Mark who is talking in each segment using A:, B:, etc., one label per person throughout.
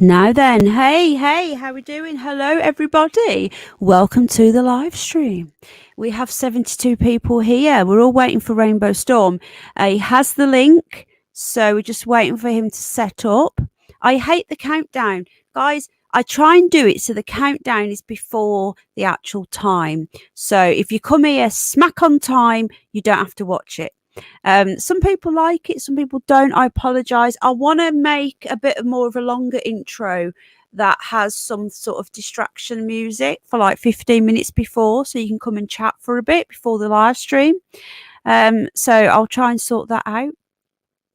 A: Now then, hey, how we doing? Hello, everybody. Welcome to the live stream. We have 72 people here. We're all waiting for Rainbow Storm. He has the link, so we're just waiting for him to set up. I hate the countdown. Guys, I try and do it so the countdown is before the actual time. So if you come here smack on time, you don't have to watch it. Some people like it, some people don't. I apologize. I want to make a bit more of a longer intro that has some sort of distraction music for like 15 minutes before, so you can come and chat for a bit before the live stream. So I'll try and sort that out.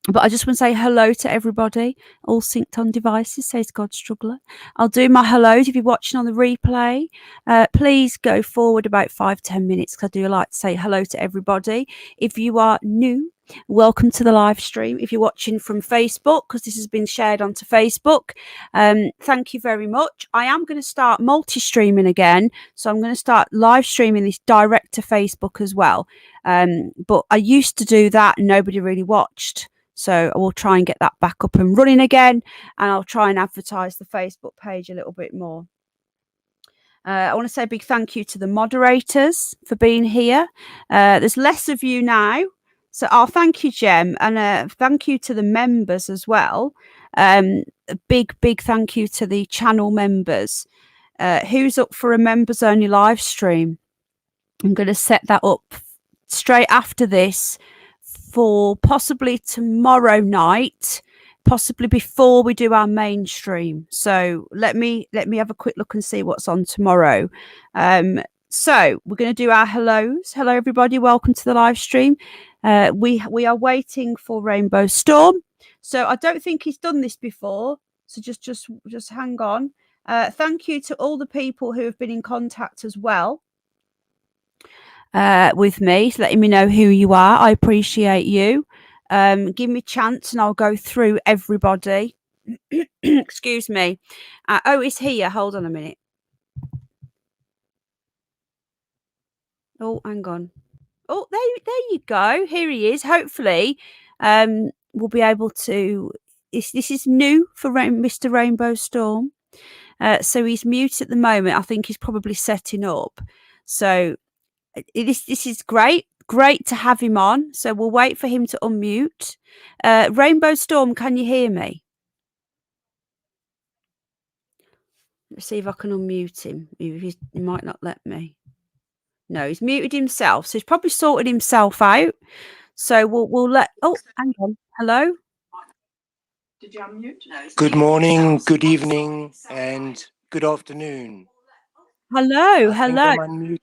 A: But I just want to say hello to everybody, all synced on devices, says God Struggler. I'll do my hellos if you're watching on the replay. Please go forward about 5-10 minutes, because I do like to say hello to everybody. If you are new, welcome to the live stream. If you're watching from Facebook, because this has been shared onto Facebook, thank you very much. I am going to start multi-streaming again, so I'm going to start live streaming this direct to Facebook as well. But I used to do that and nobody really watched. So I will try and get that back up and running again, and I'll try and advertise the Facebook page a little bit more. I want to say a big thank you to the moderators for being here. There's less of you now, so I'll thank you, Jem, and thank you to the members as well. A big thank you to the channel members. Who's up for a members only live stream? I'm going to set that up straight after this, for possibly tomorrow night, possibly before we do our mainstream. So let me have a quick look and see what's on tomorrow. So we're going to do our hellos. Hello, everybody. Welcome to the live stream. We are waiting for Rainbow Storm. So I don't think he's done this before. So just hang on. Thank you to all the people who have been in contact as well. With me, letting me know who you are. I appreciate you. Give me a chance and I'll go through everybody. Excuse me. Oh, it's here. Hold on a minute. Oh, hang on. Oh, there you go. Here he is. Hopefully, we'll be able to. This is new for Mr. Rainbow Storm. So he's mute at the moment. I think he's probably setting up. So this is great to have him on, so we'll wait for him to unmute. Rainbow Storm, can you hear me? Let's see if I can unmute him. He might not let me. No, he's muted himself, so he's probably sorted himself out. So we'll let. Oh, hang on. Hello.
B: Did you unmute? No,
C: good morning, good evening, and good afternoon.
A: Hello.
C: I'm unmuted.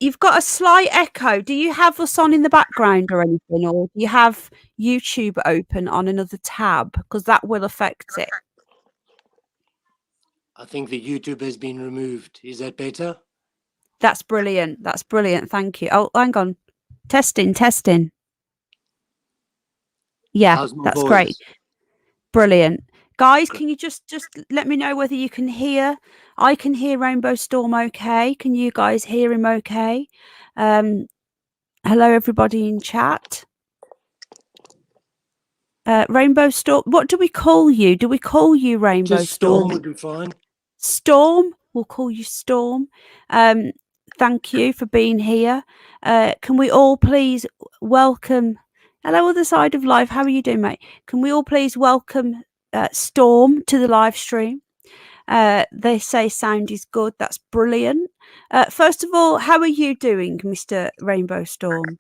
A: You've got a slight echo. Do you have us on in the background or anything, or do you have YouTube open on another tab? Because that will affect it.
C: I think the YouTube has been removed. Is that better?
A: That's brilliant. Thank you. Oh, hang on. Testing. Yeah, that's great. Brilliant. Guys, can you just let me know whether you can hear? I can hear Rainbow Storm okay. Can you guys hear him okay? Hello, everybody in chat. Rainbow Storm, what do we call you? Do we call you Rainbow
C: Just
A: Storm?
C: Storm would be fine.
A: Storm? We'll call you Storm. Thank you for being here. Can we all please welcome... Hello, other side of life. How are you doing, mate? Can we all please welcome Storm to the live stream? They say sound is good. That's brilliant. First of all, how are you doing, Mr. Rainbow Storm?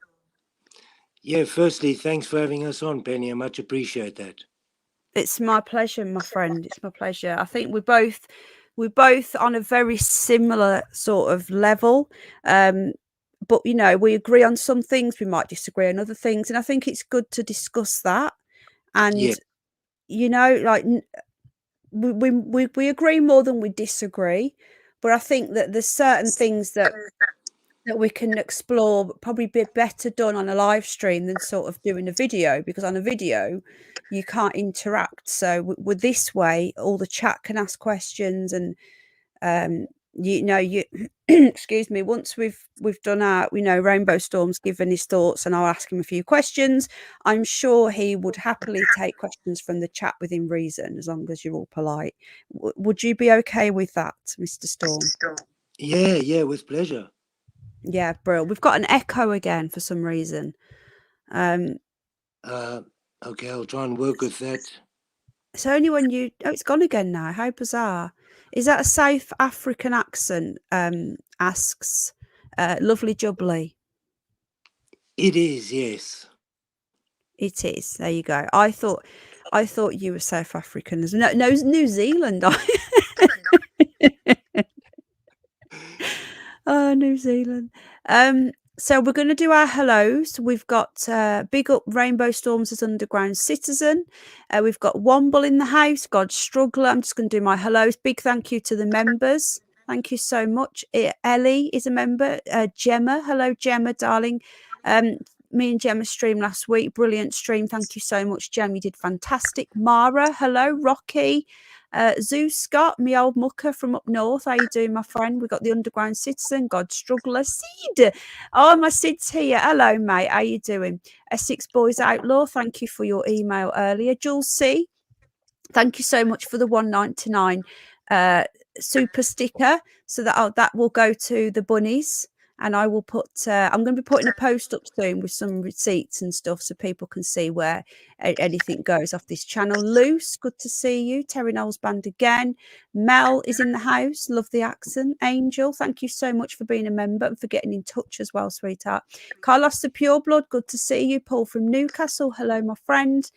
C: Yeah, firstly, thanks for having us on, Penny. I much appreciate that.
A: It's my pleasure, my friend. It's my pleasure. I think we're both on a very similar sort of level. But, you know, we agree on some things, we might disagree on other things. And I think it's good to discuss that. And, you know, like we agree more than we disagree. But I think that there's certain things that we can explore, probably be better done on a live stream than sort of doing a video, because on a video you can't interact. So with this way, all the chat can ask questions, and you excuse me, once we've done our, Rainbow Storm's given his thoughts and I'll ask him a few questions, I'm sure he would happily take questions from the chat within reason, as long as you're all polite. Would you be okay with that, Mr. Storm?
C: Yeah, with pleasure.
A: Yeah, bro. We've got an echo again for some reason.
C: Okay, I'll try and work with that.
A: It's only when you... Oh, it's gone again now. How bizarre. Is that a South African accent? Asks Lovely Jubbly.
C: It is, yes.
A: It is. There you go. I thought you were South African. No, New Zealand. Oh, New Zealand. So we're going to do our hellos. We've got big up Rainbow Storms as Underground Citizen. We've got Womble in the house, God Struggler. I'm just going to do my hellos. Big thank you to the members. Thank you so much. Ellie is a member. Gemma, hello Gemma, darling. Me and Gemma streamed last week. Brilliant stream. Thank you so much, Gemma. You did fantastic. Mara, hello. Rocky. Zeus Scott, me old mucker from up north. How you doing, my friend? We got the Underground Citizen, God Struggler, Sid. Oh, my Sid's here. Hello, mate. How you doing? Essex Boys Outlaw. Thank you for your email earlier. Jules C. Thank you so much for the $1.99 super sticker. So that will go to the bunnies. And I will put, I'm going to be putting a post up soon with some receipts and stuff so people can see where anything goes off this channel. Luce, good to see you. Terry Knowles Band again. Mel is in the house. Love the accent. Angel, thank you so much for being a member and for getting in touch as well, sweetheart. Carlos the Pureblood, good to see you. Paul from Newcastle, hello, my friend.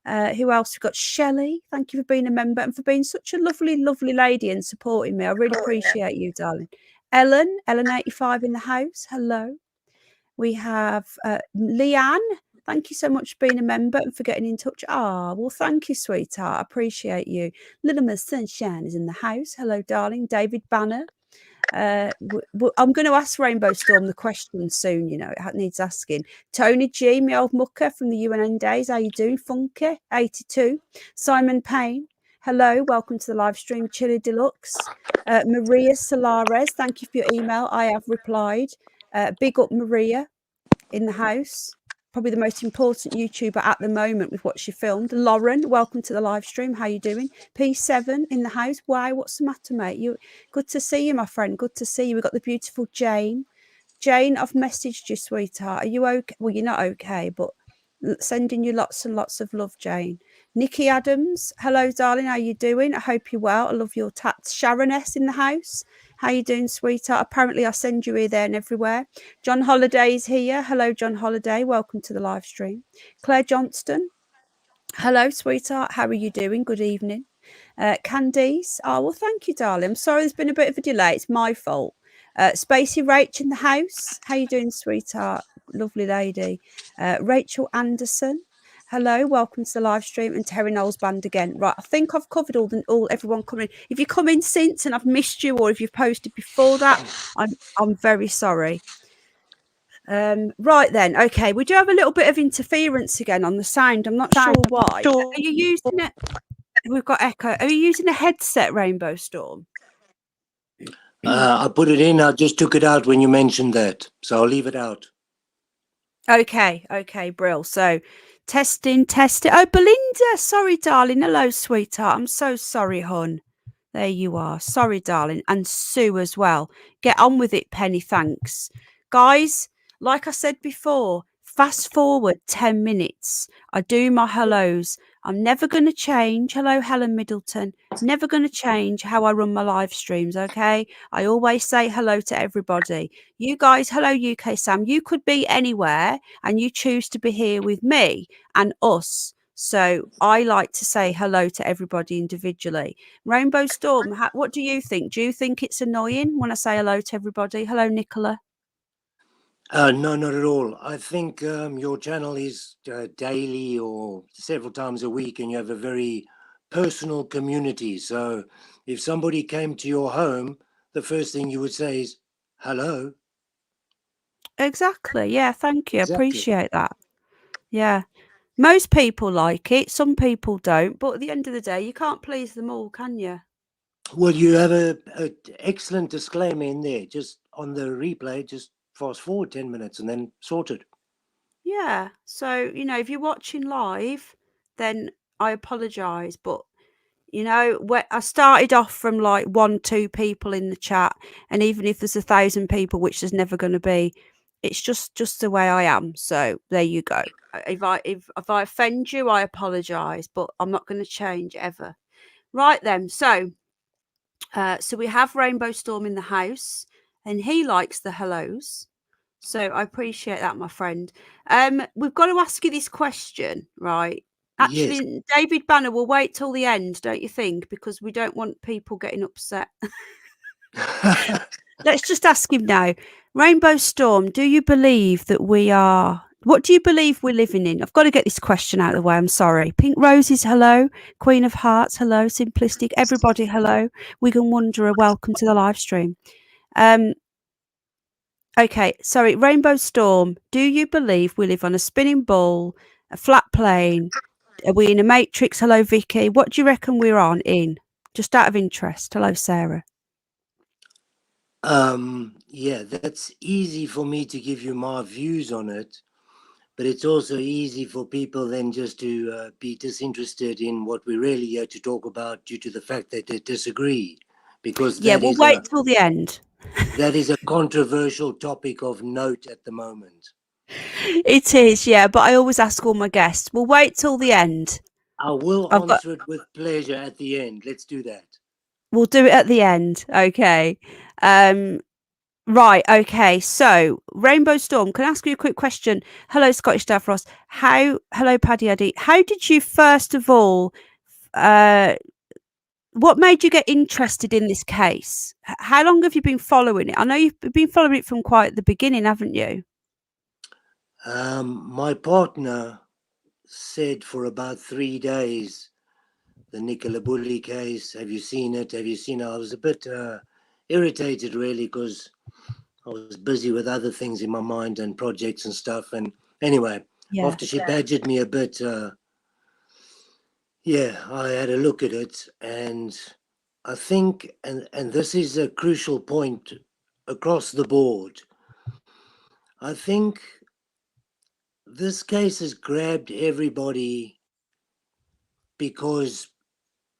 A: Who else? We've got Shelley. Thank you for being a member and for being such a lovely, lovely lady and supporting me. I really appreciate you, darling. Ellen 85 in the house. Hello. We have Leanne. Thank you so much for being a member and for getting in touch. Well, thank you, sweetheart. I appreciate you. Little Miss Sunshine is in the house. Hello, darling. David Banner. I'm going to ask Rainbow Storm the question soon. It needs asking. Tony G, my old mucker from the UNN days. How you doing? Funky 82. Simon Payne. Hello, welcome to the live stream. Chili Deluxe. Maria Solares, thank you for your email. I have replied. Big up Maria in the house. Probably the most important YouTuber at the moment with what she filmed. Lauren, welcome to the live stream. How you doing? P7 in the house. Why? What's the matter, mate? Good to see you, my friend. Good to see you. We've got the beautiful Jane. Jane, I've messaged you, sweetheart. Are you okay? Well, you're not okay, but sending you lots and lots of love, Jane. Nikki Adams, hello, darling. How you doing? I hope you're well. I love your tats. Sharon S in the house. How you doing, sweetheart? Apparently, I send you here, there, and everywhere. John Holiday is here. Hello, John Holiday. Welcome to the live stream. Claire Johnston. Hello, sweetheart. How are you doing? Good evening. Candice. Well, thank you, darling. I'm sorry there's been a bit of a delay. It's my fault. Spacey Rach in the house. How you doing, sweetheart? Lovely lady. Rachel Anderson. Hello, welcome to the live stream. And Terry Knowles Band again. Right, I think I've covered all everyone coming. If you come in since and I've missed you, or if you've posted before that, I'm very sorry. Right then, okay, we do have a little bit of interference again on the sound. I'm not sure why. Are you using it? We've got echo. Are you using a headset, Rainbow Storm?
C: I put it in. I just took it out when you mentioned that, so I'll leave it out.
A: Okay, Brill. So testing. Oh, Belinda, sorry, darling. Hello, sweetheart. I'm so sorry, hon. There you are. Sorry, darling. And Sue as well. Get on with it, Penny. Thanks. Guys, like I said before, fast forward 10 minutes. I do my hellos. I'm never going to change. Hello, Helen Middleton. Never going to change how I run my live streams, okay? I always say hello to everybody. You guys, hello, UK Sam. You could be anywhere and you choose to be here with me and us. So I like to say hello to everybody individually. Rainbow Storm, what do you think? Do you think it's annoying when I say hello to everybody? Hello, Nicola.
C: No, not at all. I think your channel is daily or several times a week, and you have a very personal community. So if somebody came to your home, the first thing you would say is, hello.
A: Exactly. Yeah, thank you.
C: Exactly.
A: Appreciate that. Yeah. Most people like it. Some people don't. But at the end of the day, you can't please them all, can you?
C: Well, you have a excellent disclaimer in there. Just on the replay, just fast forward 10 minutes and then sorted.
A: Yeah. So, if you're watching live, then I apologise. But, I started off from like 1, 2 people in the chat. And even if there's 1,000 people, which there's never going to be, it's just the way I am. So there you go. If I offend you, I apologise, but I'm not going to change ever. Right then. So we have Rainbow Storm in the house, and he likes the hellos. So I appreciate that, my friend. We've got to ask you this question, right?
C: Yes.
A: Actually, David Banner will wait till the end, don't you think? Because we don't want people getting upset. Let's just ask him now. Rainbow Storm, do you believe that what do you believe we're living in? I've got to get this question out of the way. I'm sorry. Pink Roses, hello. Queen of Hearts, hello. Simplistic, everybody, hello. Wigan Wanderer, welcome to the live stream. Okay, sorry. Rainbow Storm, do you believe we live on a spinning ball, a flat plane? Are we in a matrix? Hello, Vicky. What do you reckon we're in? Just out of interest. Hello, Sarah.
C: Yeah, that's easy for me to give you my views on it, but it's also easy for people then just to be disinterested in what we're really here to talk about due to the fact that they disagree, because
A: Yeah, we'll wait till the end.
C: that is a controversial topic of note at the moment.
A: It is, yeah, but I always ask all my guests, we'll wait till the end.
C: I will answer it with pleasure at the end. Let's do that.
A: We'll do it at the end. Okay. Right. Okay. So, Rainbow Storm, can I ask you a quick question? Hello, Scottish Davros. Hello, Paddy Addy. How did you first of all, what made you get interested in this case? How long have you been following it? I know you've been following it from quite the beginning, haven't you?
C: My partner said for about 3 days, the Nicola Bulley case. Have you seen it? Have you seen it? I was a bit irritated, really, because I was busy with other things in my mind and projects and stuff. And anyway, after she badgered me a bit, I had a look at it, and I think, and this is a crucial point across the board, I think this case has grabbed everybody because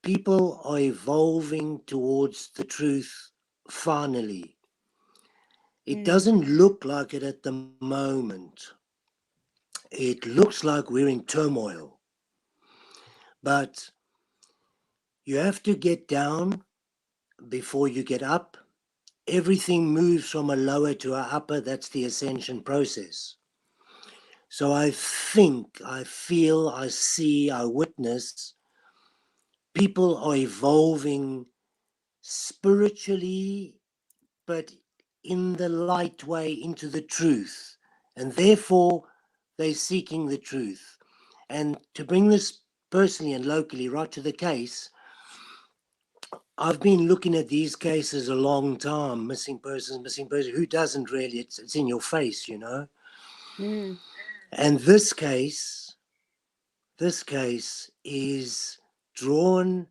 C: people are evolving towards the truth finally. It doesn't look like it at the moment. It looks like we're in turmoil. But you have to get down before you get up. Everything moves from a lower to a upper. That's the ascension process. So I think, I feel, I see, I witness people are evolving spiritually, but in the light way into the truth. And therefore, they're seeking the truth. And to bring this personally and locally right to the case, I've been looking at these cases a long time, missing persons. Who doesn't really? It's in your face, you know. And this case is drawn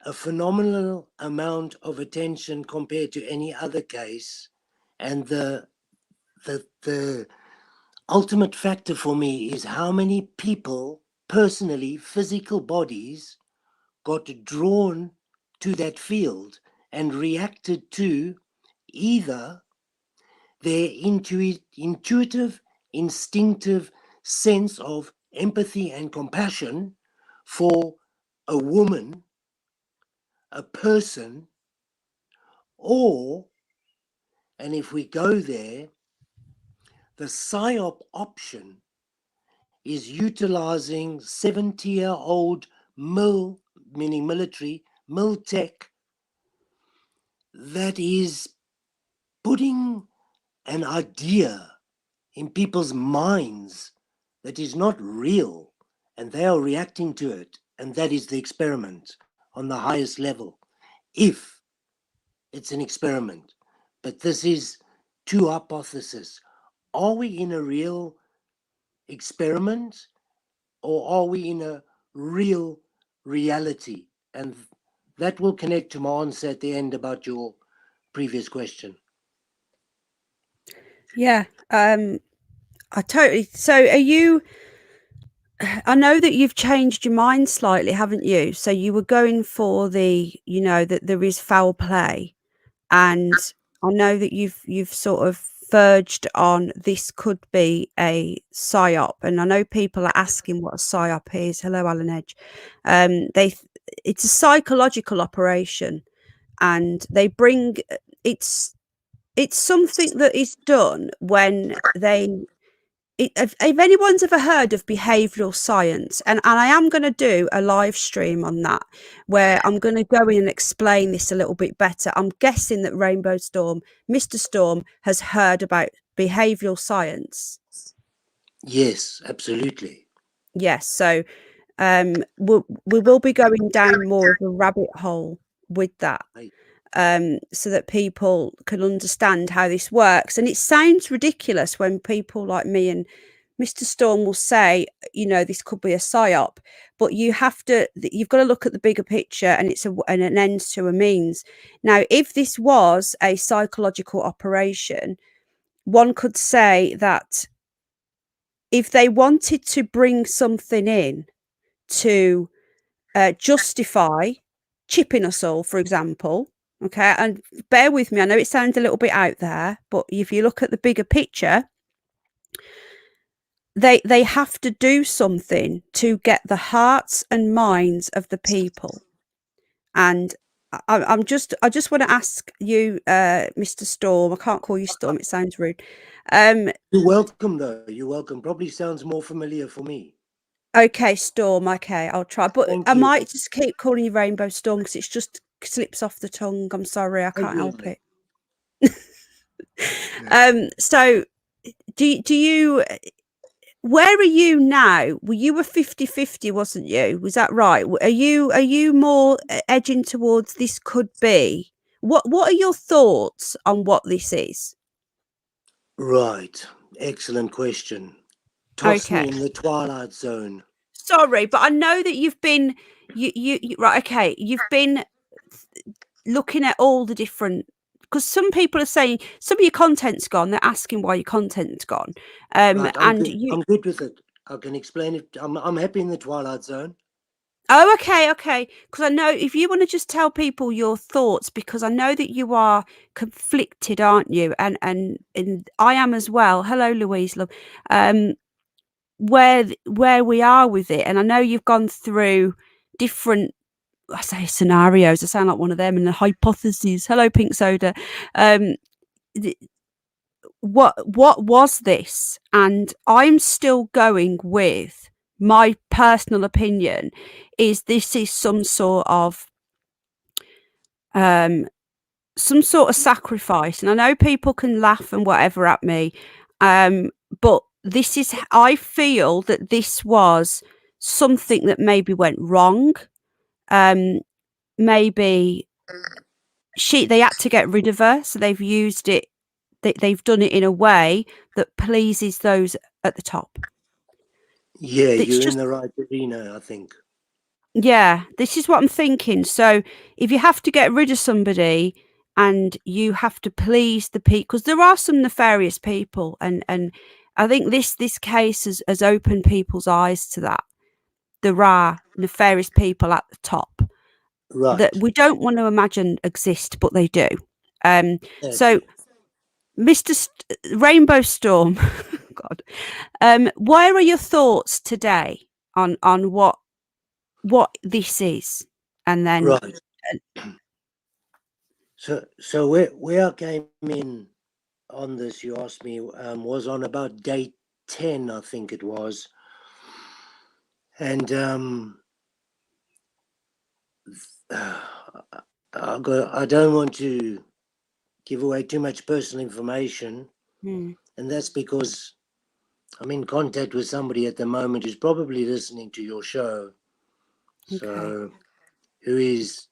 C: a phenomenal amount of attention compared to any other case. And the ultimate factor for me is how many people, personally, physical bodies, got drawn to that field and reacted to either their intuitive, instinctive sense of empathy and compassion for a woman, a person, or, and if we go there, the PSYOP option is utilizing 70-year-old meaning military, tech, that is putting an idea in people's minds that is not real, and they are reacting to it. And that is the experiment on the highest level, if it's an experiment. But this is two hypotheses. Are we in a real experiment, or are we in a real reality? And that will connect to my answer at the end about your previous question.
A: Yeah. I totally. So are you? I know that you've changed your mind slightly, haven't you? So you were going for the, that there is foul play, and I know that you've sort of verged on this could be a psyop, and I know people are asking what a psyop is. Hello, Alan Edge. It's a psychological operation, and they bring it's something that is done when if anyone's ever heard of behavioral science, and I am going to do a live stream on that where I'm going to go in and explain this a little bit better. I'm guessing that Rainbow Storm, Mr. Storm, has heard about behavioral science.
C: Yes, absolutely.
A: Yes, so we will be going down more of a rabbit hole with that. So that people can understand how this works. And it sounds ridiculous when people like me and Mr. Storm will say, this could be a psyop, but you've got to look at the bigger picture, and it's an ends to a means. Now, if this was a psychological operation, one could say that if they wanted to bring something in to justify chipping us all, for example. Okay, and bear with me, I know it sounds a little bit out there, but if you look at the bigger picture, they have to do something to get the hearts and minds of the people. And I just want to ask you, Mr. Storm. I can't call you Storm; it sounds rude.
C: You're welcome, though. You're welcome. Probably sounds more familiar for me.
A: Okay, Storm. Okay, I'll try, but
C: Thank
A: I
C: you.
A: might just keep calling you Rainbow Storm because it's just slips off the tongue. I'm sorry, I can't help it. So do you, where are you now? Well, you were 50-50, wasn't you? Was that right? Are you more edging towards this could be? What are your thoughts on what this is?
C: Right. Excellent question. Toss me
A: Okay.
C: in the twilight zone.
A: Sorry, but I know that you've been you right, okay, you've been looking at all the different, because some people are saying some of your content's gone. They're asking why your content's gone.
C: Right, I'm
A: And
C: good.
A: you
C: I'm good with it. I can explain it. I'm happy in the twilight zone.
A: Oh, okay. Because I know if you want to just tell people your thoughts, because I know that you are conflicted, aren't you? And I am as well. Hello, Louise, love. Where we are with it, and I know you've gone through different, I say scenarios. I sound like one of them, and the hypotheses. Hello, Pink Soda. What was this? And I'm still going with my personal opinion is this is some sort of sacrifice. And I know people can laugh and whatever at me, but this is, I feel that this was something that maybe went wrong. Maybe they had to get rid of her, so they've used it, they've done it in a way that pleases those at the top.
C: Yeah,
A: It's
C: you're
A: just,
C: in the right arena, I think.
A: yeah, this is what I'm thinking. So if you have to get rid of somebody and you have to please the people, because there are some nefarious people, and I think this case has opened people's eyes to that. There are nefarious people at the top
C: Right.
A: that we don't want to imagine exist, but they do.
C: That's
A: So
C: it.
A: Mr. Rainbow Storm, God, where are your thoughts today on what this is? And then
C: Right. So where I came in on this, you asked me, was on about day 10, I think it was. And I don't want to give away too much personal information. And that's because I'm in contact with somebody at the moment who's probably listening to your show.
A: Okay.
C: So who is,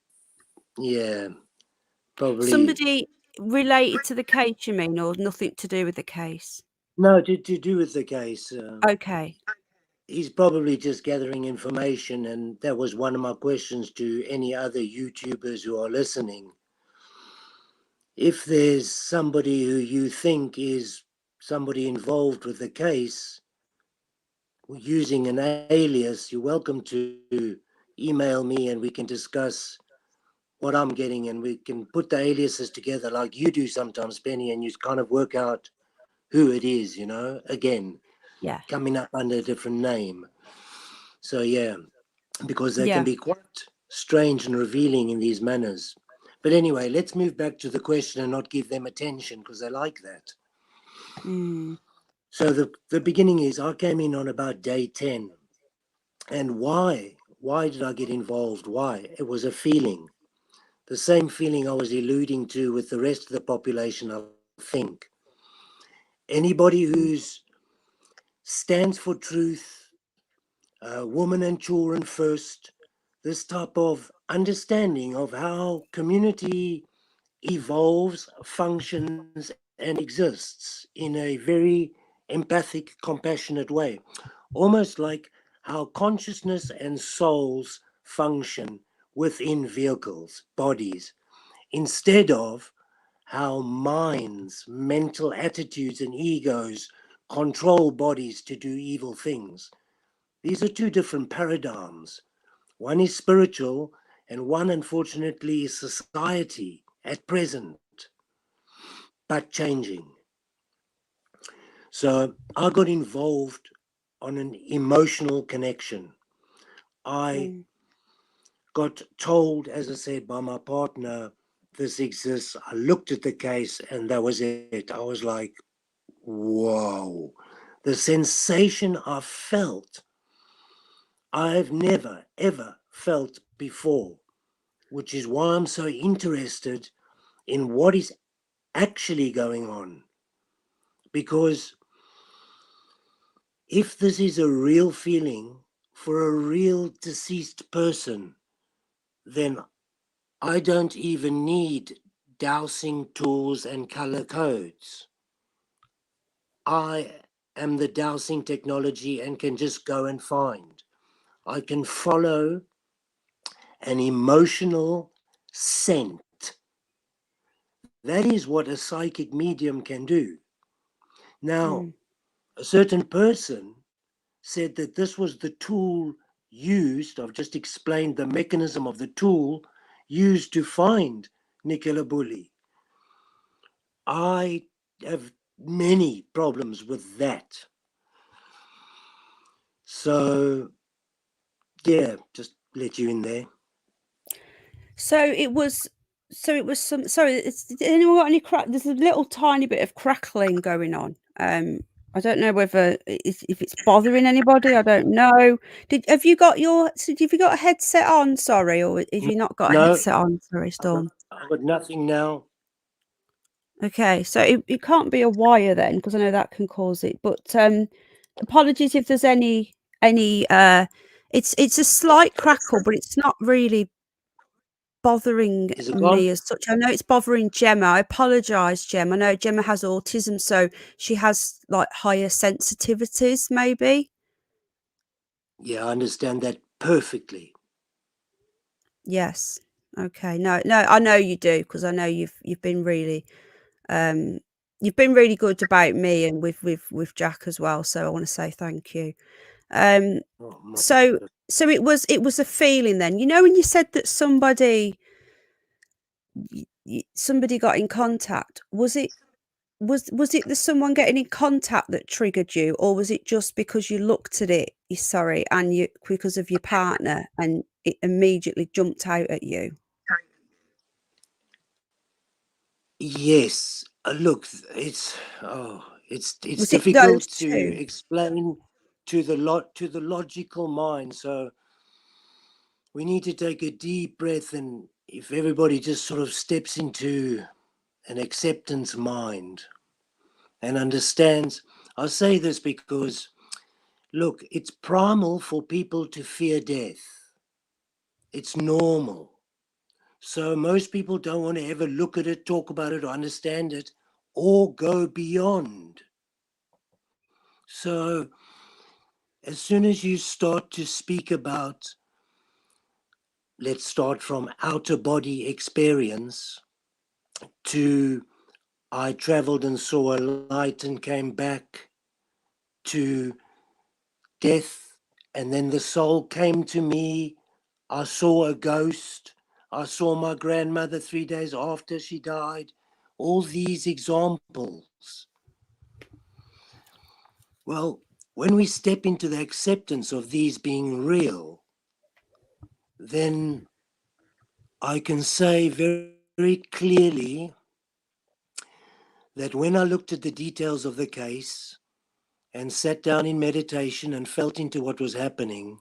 C: yeah, probably.
A: Somebody related to the case, you mean, or nothing to do with the case?
C: No, to do with the case.
A: Okay.
C: he's probably just gathering information, and that was one of my questions to any other YouTubers who are listening. If there's somebody who you think is somebody involved with the case using an alias, you're welcome to email me and we can discuss what I'm getting, and we can put the aliases together like you do sometimes, Penny, and you kind of work out who it is, you know, again,
A: Yeah.
C: coming up under a different name. So, yeah, because they can
A: Yeah.
C: be quite strange and revealing in these manners. But anyway, let's move back to the question and not give them attention because they like that.
A: Mm.
C: So the beginning is I came in on about day 10. And why? Why did I get involved? Why? It was a feeling. The same feeling I was alluding to with the rest of the population, I think. Anybody who's stands for truth, women and children first, this type of understanding of how community evolves, functions, and exists in a very empathic, compassionate way. Almost like how consciousness and souls function within vehicles, bodies, instead of how minds, mental attitudes, and egos control bodies to do evil things. These are two different paradigms. One is spiritual, and one, unfortunately, is society at present, but changing. So I got involved on an emotional connection. I
A: Mm.
C: got told, as I said, by my partner, this exists. I looked at the case and that was it. I was like, whoa. The sensation I felt, I've never, ever felt before, which is why I'm so interested in what is actually going on. Because if this is a real feeling for a real deceased person, then I don't even need dowsing tools and color codes. I am the dowsing technology and can just go and find. I can follow an emotional scent. That is what a psychic medium can do. Now,
A: Mm.
C: a certain person said that this was the tool used, I've just explained the mechanism of the tool used to find Nicola Bulley. I have many problems with that. So, yeah, just let you in there.
A: So it was. So it was some. Sorry, did anyone got any crack? There's a little tiny bit of crackling going on. I don't know whether if it's bothering anybody. I don't know. Have you got your? So have you got a headset on? Sorry, or have you not got a
C: No,
A: headset on? Sorry, Storm.
C: I've got nothing now.
A: Okay, so it can't be a wire then, because I know that can cause it. But apologies if there's any. It's a slight crackle, but it's not really bothering
C: Is it gone?
A: me as such. I know it's bothering Gemma. I apologise, Gemma. I know Gemma has autism, so she has like higher sensitivities, maybe.
C: Yeah, I understand that perfectly.
A: Yes. Okay. No, no, I know you do, because I know you've been really um you've been really good about me and with Jack as well. So I want to say thank you. Um
C: Oh,
A: so so it was a feeling then. You know when you said that somebody got in contact, was it the someone getting in contact that triggered you, or was it just because you looked at it, you sorry, and you because of your partner and it immediately jumped out at you?
C: yes. Look, it's
A: Was it those
C: difficult to
A: 2?
C: explain to the logical mind. So we need to take a deep breath, and if everybody just sort of steps into an acceptance mind and understands. I'll say this because, look, it's primal for people to fear death. It's normal. So most people don't want to ever look at it, talk about it, or understand it, or go beyond. So as soon as you start to speak about, let's start from outer body experience to I traveled and saw a light and came back to death, and then the soul came to me. I saw a ghost. I saw my grandmother 3 days after she died. All these examples. Well, when we step into the acceptance of these being real, then I can say very, very clearly that when I looked at the details of the case and sat down in meditation and felt into what was happening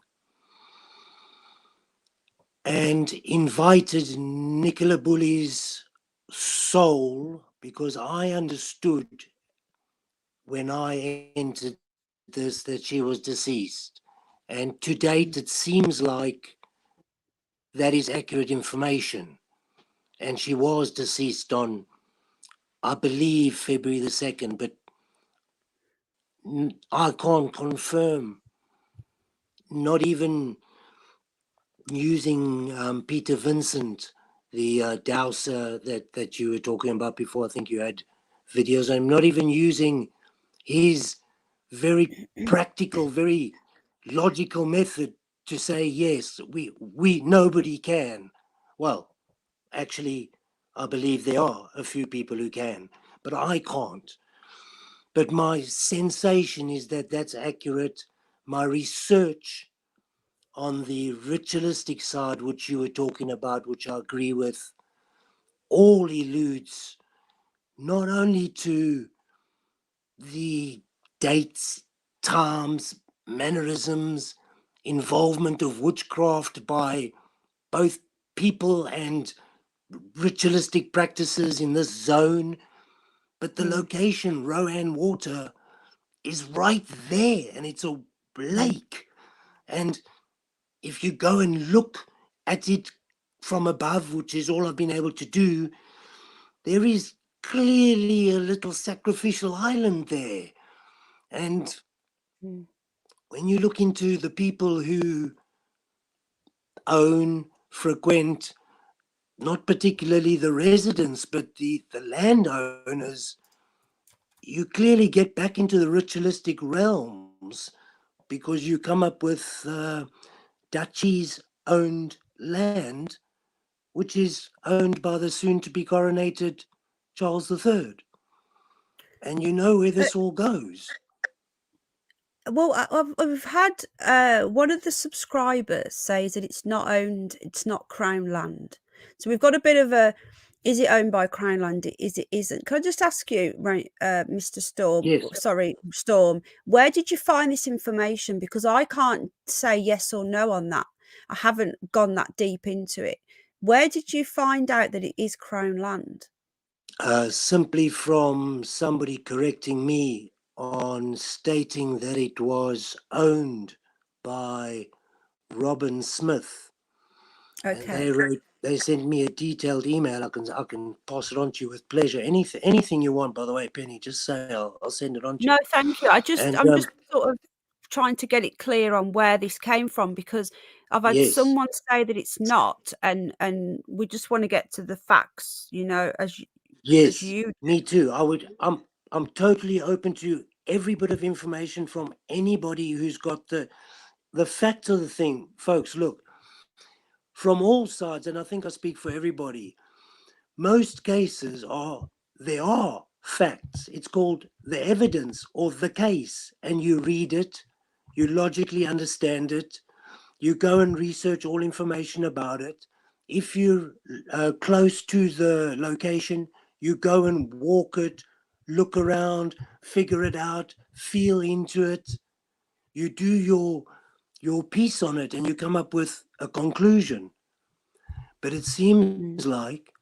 C: and invited Nicola Bulley's soul, because I understood when I entered this that she was deceased. And to date, it seems like that is accurate information. And she was deceased on, I believe, February the 2nd, but I can't confirm, not even using Peter Vincent, the dowser that you were talking about before. I think you had videos. I'm not even using his very practical, very logical method to say, yes, we nobody can. Well, actually, I believe there are a few people who can, but I can't. But my sensation is that that's accurate. My research on the ritualistic side, which you were talking about, which I agree with, all alludes not only to the dates, times, mannerisms, involvement of witchcraft by both people and ritualistic practices in this zone, but the location, Rowan Water, is right there, and it's a lake. And if you go and look at it from above, which is all I've been able to do, there is clearly a little sacrificial island there. And when you look into the people who own, frequent, not particularly the residents, but the landowners, you clearly get back into the ritualistic realms because you come up with duchies owned land, which is owned by the soon to be coronated Charles III. And you know where this all goes.
A: Well, I've had one of the subscribers says that it's not owned, it's not Crown land. So we've got a bit of a, is it owned by Crown land? Is it isn't? Can I just ask you, right, Mr. Storm?
C: Yes.
A: Sorry, Storm. Where did you find this information? Because I can't say yes or no on that. I haven't gone that deep into it. Where did you find out that it is Crown land?
C: Simply from somebody correcting me on stating that it was owned by Robin Smith.
A: Okay.
C: And they sent me a detailed email. I can pass it on to you with pleasure. Anything you want, by the way, Penny, just say I'll send it on to you.
A: No, thank you. I'm just
C: And
A: sort of trying to get it clear on where this came from, because I've had
C: yes,
A: someone say that it's not, and we just want to get to the facts, as
C: yes,
A: you.
C: me too. I'm totally open to every bit of information from anybody who's got the facts of the thing, folks. Look, from all sides, and I think I speak for everybody, most cases there are facts. It's called the evidence or the case, and you read it, you logically understand it, you go and research all information about it. If you're close to the location, you go and walk it, look around, figure it out, feel into it. You do your piece on it, and you come up with a conclusion. But it seems like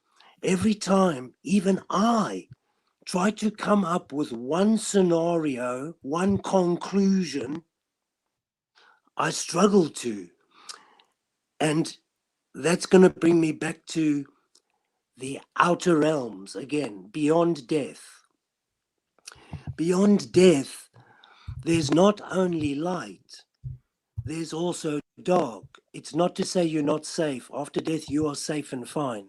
C: every time, even I try to come up with one scenario, one conclusion, I struggle to. And that's going to bring me back to the outer realms again, beyond death. Beyond death, there's not only light, there's also dark. It's not to say you're not safe. After death, you are safe and fine.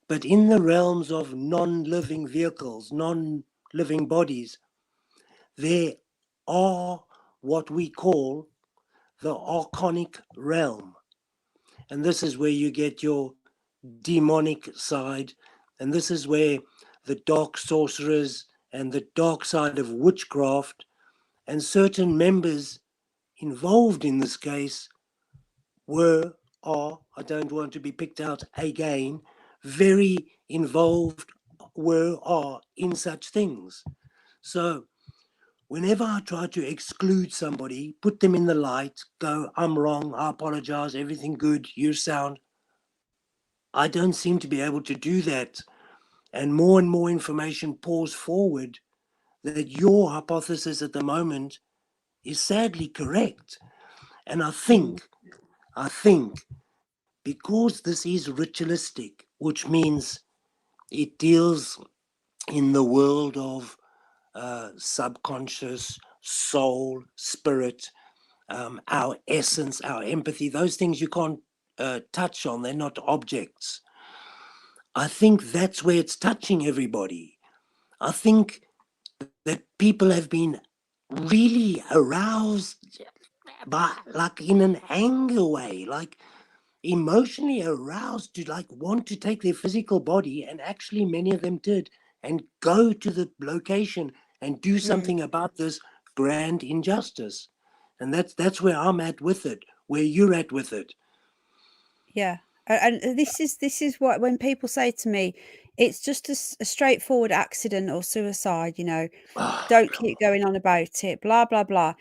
C: But in the realms of non-living vehicles, non-living bodies, there are what we call the archonic realm. And this is where you get your demonic side. And this is where the dark sorcerers and the dark side of witchcraft and certain members involved in this case are, I don't want to be picked out again, very involved, are in such things. So whenever I try to exclude somebody, put them in the light, go, I'm wrong, I apologize, everything good, you're sound, I don't seem to be able to do that. And more information pours forward that your hypothesis at the moment is sadly correct. And I think because this is ritualistic, which means it deals in the world of subconscious, soul, spirit, our essence, our empathy, those things you can't touch on, they're not objects. I think that's where it's touching everybody. I think that people have been really aroused by, like, in an anger way, like emotionally aroused to, like, want to take their physical body, and actually many of them did, and go to the location and do something about this grand injustice. And that's where I'm at with it, where you're at with it.
A: Yeah. And this is what, when people say to me, it's just a straightforward accident or suicide, you know, don't keep going on about it, blah, blah, blah.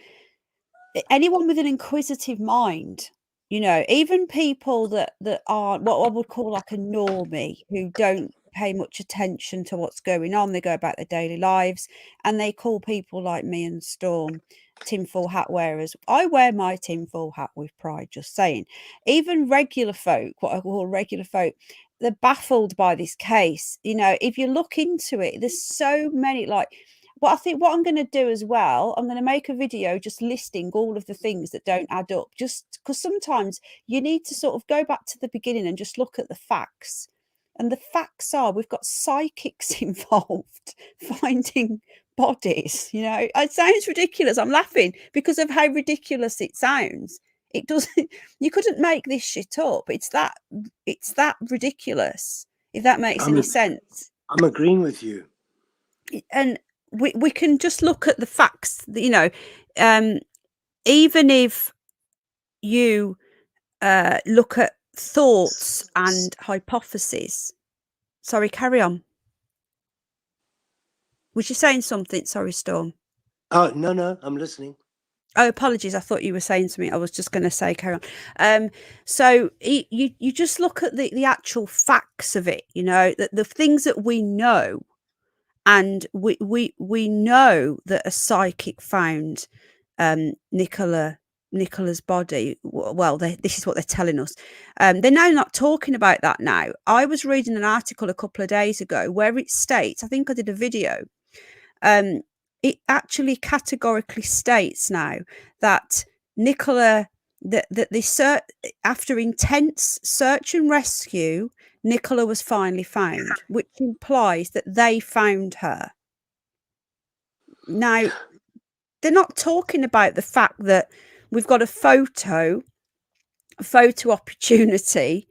A: Anyone with an inquisitive mind, you know, even people that aren't what I would call like a normie, who don't pay much attention to what's going on, they go about their daily lives, and they call people like me and Storm tinfoil hat wearers. I wear my tinfoil hat with pride, just saying. Even regular folk, what I call regular folk, they're baffled by this case. You know, if you look into it, there's so many, like, well, I think what I'm going to do as well, I'm going to make a video just listing all of the things that don't add up, just because sometimes you need to sort of go back to the beginning and just look at the facts. And the facts are, we've got psychics involved finding bodies. You know, it sounds ridiculous. I'm laughing because of how ridiculous it sounds. It doesn't, you couldn't make this shit up. It's that ridiculous, if that makes any sense.
C: I'm agreeing with you.
A: And we can just look at the facts, you know, even if you look at thoughts and hypotheses. Sorry, carry on. Was you saying something? Sorry, Storm.
C: Oh, no, I'm listening.
A: Oh, apologies. I thought you were saying something. I was just going to say, carry on. So you just look at the actual facts of it, you know, the things that we know. And we know that a psychic found Nicola's body. Well, this is what they're telling us. They're now not talking about that now. I was reading an article a couple of days ago where it states, I think I did a video, it actually categorically states now that Nicola, after intense search and rescue, Nicola was finally found, which implies that they found her. Now, they're not talking about the fact that we've got a photo opportunity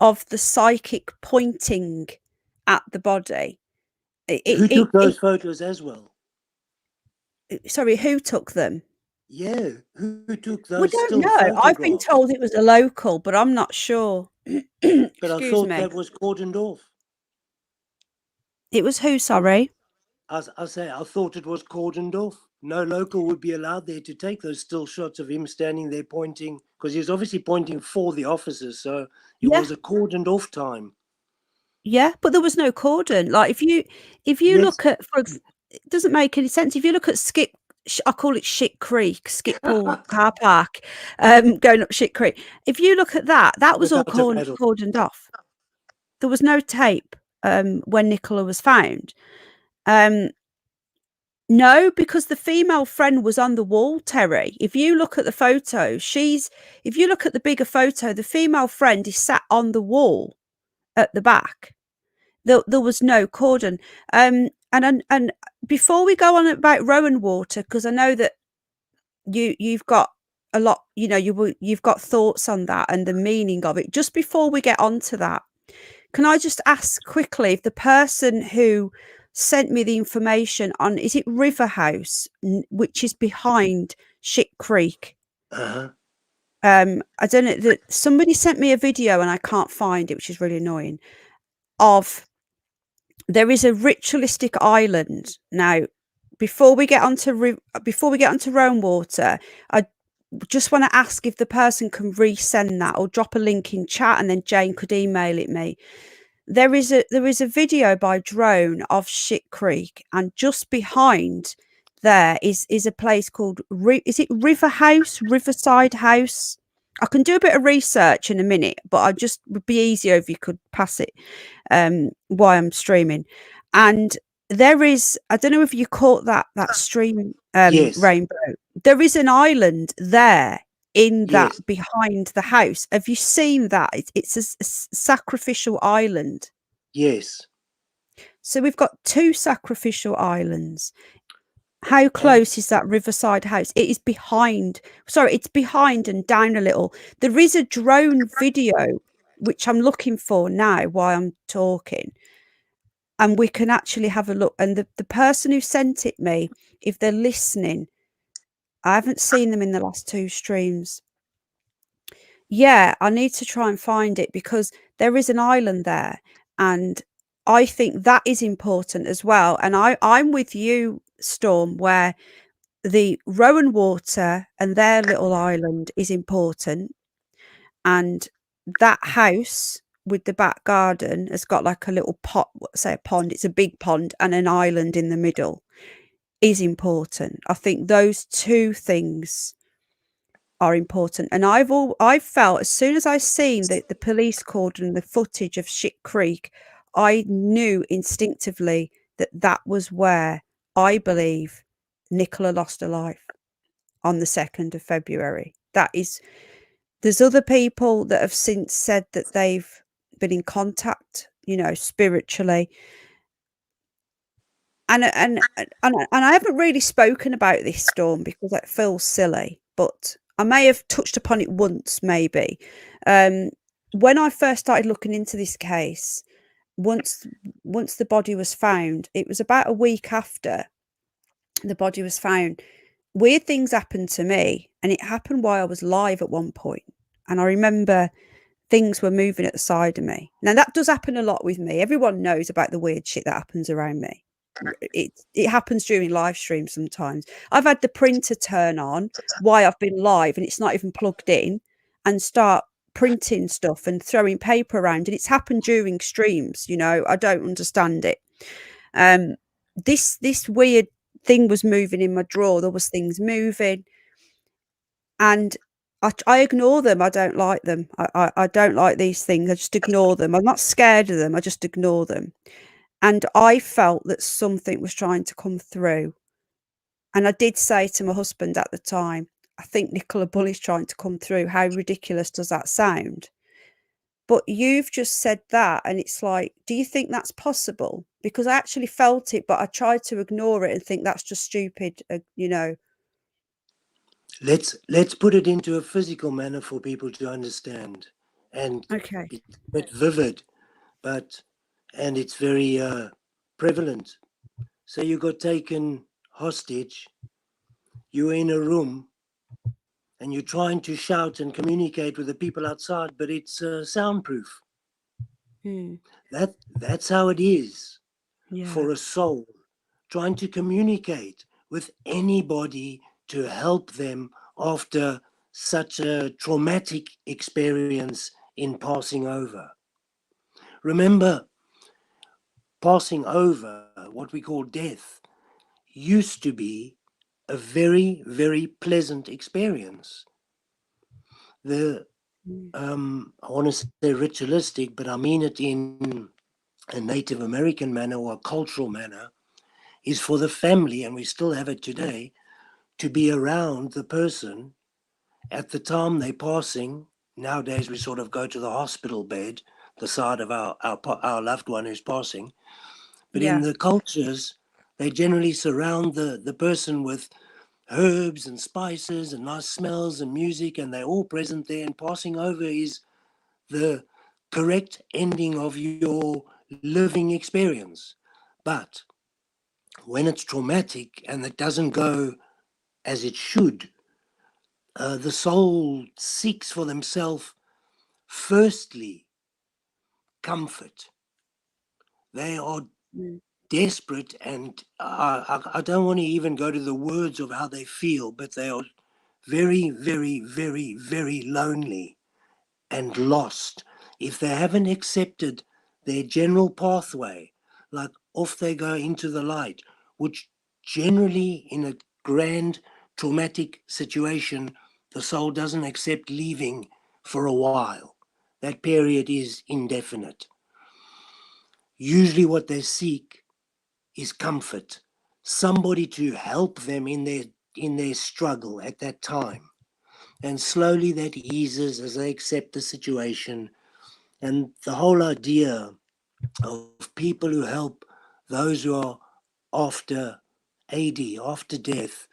A: of the psychic pointing at the body.
C: Who took those photos as well?
A: Sorry, who took them?
C: Yeah, who took those?
A: We don't know. I've been told it was a local, but I'm not sure.
C: But I thought that was cordoned off.
A: It was who, sorry?
C: I thought it was cordoned off. No local would be allowed there to take those still shots of him standing there pointing, because he was obviously pointing for the officers. So it was a cordoned off time.
A: Yeah, but there was no cordon. Like if you look at, it doesn't make any sense. If you look at I call it Shit Creek, Skippool car park, going up Shit Creek. If you look at that was all cordoned off. There was no tape when Nicola was found. No, because the female friend was on the wall, Terry. If you look at the photo, if you look at the bigger photo, the female friend is sat on the wall at the back. There was no cordon. And before we go on about Rowan water, because I know that you've got a lot, you've got thoughts on that and the meaning of it. Just before we get on to that, can I just ask quickly if the person who sent me the information on, is it River House, which is behind Shit Creek?
C: Uh-huh.
A: I don't know that somebody sent me a video and I can't find it, which is really annoying. There is a ritualistic island now. Before we get onto Rome water, I just want to ask if the person can resend that or drop a link in chat, and then Jane could email it me. There is a video by drone of Shit Creek, and just behind there is a place called is it River House, Riverside House? I can do a bit of research in a minute, but I just would be easier if you could pass it while I'm streaming. And there is, I don't know if you caught that stream,
C: Yes.
A: Rainbow. There is an island there in that
C: Yes.
A: behind the house. Have you seen that? It's a sacrificial island.
C: Yes.
A: So we've got two sacrificial islands. How close is that Riverside House? It is behind. Sorry, it's behind and down a little. There is a drone video, which I'm looking for now while I'm talking. And we can actually have a look. And the person who sent it me, if they're listening, I haven't seen them in the last two streams. Yeah, I need to try and find it because there is an island there. And I think that is important as well. And I'm with you, Storm, where the Rowan water and their little island is important. And that house with the back garden has got like a little pot, say a pond, it's a big pond and an island in the middle is important. I think those two things are important. And I've felt as soon as I seen the police cordon, the footage of Shit Creek, I knew instinctively that was where I believe Nicola lost her life on the 2nd of February. There's other people that have since said that they've been in contact, spiritually. And I haven't really spoken about this, Storm, because it feels silly, but I may have touched upon it once, maybe. When I first started looking into this case, once the body was found, it was about a week after the body was found. Weird things happened to me, and it happened while I was live at one point. And I remember things were moving at the side of me. Now, that does happen a lot with me. Everyone knows about the weird shit that happens around me. It happens during live streams sometimes. I've had the printer turn on while I've been live and it's not even plugged in, and start printing stuff and throwing paper around, and it's happened during streams. I don't understand it. This weird thing was moving in my drawer. There was things moving, and I ignore them. I don't like them. I don't like these things. I just ignore them. I'm not scared of them. I just ignore them. And I felt that something was trying to come through. And I did say to my husband at the time, I think Nicola Bulley's trying to come through. How ridiculous does that sound? But you've just said that, and it's like, do you think that's possible? Because I actually felt it, but I tried to ignore it and think that's just stupid,
C: Let's put it into a physical manner for people to understand. And
A: Okay.
C: it's a bit vivid, and it's very prevalent. So you got taken hostage, you're in a room, and you're trying to shout and communicate with the people outside, but it's soundproof. That's how it is for a soul trying to communicate with anybody to help them after such a traumatic experience in passing over. Remember, passing over, what we call death, used to be a very, very pleasant experience. I want to say ritualistic, but I mean it in a Native American manner or a cultural manner. is for the family, and we still have it today, to be around the person at the time they're passing. Nowadays, we sort of go to the hospital bed, the side of our loved one who's passing. But in
A: Yeah.
C: the cultures, they generally surround the person with herbs and spices and nice smells and music, and they're all present there. And passing over is the correct ending of your living experience. But when it's traumatic and it doesn't go as it should, the soul seeks for themselves, firstly, comfort. They are
A: Mm.
C: desperate, and I don't want to even go to the words of how they feel, but they are very, very, very, very lonely and lost if they haven't accepted their general pathway. Like, off they go into the light, which generally in a grand traumatic situation, the soul doesn't accept leaving for a while. That period is indefinite. Usually what they seek is comfort, somebody to help them in their struggle at that time. And slowly that eases as they accept the situation. And the whole idea of people who help those who are after AD, after death,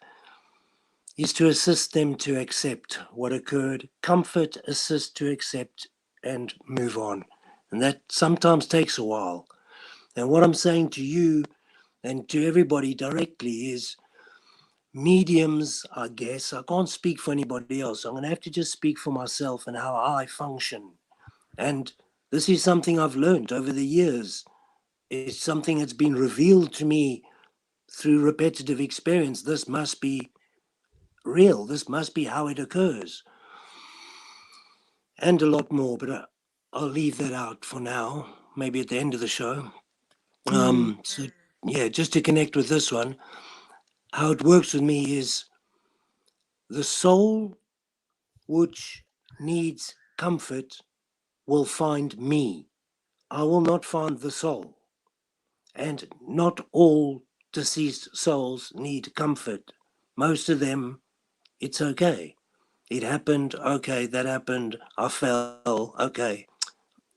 C: is to assist them to accept what occurred, comfort, assist to accept and move on. And that sometimes takes a while. And what I'm saying to you and to everybody directly is, mediums, I guess, I can't speak for anybody else. I'm going to have to just speak for myself and how I function. And this is something I've learned over the years. It's something that's been revealed to me through repetitive experience. This must be real. This must be how it occurs. And a lot more, but I'll leave that out for now, maybe at the end of the show.
A: Mm.
C: So, yeah, just to connect with this one, how it works with me is the soul which needs comfort will find me. I will not find the soul. And not all deceased souls need comfort. Most of them, it's okay. It happened. Okay, that happened. I fell. Okay,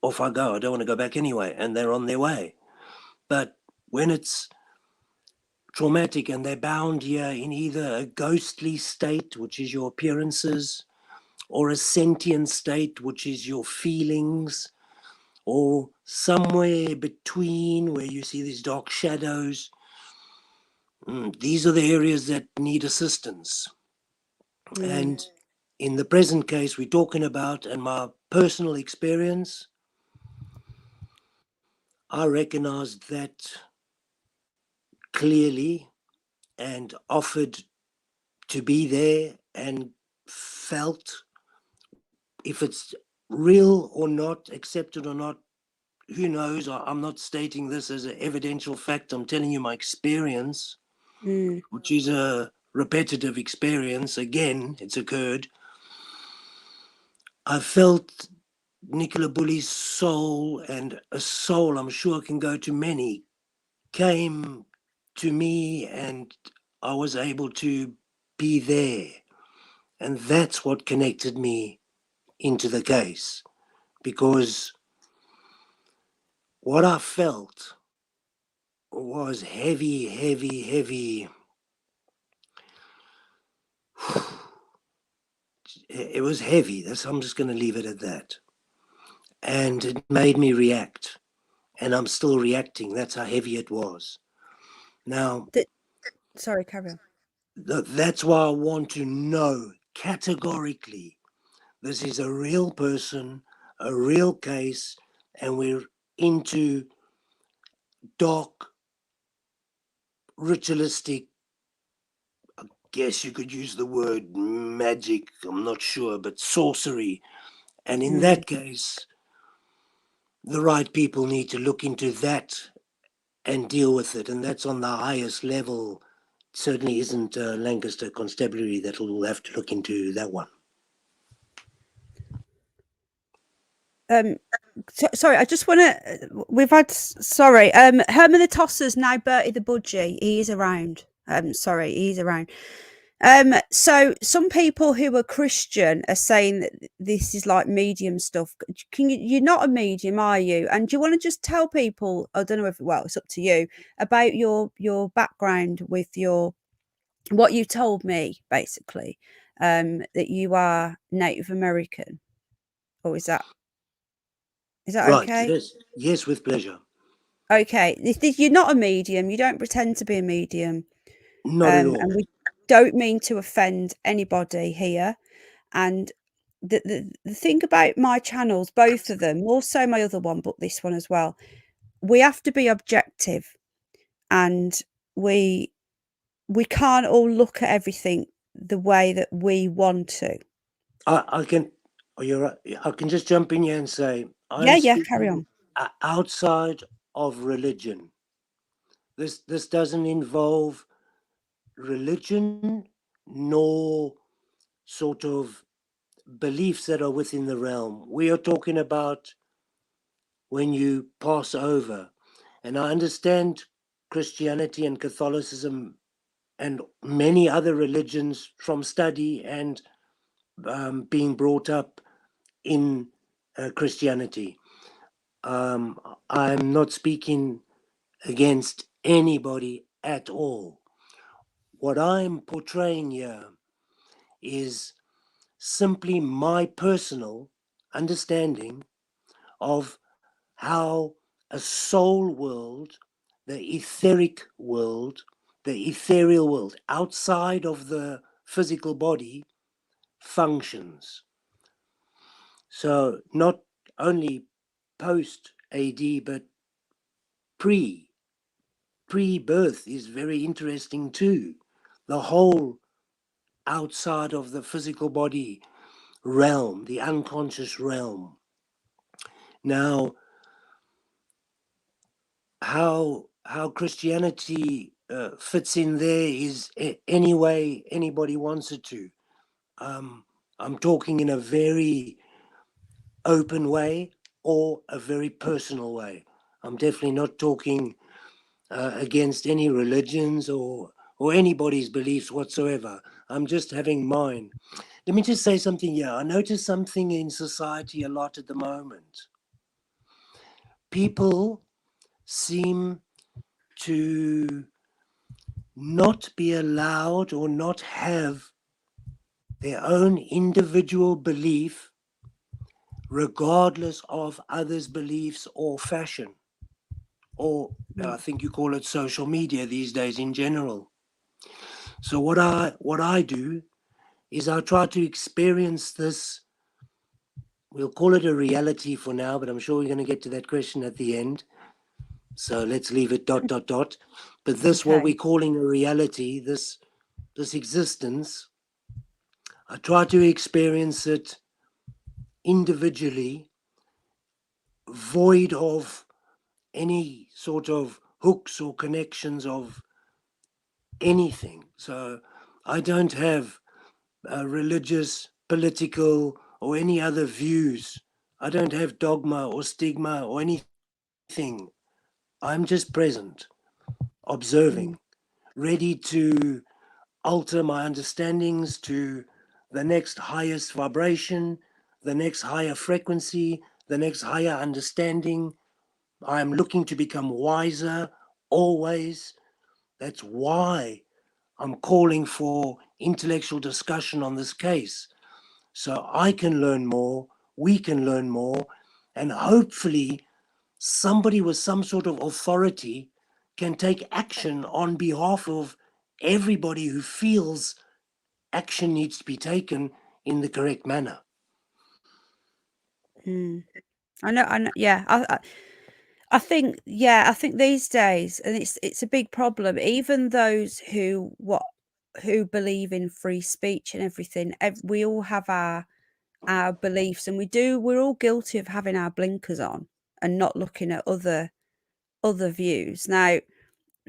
C: off I go. I don't want to go back anyway. And they're on their way. But when it's traumatic and they're bound here in either a ghostly state, which is your appearances, or a sentient state, which is your feelings, or somewhere between where you see these dark shadows, these are the areas that need assistance.
A: Mm.
C: And in the present case we're talking about, and my personal experience, I recognized that clearly and offered to be there and felt, if it's real or not, accepted or not, who knows? I'm not stating this as an evidential fact. I'm telling you my experience,
A: Mm.
C: which is a repetitive experience. Again, it's occurred. I felt Nicola Bulley's soul, and a soul I'm sure can go to many, came to me, and I was able to be there. And that's what connected me into the case, because what I felt was heavy, heavy, heavy. It was heavy. I'm just going to leave it at that. And it made me react. And I'm still reacting. That's how heavy it was. Now,
A: Sorry, carry on.
C: that's why I want to know categorically this is a real person, a real case, and we're into dark, ritualistic, guess you could use the word magic, I'm not sure, but sorcery. And in
A: Mm.
C: that case, the right people need to look into that and deal with it. And that's on the highest level. Certainly isn't Lancaster Constabulary that will have to look into that one.
A: Sorry, I just want to. We've had. Sorry, Herman the Tosser's now Bertie the Budgie. He is around. Sorry, he's around. So some people who are Christian are saying that this is like medium stuff. You're not a medium, are you? And do you want to just tell people? I don't know if it's up to you about your background with what you told me basically, that you are Native American, or is that
C: Right.
A: okay?
C: Yes, with pleasure.
A: Okay, you're not a medium. You don't pretend to be a medium,
C: Not at all.
A: and we don't mean to offend anybody here. And the thing about my channels, both of them, more so my other one, but this one as well, we have to be objective, and we can't all look at everything the way that we want to.
C: I can. Oh, you're right. I can just jump in here and say I'm
A: Yeah, carry
C: speaking
A: on.
C: outside of religion. This doesn't involve religion nor sort of beliefs that are within the realm. We are talking about when you pass over. And I understand Christianity and Catholicism and many other religions from study and being brought up in Christianity. I'm not speaking against anybody at all. What I'm portraying here is simply my personal understanding of how a soul world, the etheric world, the ethereal world outside of the physical body functions. So, not only post AD, but pre-birth is very interesting too. The whole outside of the physical body realm, the unconscious realm. Now, how Christianity fits in there is any way anybody wants it to. I'm talking in a very open way or a very personal way. I'm definitely not talking against any religions or anybody's beliefs whatsoever. I'm just having mine. Let me just say something here. I notice something in society a lot at the moment. People seem to not be allowed or not have their own individual belief, regardless of others' beliefs or fashion, or I think you call it social media these days in general. So what I do is I try to experience this. We'll call it a reality for now, but I'm sure we're going to get to that question at the end. So let's leave it ... But this, what
A: Okay.
C: we're calling a reality, this existence, I try to experience it individually, void of any sort of hooks or connections of anything. So I don't have religious, political, or any other views. I don't have dogma or stigma or anything. I'm just present, observing, ready to alter my understandings to the next highest vibration, the next higher frequency, the next higher understanding. I'm looking to become wiser always. That's why I'm calling for intellectual discussion on this case. So I can learn more, we can learn more, and hopefully somebody with some sort of authority can take action on behalf of everybody who feels action needs to be taken in the correct manner.
A: I know. Yeah, I think, I think these days, and it's a big problem. Even those who believe in free speech and everything, we all have our beliefs, and we're all guilty of having our blinkers on and not looking at other views. Now,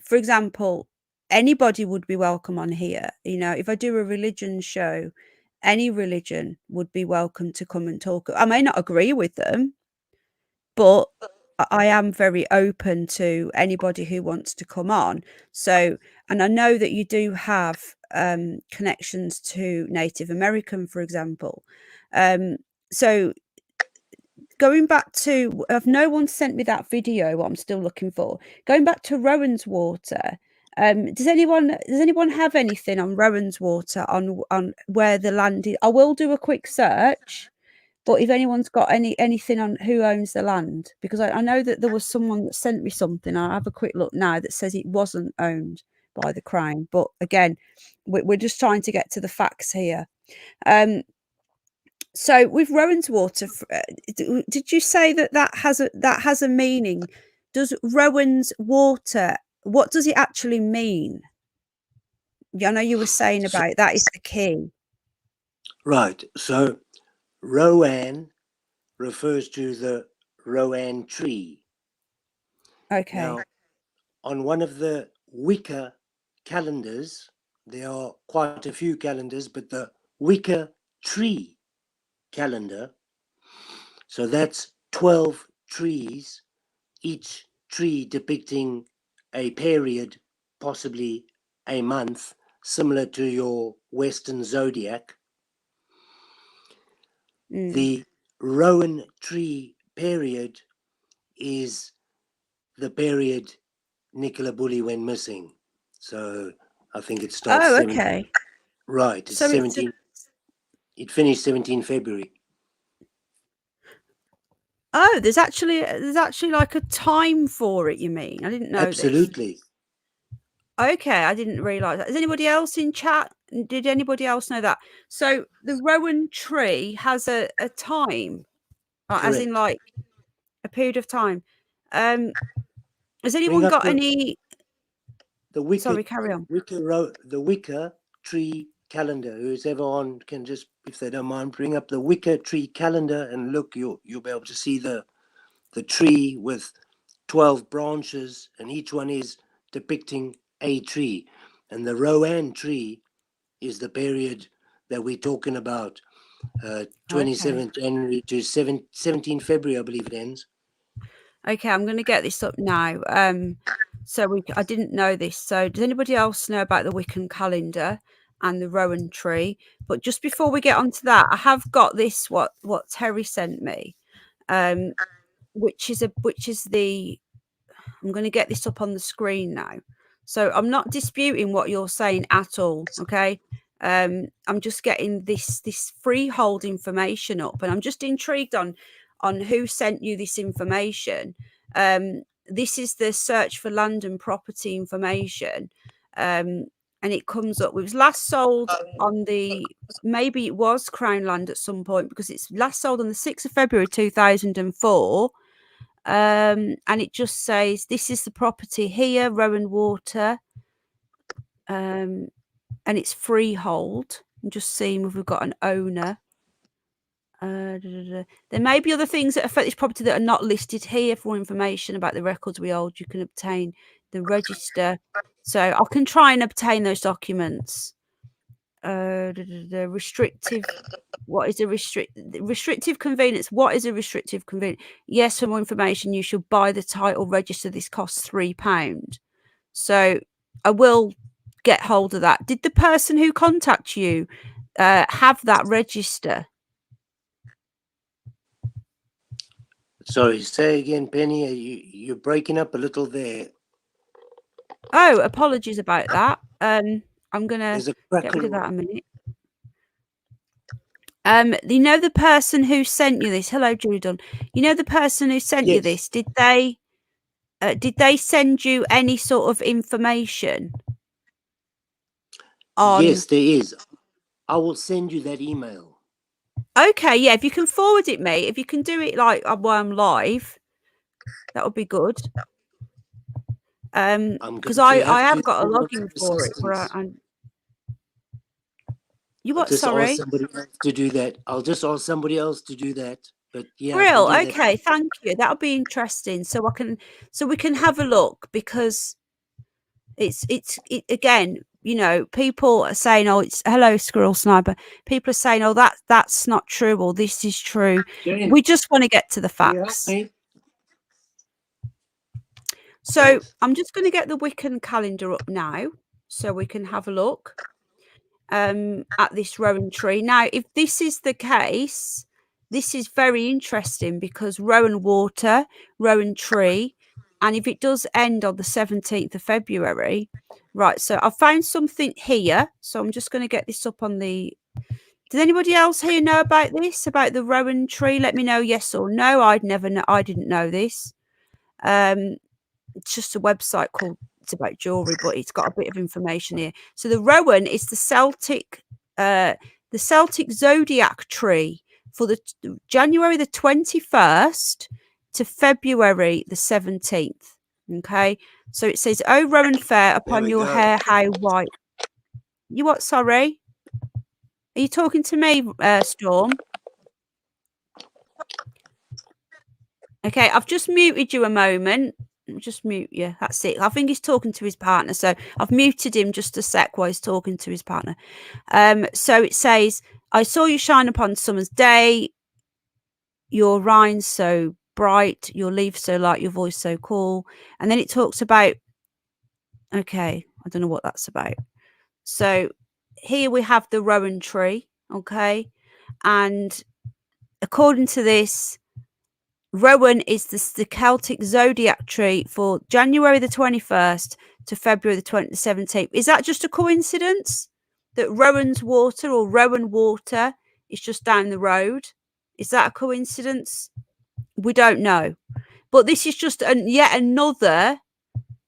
A: for example, anybody would be welcome on here. You know, if I do a religion show, any religion would be welcome to come and talk. I may not agree with them, but I am very open to anybody who wants to come on. So, and I know that you do have connections to Native American, for example. So going back to, if no one sent me that video, what I'm still looking for, going back to Rowan's Water. Does anyone have anything on Rowan's Water on where the land is? I will do a quick search, but if anyone's got anything on who owns the land, because I know that there was someone that sent me something. I'll have a quick look now that says it wasn't owned by the Crown. But again, we're just trying to get to the facts here. So with Rowan's Water, did you say that has a meaning? Does Rowan's Water, what does it actually mean? I know you were saying about that is the key.
C: Right. So Rowan refers to the Rowan tree.
A: Okay.
C: Now, on one of the Wicca calendars, there are quite a few calendars, but the Wicca tree calendar, so that's 12 trees, each tree depicting a period, possibly a month, similar to your Western zodiac. The Rowan tree period is the period Nicola Bulley went missing. So I think it starts.
A: Oh, okay.
C: Right. It's
A: So
C: 17. It finished 17 February.
A: Oh, there's actually like a time for it, you mean? I didn't know
C: Absolutely.
A: this. Okay, I didn't realise that. Is anybody else in chat? Did anybody else know that? So the Rowan tree has a time, as in
C: Correct.
A: like a period of time. Has
C: Bring
A: anyone
C: up
A: got any?
C: the Wicca,
A: Sorry, carry on.
C: the Wicca tree calendar. Who's ever on can just, if they don't mind, bring up the Wicca tree calendar and look. You'll be able to see the tree with 12 branches, and each one is depicting a tree. And the Rowan tree is the period that we're talking about, 27th January to 17 February, I believe it ends.
A: Okay, I'm going to get this up now. So I didn't know this. So does anybody else know about the Wiccan calendar and the Rowan tree? But just before we get onto that, I have got this what Terry sent me, which is the. I'm going to get this up on the screen now. So I'm not disputing what you're saying at all. Okay. I'm just getting this freehold information up, and I'm just intrigued on who sent you this information. This is the search for land and property information, and it comes up. It was last sold on maybe it was Crown Land at some point, because it's last sold on the 6th of February 2004. And it just says this is the property here, Rowan Water, and it's freehold. I'm just seeing if we've got an owner. There may be other things that affect this property that are not listed here. For information about the records we hold, you can obtain the register. So I can try and obtain those documents. Restrictive. What is a restrictive convenience? What is a restrictive convenience? Yes, for more information, you should buy the title register. This costs £3. So I will get hold of that. Did the person who contacted you have that register?
C: Sorry, say again, Penny. You're breaking up a little there.
A: Oh, apologies about that. I'm gonna
C: There's a
A: get rid of that a minute. You know the person who sent you this. Hello, Judah. You know the person who sent you this. Did they send you any sort of information on?
C: Yes, there is. I will send you that email.
A: Okay, yeah. If you can forward it me, if you can do it like while I'm live, that would be good. Because I have got a login for it. You what? Sorry.
C: Ask somebody else to do that. I'll just ask somebody else to do that. But yeah,
A: Brill. Okay, thank you. That'll be interesting. So we can have a look, because it's again, you know, people are saying, oh, it's hello Squirrel Sniper. People are saying, oh, that's not true, or this is true. We just want to get to the facts. So
C: Thanks.
A: I'm just going to get the Wiccan calendar up now so we can have a look at this Rowan tree. Now, if this is the case, this is very interesting because Rowan water, Rowan tree, and if it does end on the 17th of February, right, so I've found something here. So I'm just going to get this up on the... Does anybody else here know about this, about the Rowan tree? Let me know yes or no. I'd never know. I didn't know this. It's just a website called, it's about jewelry, but it's got a bit of information here. So the Rowan is the Celtic zodiac tree for the January the 21st to February the 17th. Okay, so it says, "Oh, Rowan fair,
C: There
A: upon
C: we
A: your
C: go.
A: hair how white." You what? Sorry, are you talking to me, Storm? Okay, I've just muted you a moment. Just mute you. That's it. I think he's talking to his partner. So I've muted him just a sec while he's talking to his partner. So it says, "I saw you shine upon summer's day, your rind so bright, your leaf so light, your voice so cool." And then it talks about, okay, I don't know what that's about. So here we have the Rowan tree, okay? And according to this, Rowan is the Celtic zodiac tree for January the 21st to February the 17th. Is that just a coincidence that Rowan's water or Rowan water is just down the road? Is that a coincidence? We don't know. But this is just yet another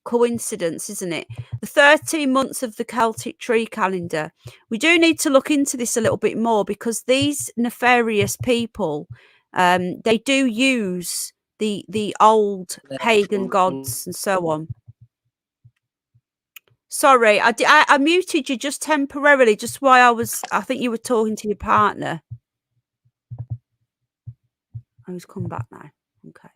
A: coincidence, isn't it? The 13 months of the Celtic tree calendar. We do need to look into this a little bit more because these nefarious people, they do use the old pagan gods and so on. Sorry, I muted you just temporarily, just while I think you were talking to your partner. Oh, he's come back now. Okay.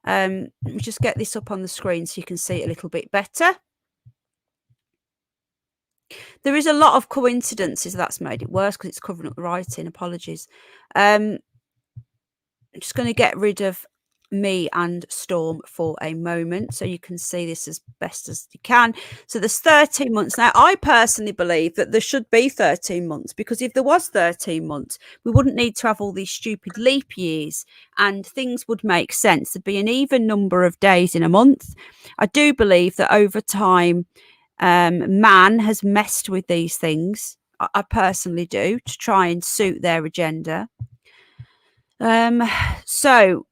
A: Let me just get this up on the screen so you can see it a little bit better. There is a lot of coincidences that's made it worse because it's covering up the writing. Apologies. I'm just going to get rid of me and Storm for a moment so you can see this as best as you can. So there's 13 months. Now, I personally believe that there should be 13 months because if there was 13 months, we wouldn't need to have all these stupid leap years and things would make sense. There'd be an even number of days in a month. I do believe that over time, man has messed with these things. I personally do, to try and suit their agenda. So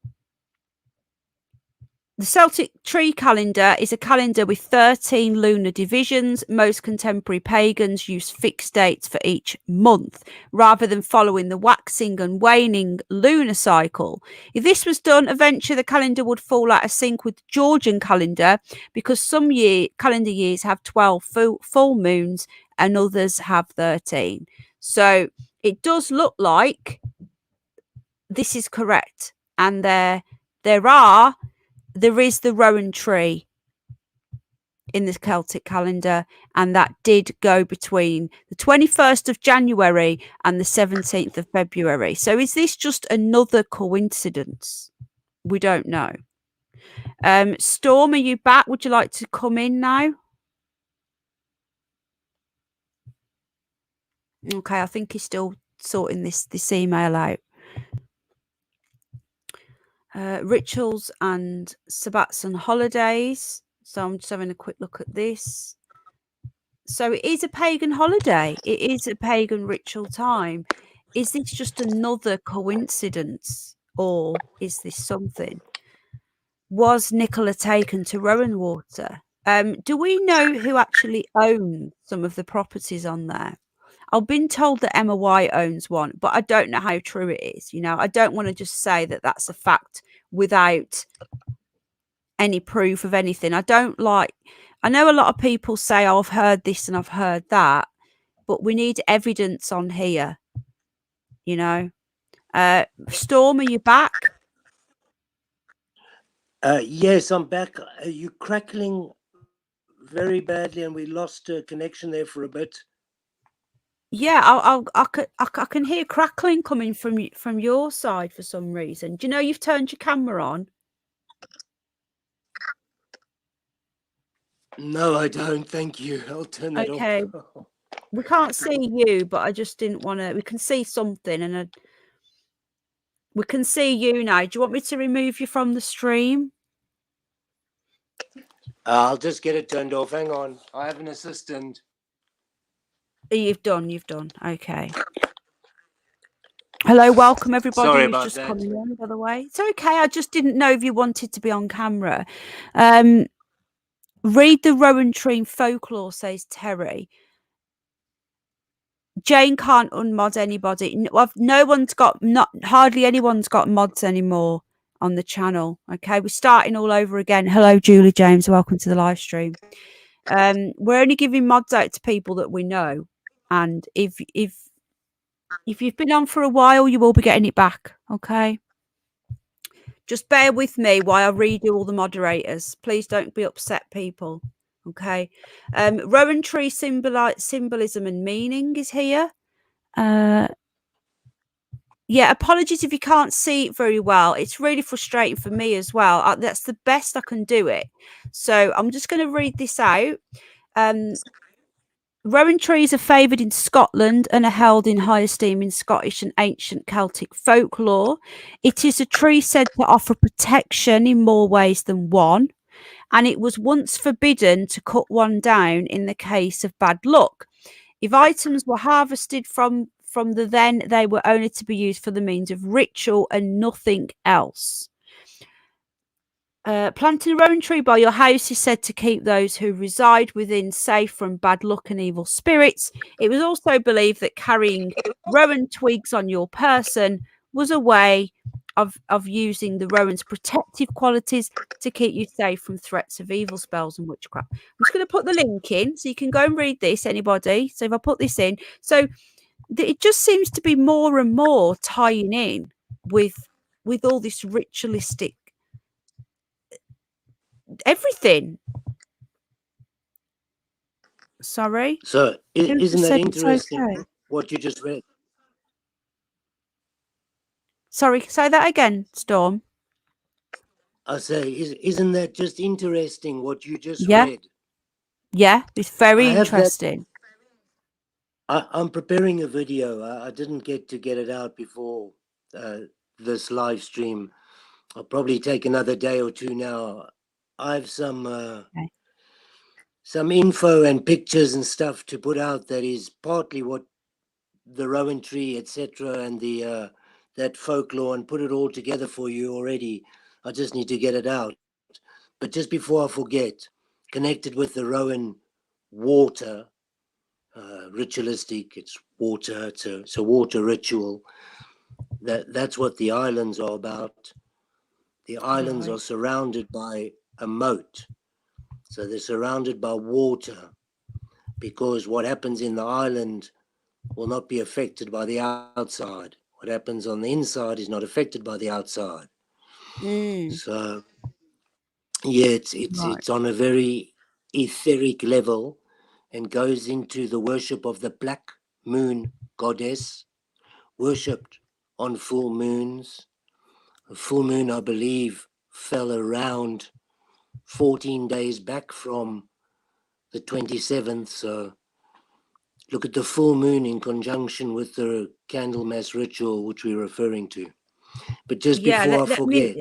A: the Celtic tree calendar is a calendar with 13 lunar divisions. Most contemporary pagans use fixed dates for each month rather than following the waxing and waning lunar cycle. If this was done, eventually the calendar would fall out of sync with the Georgian calendar because some calendar years have 12 full moons and others have 13. So it does look like this is correct. And there is the Rowan tree in the Celtic calendar, and that did go between the 21st of January and the 17th of February. So is this just another coincidence? We don't know. Storm, are you back? Would you like to come in now? Okay, I think he's still sorting this email out. Rituals and sabbats and holidays. So I'm just having a quick look at this. So it is a pagan holiday. It is a pagan ritual time. Is this just another coincidence or is this something? Was Nicola taken to Rowan Water? Do we know who actually owns some of the properties on there? I've been told that Emma White owns one, but I don't know how true it is. You know, I don't want to just say that that's a fact without any proof of anything. I know a lot of people say, oh, I've heard this and I've heard that, but we need evidence on here, you know. Storm, are you back?
C: Yes, I'm back. Are you crackling very badly and we lost a connection there for a bit?
A: Yeah, I can hear crackling coming from your side for some reason. Do you know you've turned your camera on?
C: No, I don't. Thank you. I'll turn that
A: Okay.
C: off.
A: We can't see you, but I just didn't want to. We can see something, and we can see you now. Do you want me to remove you from the stream?
C: I'll just get it turned off. Hang on. I have an assistant.
A: You've done. You've done. Okay. Hello, welcome everybody
C: Sorry
A: who's
C: about
A: just
C: that.
A: coming in, by the way. It's okay. I just didn't know if you wanted to be on camera. Read the Rowan Tree folklore, says Terry. Jane can't unmod anybody. No one's got, not hardly anyone's got mods anymore on the channel. Okay, we're starting all over again. Hello, Julie James. Welcome to the live stream. We're only giving mods out to people that we know, and if you've been on for a while, you will be getting it back. Okay. Just bear with me while I redo all the moderators. Please don't be upset, people. Okay. Rowan Tree symbolism and meaning is here. Yeah, apologies if you can't see it very well. It's really frustrating for me as well. That's the best I can do it. So I'm just going to read this out. Rowan trees are favoured in Scotland and are held in high esteem in Scottish and ancient Celtic folklore. It is a tree said to offer protection in more ways than one, and it was once forbidden to cut one down in the case of bad luck. If items were harvested from the then, they were only to be used for the means of ritual and nothing else. Planting a rowan tree by your house is said to keep those who reside within safe from bad luck and evil spirits. It was also believed that carrying rowan twigs on your person was a way of using the rowan's protective qualities to keep you safe from threats of evil spells and witchcraft. I'm just going to put the link in so you can go and read this, anybody. So if I put this in, so it just seems to be more and more tying in with all this ritualistic everything. Sorry.
C: So,
A: Who
C: isn't
A: just
C: that
A: said it's
C: interesting
A: okay?
C: what you just read?
A: Sorry, say that again, Storm.
C: I say, isn't that just interesting what you just
A: Yeah,
C: read?
A: yeah, it's
C: I
A: very
C: have that.
A: interesting.
C: I'm preparing a video. I didn't get to get it out before this live stream. I'll probably take another day or two now. I have some info and pictures and stuff to put out that is partly what the rowan tree, etc., and the that folklore, and put it all together for you already. I just need to get it out. But just before I forget, connected with the rowan water, ritualistic, it's water, it's a water ritual. That's what the islands are about. The islands are surrounded by a moat. So they're surrounded by water, because what happens in the island will not be affected by the outside. What happens on the inside is not affected by the outside. So yeah, it's on a very etheric level, and goes into the worship of the black moon goddess, worshipped on full moons. A full moon, I believe, fell around 14 days back from the 27th. So look at the full moon in conjunction with the Candlemas ritual, which we're referring to. But just before I forget,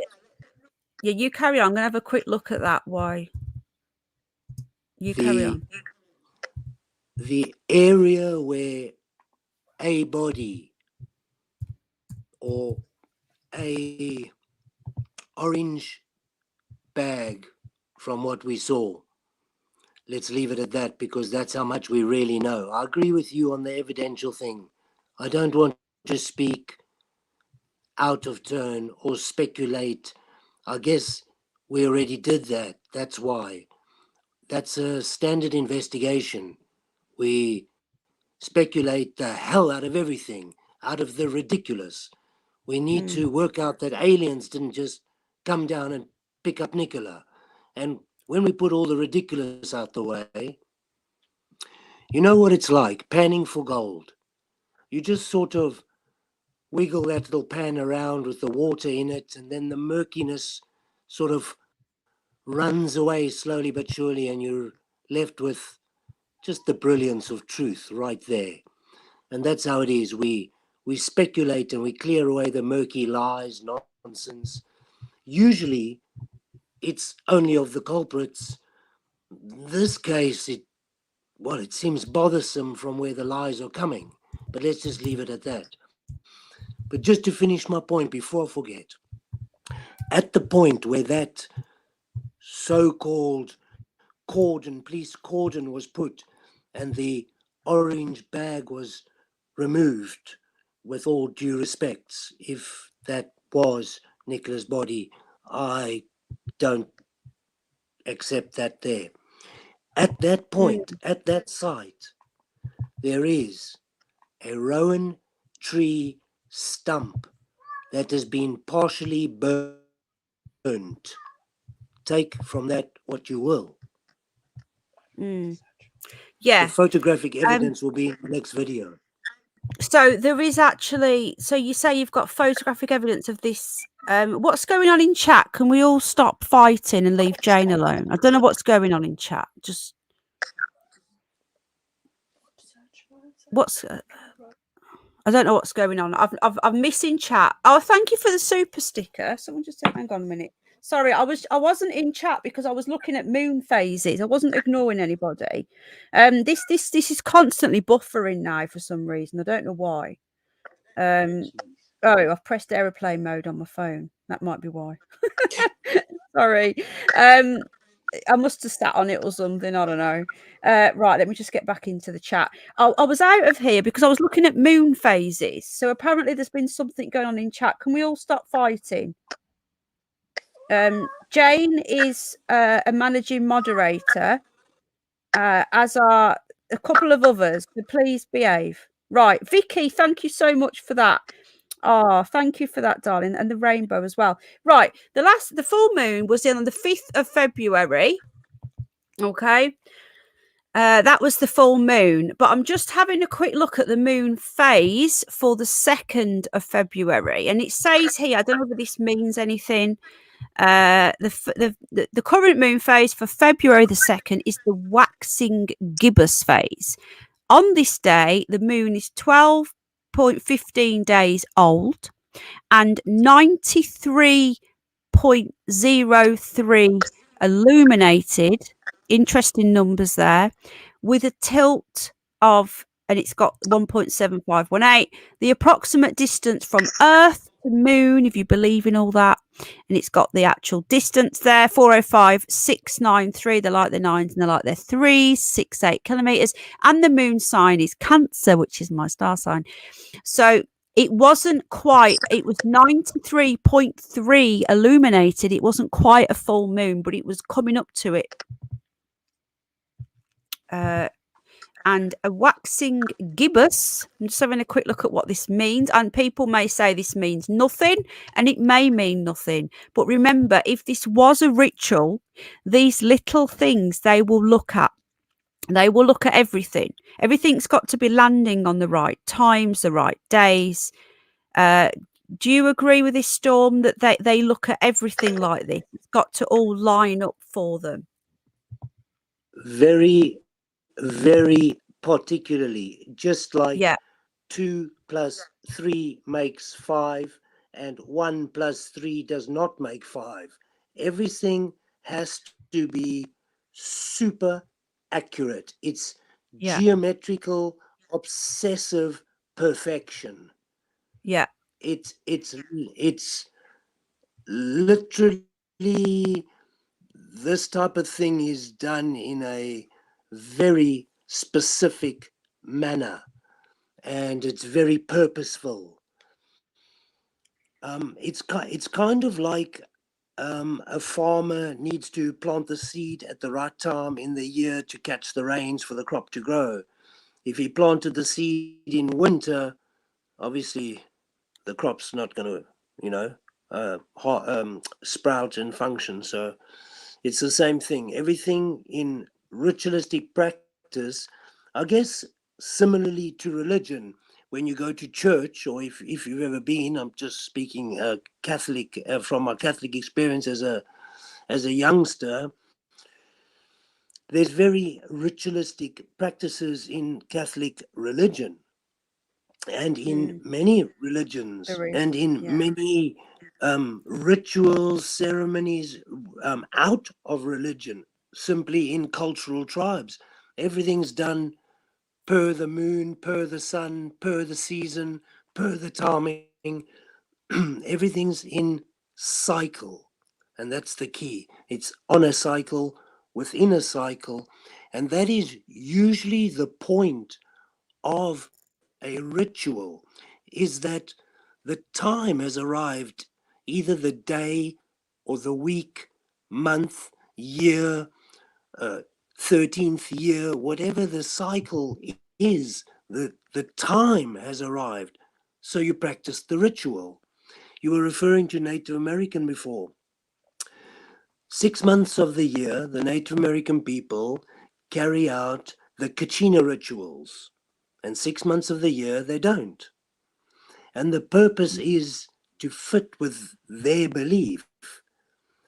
A: you carry on. I'm going to have a quick look at that. Why? You carry on.
C: The area where a body or a orange bag, from what we saw, let's leave it at that, because that's how much we really know. I agree with you on the evidential thing. I don't want to speak out of turn or speculate. I guess we already did that. That's why. That's a standard investigation. We speculate the hell out of everything, out of the ridiculous. We need to work out that aliens didn't just come down and pick up Nicola. And when we put all the ridiculous out the way, you know what it's like, panning for gold. You just sort of wiggle that little pan around with the water in it, and then the murkiness sort of runs away slowly but surely, and left with just the brilliance of truth right there. And that's how it is. We speculate and we clear away the murky lies, nonsense. Usually it's only of the culprits. This case, it seems bothersome from where the lies are coming. But let's just leave it at that. But just to finish my point before I forget, at the point where that so-called police cordon was put and the orange bag was removed, with all due respects, if that was Nicola's body, I don't accept that there. At that point, at that site, there is a rowan tree stump that has been partially burnt. Take from that what you will.
A: Yeah.
C: The photographic evidence will be in the next video.
A: So there is actually, so you say you've got photographic evidence of this. What's going on in chat? Can we all stop fighting and leave Jane alone? I don't know what's going on in chat. Just I don't know what's going on. I'm missing chat. Oh, thank you for the super sticker. Someone just said, hang on a minute. Sorry, I wasn't in chat because I was looking at moon phases. I wasn't ignoring anybody. This is constantly buffering now for some reason. I don't know why. Oh, I've pressed aeroplane mode on my phone. That might be why. Sorry. I must have sat on it or something. I don't know. Right, let me just get back into the chat. I was out of here because I was looking at moon phases. So apparently there's been something going on in chat. Can we all stop fighting? Jane is a managing moderator, as are a couple of others. So please behave. Right, Vicky, thank you so much for that. Oh, thank you for that, darling, and the rainbow as well. Right, the full moon was on the 5th of February. Okay, that was the full moon, but I'm just having a quick look at the moon phase for the 2nd of February, and it says here, I don't know if this means anything. The current moon phase for February the 2nd is the waxing gibbous phase. On this day, the moon is 12.15 days old and 93.03 illuminated. Interesting numbers there, with a tilt of, and it's got 1.7518, the approximate distance from Earth to Moon, if you believe in all that. And it's got the actual distance there, 405,693. They like the nines and they like their threes, 68 kilometers. And the moon sign is Cancer, which is my star sign. So it wasn't quite, it was 93.3 illuminated. It wasn't quite a full moon, but it was coming up to it. And a waxing gibbous. I'm just having a quick look at what this means. And people may say this means nothing, and it may mean nothing. But remember, if this was a ritual, these little things they will look at. They will look at everything. Everything's got to be landing on the right times, the right days. Do you agree with this, Storm, that they look at everything like this? It's got to all line up for them.
C: Very, very particularly, just like 2 + 3 makes 5 and 1 + 3 does not make 5. Everything has to be super accurate. It's geometrical, obsessive perfection.
A: Yeah.
C: It's literally, this type of thing is done in a very specific manner, and it's very purposeful. It's kind of like a farmer needs to plant the seed at the right time in the year to catch the rains for the crop to grow. If he planted the seed in winter, obviously the crop's not going to, sprout and function. So it's the same thing. Everything in ritualistic practice, I guess, similarly to religion, when you go to church, or if you've ever been, I'm just speaking Catholic from my Catholic experience as a youngster. there's very ritualistic practices in Catholic religion and in many religions
A: There is,
C: and in
A: yeah.
C: many rituals, ceremonies out of religion, simply in cultural tribes. Everything's done per the moon, per the sun, per the season, per the timing. Everything's in cycle. And that's the key. It's on a cycle, within a cycle. And that is usually the point of a ritual, is that the time has arrived, either the day or the week, month, year, 13th year, whatever the cycle is, the time has arrived. So you practice the ritual. You were referring to Native American before. 6 months of the year, the Native American people carry out the Kachina rituals, and 6 months of the year they don't. And the purpose is to fit with their belief.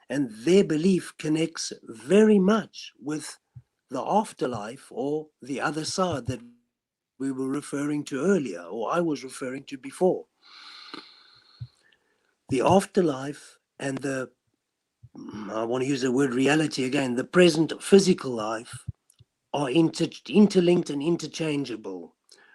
C: And their belief connects very much with the afterlife or the other side that we were referring to earlier, or I was referring to before. The afterlife and the, I want to use the word reality again, the present physical life are interlinked and interchangeable.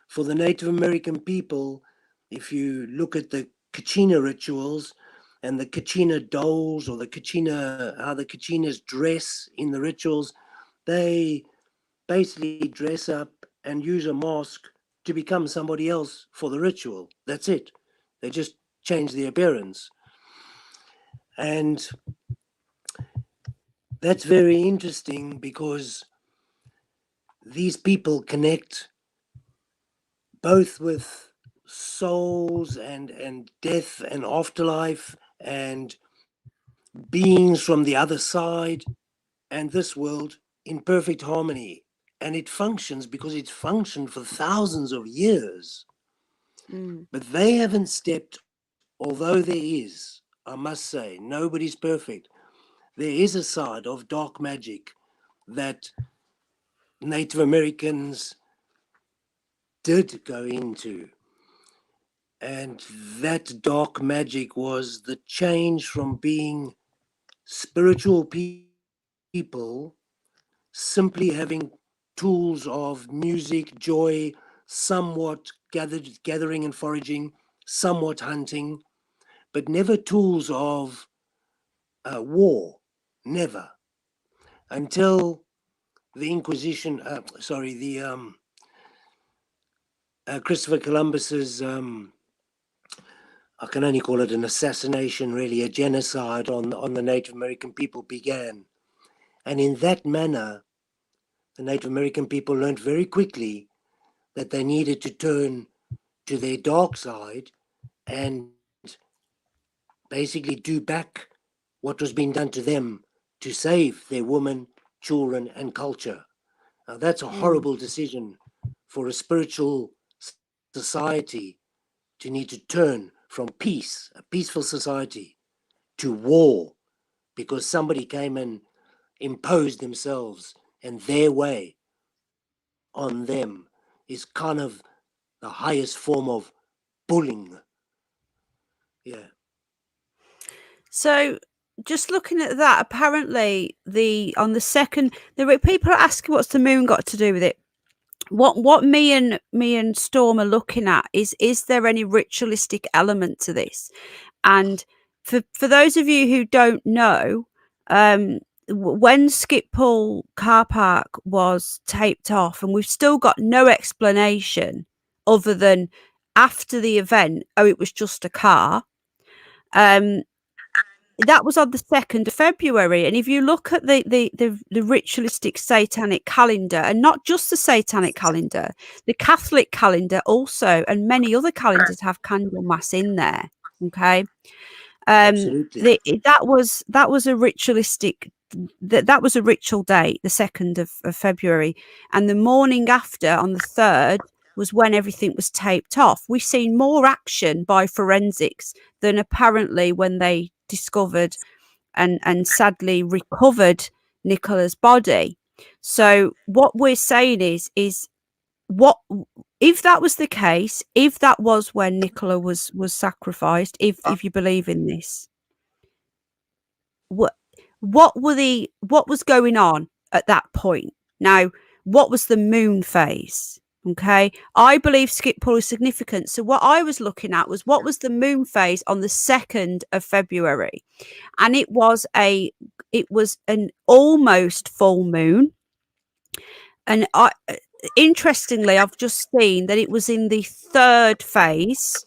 C: For the Native American people, if you look at the Kachina rituals and the Kachina dolls, or the Kachina, how the Kachinas dress in the rituals, they basically dress up and use a mask to become somebody else for the ritual. That's it. They just change the appearance. And that's very interesting because these people connect both with souls and death and afterlife and beings from the other side and this world in perfect harmony. And it functions because it's functioned for thousands of years. But they haven't stepped, although there is, I must say, nobody's perfect. There is a side of dark magic that Native Americans did go into. And that dark magic was the change from being spiritual people, simply having tools of music, joy, somewhat gathering and foraging, somewhat hunting, but never tools of war, never, until the Inquisition. The Christopher Columbus's. I can only call it an assassination, really, a genocide on the Native American people began. And in that manner, the Native American people learned very quickly that they needed to turn to their dark side and basically do back what was being done to them to save their women, children, and culture. Now, that's a horrible decision for a spiritual society to need to turn from peace, a peaceful society, to war because somebody came and imposed themselves and their way on them is kind of the highest form of bullying. Yeah.
A: So just looking at that, apparently on the second, people are asking what's the moon got to do with it. What me and Storm are looking at is there any ritualistic element to this? And for those of you who don't know, when Skippool car park was taped off, and we've still got no explanation other than after the event, oh, it was just a car. That was on the 2nd of February, and if you look at the ritualistic satanic calendar, and not just the satanic calendar, the Catholic calendar also, and many other calendars have Candlemas in there. Okay,
C: Absolutely.
A: that was a ritualistic. That was a ritual date, the 2nd of February, and the morning after, on the 3rd, was when everything was taped off. We've seen more action by forensics than apparently when they discovered and sadly recovered Nicola's body. So what we're saying is what if that was the case, if that was when Nicola was sacrificed, if you believe in this, what what was going on at that point? Now, what was the moon phase? Okay, I believe skip pull is significant. So what I was looking at was what was the moon phase on the 2nd of February, and it was an almost full moon. And interestingly, I've just seen that it was in the 3rd phase.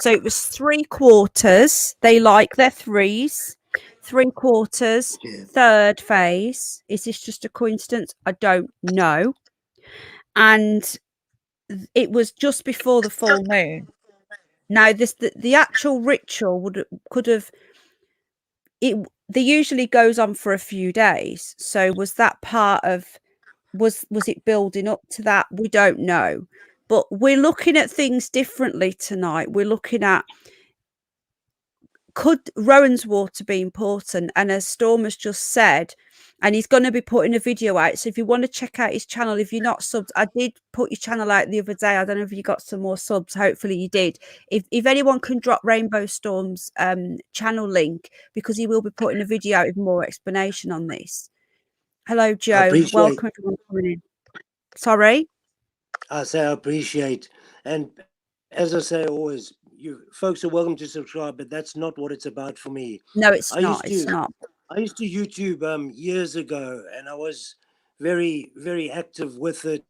A: So it was 3/4. They like their threes. 3/4,
C: Yeah.
A: 3rd phase. Is this just a coincidence? I don't know. And it was just before the full moon. Now, the actual ritual could have it. They usually goes on for a few days. So was that part of? Was it building up to that? We don't know. But we're looking at things differently tonight. We're looking at, could Rowan's water be important? And as Storm has just said, and he's going to be putting a video out. So if you want to check out his channel, if you're not subbed, I did put your channel out the other day. I don't know if you got some more subs. Hopefully you did. If anyone can drop Rainbow Storm's channel link, because he will be putting a video out with more explanation on this. Hello,
C: I
A: Joe.
C: appreciate.
A: Welcome everyone coming in. Sorry.
C: I say I appreciate, and as I say always, you folks are welcome to subscribe, but that's not what it's about for me.
A: No, it's
C: I
A: not.
C: used
A: It's
C: to
A: not.
C: I used to YouTube years ago, and I was very, very active with it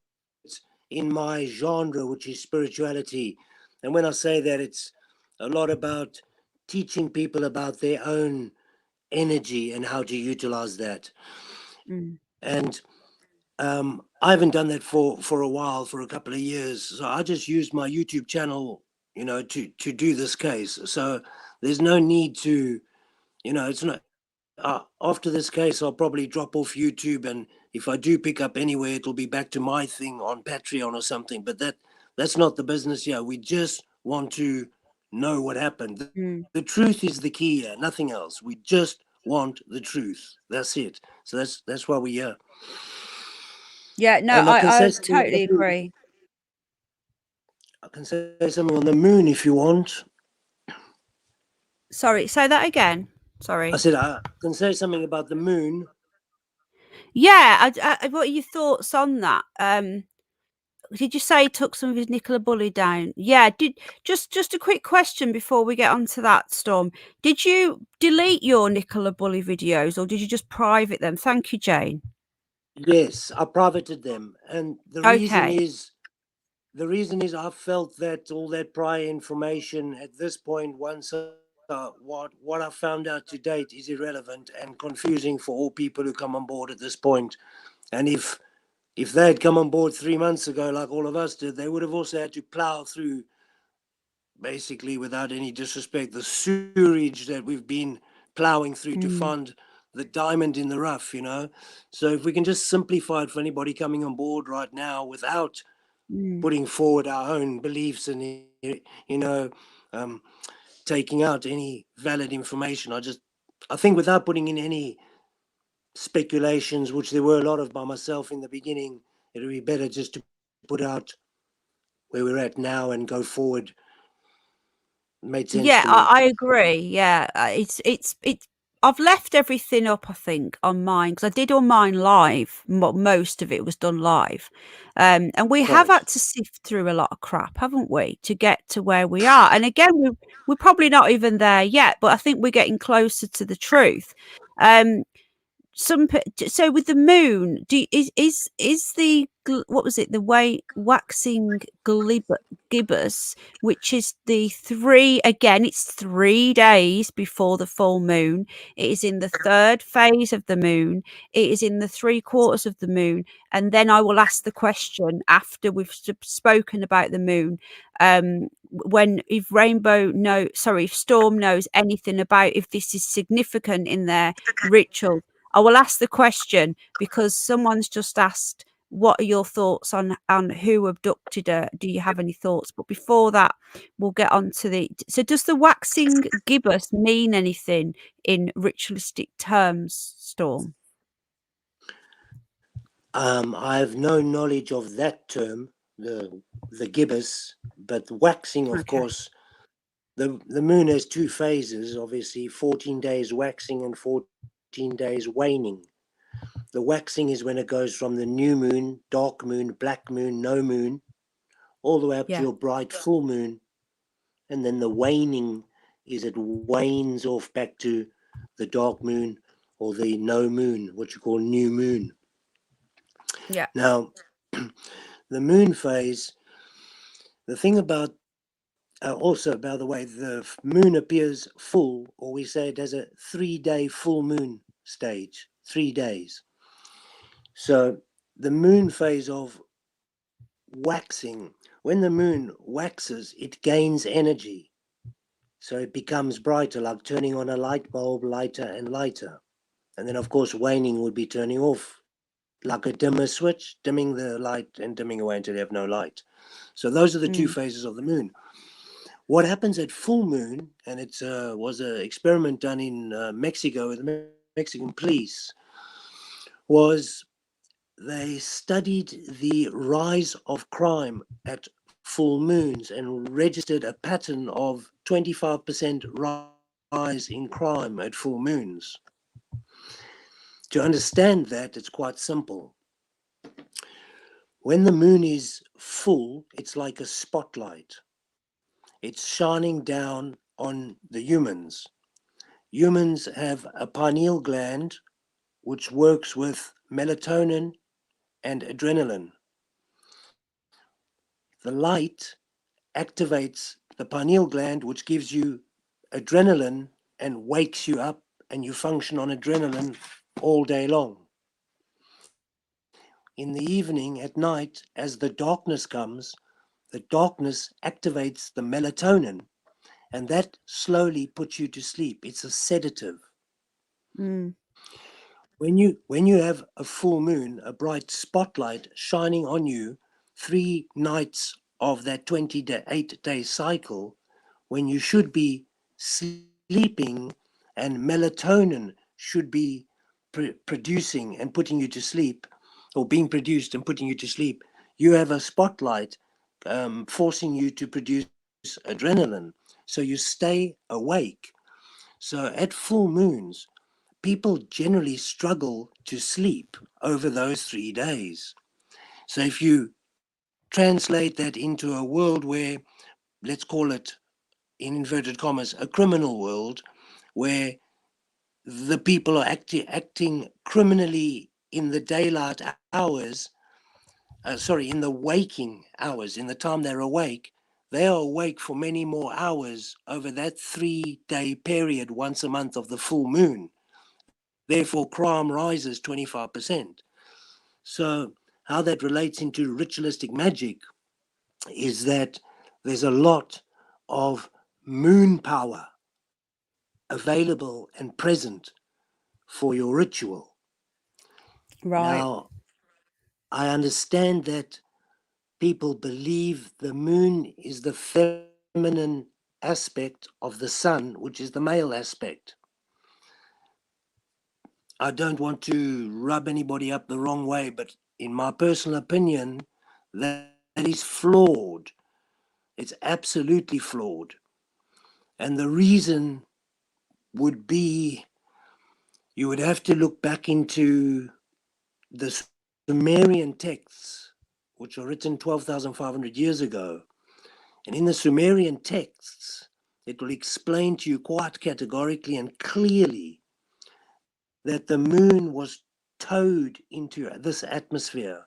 C: in my genre, which is spirituality. And when I say that, it's a lot about teaching people about their own energy and how to utilize that.
A: Mm.
C: And I haven't done that for a while, for a couple of years. So I just used my YouTube channel, to do this case. So there's no need to, it's not. After this case, I'll probably drop off YouTube, and if I do pick up anywhere, it'll be back to my thing on Patreon or something. But that's not the business here. We just want to know what happened.
A: Mm.
C: The truth is the key here, nothing else. We just want the truth. That's it. So that's why we're here.
A: Yeah, no,
C: And I can say
A: I
C: something on
A: totally
C: the moon.
A: agree.
C: I can say something on the moon if you want.
A: Sorry, say that again.
C: I
A: Sorry.
C: said I can say something about the moon.
A: Yeah, what are your thoughts on that? Did you say he took some of his Nicola Bulley down? Yeah, did just a quick question before we get onto that, Storm. Did you delete your Nicola Bulley videos or did you just private them? Thank you, Jane.
C: Yes, I privated them, and
A: Okay.
C: the reason is I felt that all that prior information at this point, once what I found out to date, is irrelevant and confusing for all people who come on board at this point. And if they had come on board 3 months ago, like all of us did, they would have also had to plow through, basically, without any disrespect, the sewerage that we've been plowing through to
A: Mm,
C: find the diamond in the rough. So if we can just simplify it for anybody coming on board right now without
A: mm,
C: putting forward our own beliefs and you know um, taking out any valid information. I think without putting in any speculations, which there were a lot of by myself in the beginning, it would be better just to put out where we're at now and go forward. It made sense
A: yeah,
C: to me.
A: I agree. Yeah, it's. I've left everything up, I think, on mine because I did on mine live. Most of it was done live, and we have
C: Right.
A: had to sift through a lot of crap, haven't we, to get to where we are. And again, we're probably not even there yet, but I think we're getting closer to the truth. Um, so with the moon, is the what was it, the way waxing gibbous, which is the three, again it's 3 days before the full moon. It is in the 3rd phase of the moon. It is in the 3/4 of the moon. And then I will ask the question after we've spoken about the moon, when if if Storm knows anything about if this is significant in their ritual. I will ask the question because someone's just asked, what are your thoughts on who abducted her? Do you have any thoughts? But before that, we'll get on to the. So, does the waxing gibbous mean anything in ritualistic terms, Storm?
C: I have no knowledge of that term, the gibbous, but waxing, of
A: Okay.
C: course, the moon has two phases, obviously, 14 days waxing and 14 days waning. The waxing is when it goes from the new moon, dark moon, black moon, no moon, all the way up to
A: Yeah.
C: your bright full moon. And then the waning is it wanes off back to the dark moon or the no moon, what you call new moon.
A: Yeah.
C: Now, the moon phase, the thing about also, by the way, the moon appears full, or we say it has a 3-day full moon stage, 3 days. So the moon phase of waxing, when the moon waxes, it gains energy. So it becomes brighter, like turning on a light bulb, lighter and lighter. And then, of course, waning would be turning off, like a dimmer switch, dimming the light and dimming away until you have no light. So those are the two
A: Mm.
C: phases of the moon. What happens at full moon, and it was an experiment done in Mexico with the Mexican police, was they studied the rise of crime at full moons and registered a pattern of 25% rise in crime at full moons. To understand that, it's quite simple. When the moon is full, it's like a spotlight. It's shining down on the humans. Humans have a pineal gland which works with melatonin and adrenaline. The light activates the pineal gland, which gives you adrenaline and wakes you up, and you function on adrenaline all day long. In the evening, at night, as the darkness comes, the darkness activates the melatonin, and that slowly puts you to sleep. It's a sedative.
A: Mm.
C: When you have a full moon, a bright spotlight shining on you, 3 nights of that 28-day cycle, when you should be sleeping and melatonin should be producing and putting you to sleep, or being produced and putting you to sleep, you have a spotlight forcing you to produce adrenaline. So you stay awake. So at full moons, people generally struggle to sleep over those 3 days. So if you translate that into a world where, let's call it in inverted commas, a criminal world, where the people are acting criminally in the daylight hours, in the waking hours, in the time they're awake, they are awake for many more hours over that 3-day period once a month of the full moon. Therefore, crime rises 25%. So, how that relates into ritualistic magic is that there's a lot of moon power available and present for your ritual.
A: Right.
C: Now, I understand that people believe the moon is the feminine aspect of the sun, which is the male aspect. I don't want to rub anybody up the wrong way, but in my personal opinion, that is flawed. It's absolutely flawed. And the reason would be you would have to look back into the Sumerian texts, which were written 12,500 years ago. And in the Sumerian texts, it will explain to you quite categorically and clearly that the moon was towed into this atmosphere.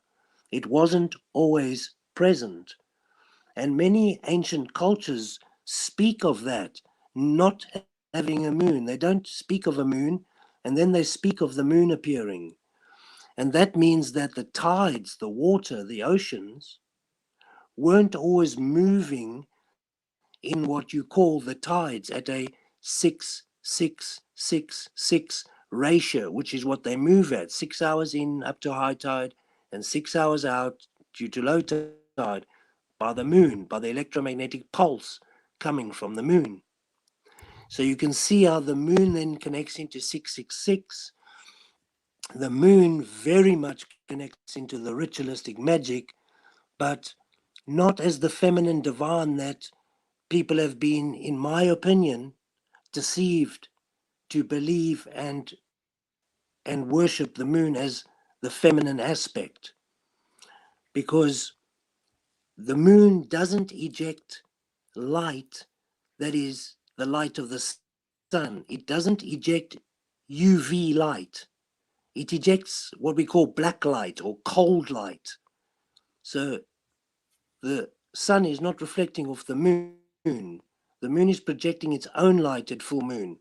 C: It wasn't always present. And many ancient cultures speak of that, not having a moon. They don't speak of a moon, and then they speak of the moon appearing. And that means that the tides, the water, the oceans, weren't always moving in what you call the tides at a 6-6-6-6 ratio, which is what they move at, 6 hours in up to high tide and 6 hours out due to low tide by the moon, by the electromagnetic pulse coming from the moon. So you can see how the moon then connects into 666. The moon very much connects into the ritualistic magic, but not as the feminine divine that people have been, in my opinion, deceived to believe and worship the moon as the feminine aspect, because the moon doesn't eject light that is the light of the sun. It doesn't eject UV light. It ejects what we call black light or cold light. So the sun is not reflecting off the moon. The moon is projecting its own light at full moon,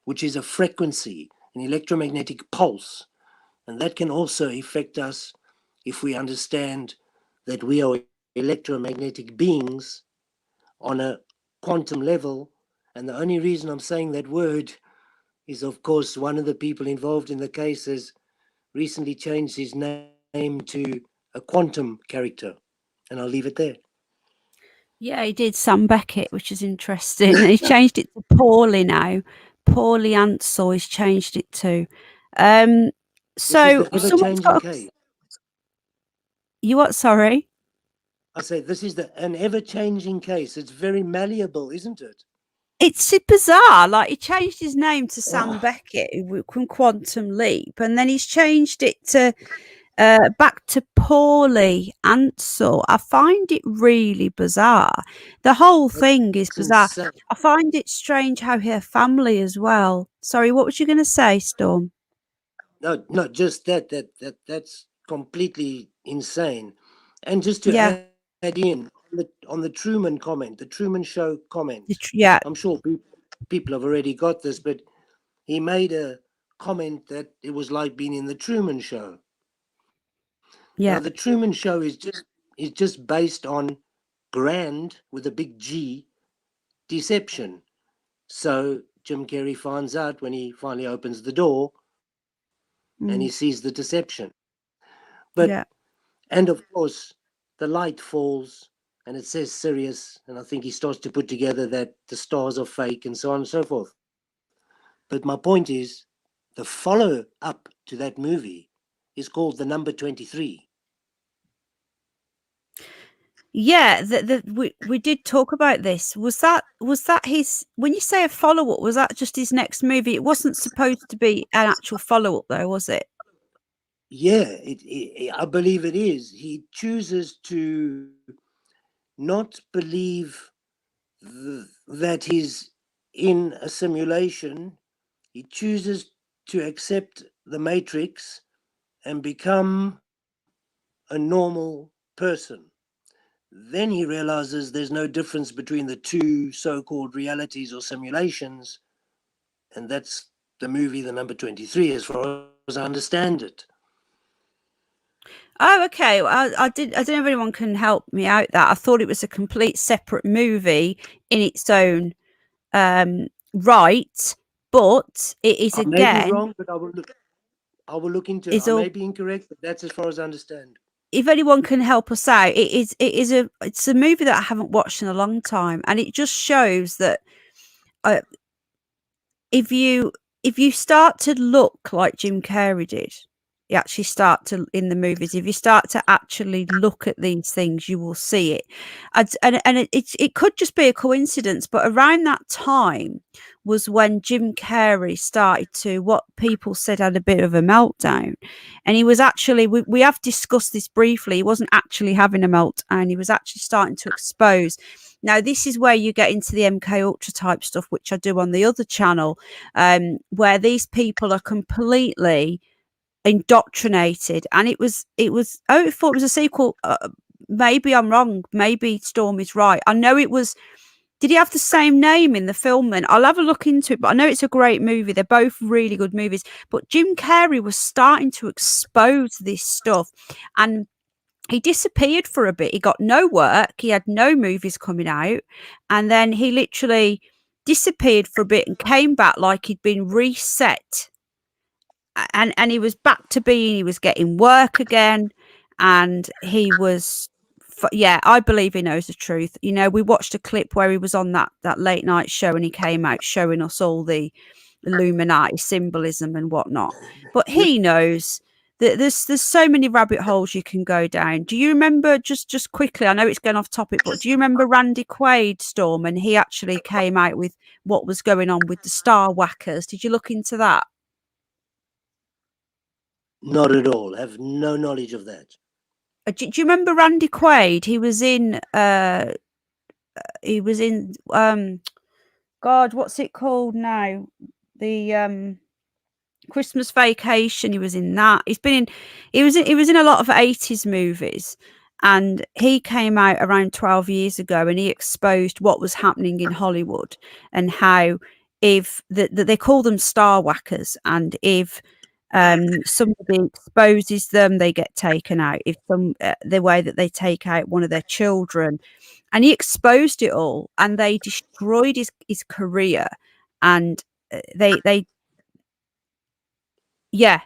C: which is a frequency, an electromagnetic pulse. And that can also affect us if we understand that we are electromagnetic beings on a quantum level. And the only reason I'm saying that word is, of course, one of the people involved in the case has recently changed his name to a quantum character. And I'll leave it there.
A: Yeah, he did, Sam Beckett, which is interesting. He's changed it to Paulie now. Paulie Ansel, he's changed it to.
C: This is
A: So
C: the ever
A: someone's
C: changing
A: got
C: case.
A: you what? Sorry.
C: I say this is an ever changing case. It's very malleable, isn't it?
A: It's bizarre. Like, he changed his name to Sam
C: Oh,
A: Beckett from Quantum Leap, and then he's changed it to back to Paulie Ansel. I find it really bizarre. The whole thing is
C: it's
A: bizarre.
C: insane.
A: I find it strange how her family as well. Sorry, what was you going to say, Storm?
C: No, not just that's completely insane. And just to
A: Yeah,
C: add in on the Truman comment, the Truman Show comment,
A: yeah,
C: I'm sure people have already got this, but he made a comment that it was like being in the Truman Show. Now,
A: yeah,
C: the Truman Show is just based on grand with a big G deception. So Jim Carrey finds out when he finally opens the door and he sees the deception. But
A: yeah.
C: and of course the light falls and it says Sirius, and I think he starts to put together that the stars are fake and so on and so forth. But my point is, the follow up to that movie is called The Number 23.
A: Yeah, we did talk about this. Was that his? When you say a follow up, was that just his next movie? It wasn't supposed to be an actual follow up, though, was it?
C: Yeah, I believe it is. He chooses to not believe that he's in a simulation. He chooses to accept the matrix and become a normal person. Then he realizes there's no difference between the two so called realities or simulations. And that's the movie, The Number 23, as far as I understand it.
A: Oh, okay. Well, I did. I don't know if anyone can help me out. That I thought it was a complete separate movie in its own right, but it is
C: I may be
A: again
C: wrong, but I will look into it.
A: is
C: I may
A: all.
C: be incorrect, but that's as far as I understand.
A: If anyone can help us out, it's a movie that I haven't watched in a long time, and it just shows that uh, if you if you start to look like Jim Carrey did, you actually start to in the movies. If you start to actually look at these things, you will see it. It could just be a coincidence, but around that time was when Jim Carrey started to what people said had a bit of a meltdown, and he was actually we have discussed this briefly. He wasn't actually having a meltdown. He was actually starting to expose. Now, this is where you get into the MK Ultra type stuff, which I do on the other channel, where these people are completely indoctrinated. And I thought it was a sequel. Maybe I'm wrong. Maybe Storm is right. I know it was. Did he have the same name in the film then? I'll have a look into it, but I know it's a great movie. They're both really good movies. But Jim Carrey was starting to expose this stuff. And he disappeared for a bit. He got no work. He had no movies coming out. And then he literally disappeared for a bit and came back like he'd been reset. And he was back to being, he was getting work again. And he was, yeah, I believe he knows the truth. You know, we watched a clip where he was on that late night show and he came out showing us all the Illuminati symbolism and whatnot. But
C: Yep.
A: he knows there's so many rabbit holes you can go down. Do you remember, just quickly, I know it's going off topic, but do you remember Randy Quaid, Storm, and he actually came out with what was going on with the Star Whackers? Did you look into that?
C: Not at all. Have no knowledge of that.
A: Do you remember Randy Quaid? He was in God, what's it called now? The Christmas Vacation. He was in that. He was in a lot of 80s movies, and he came out around 12 years ago and he exposed what was happening in Hollywood, and how if they call them star whackers, and if somebody exposes them, they get taken out. If the way that they take out one of their children, and he exposed it all, and they destroyed his career, and they yeah,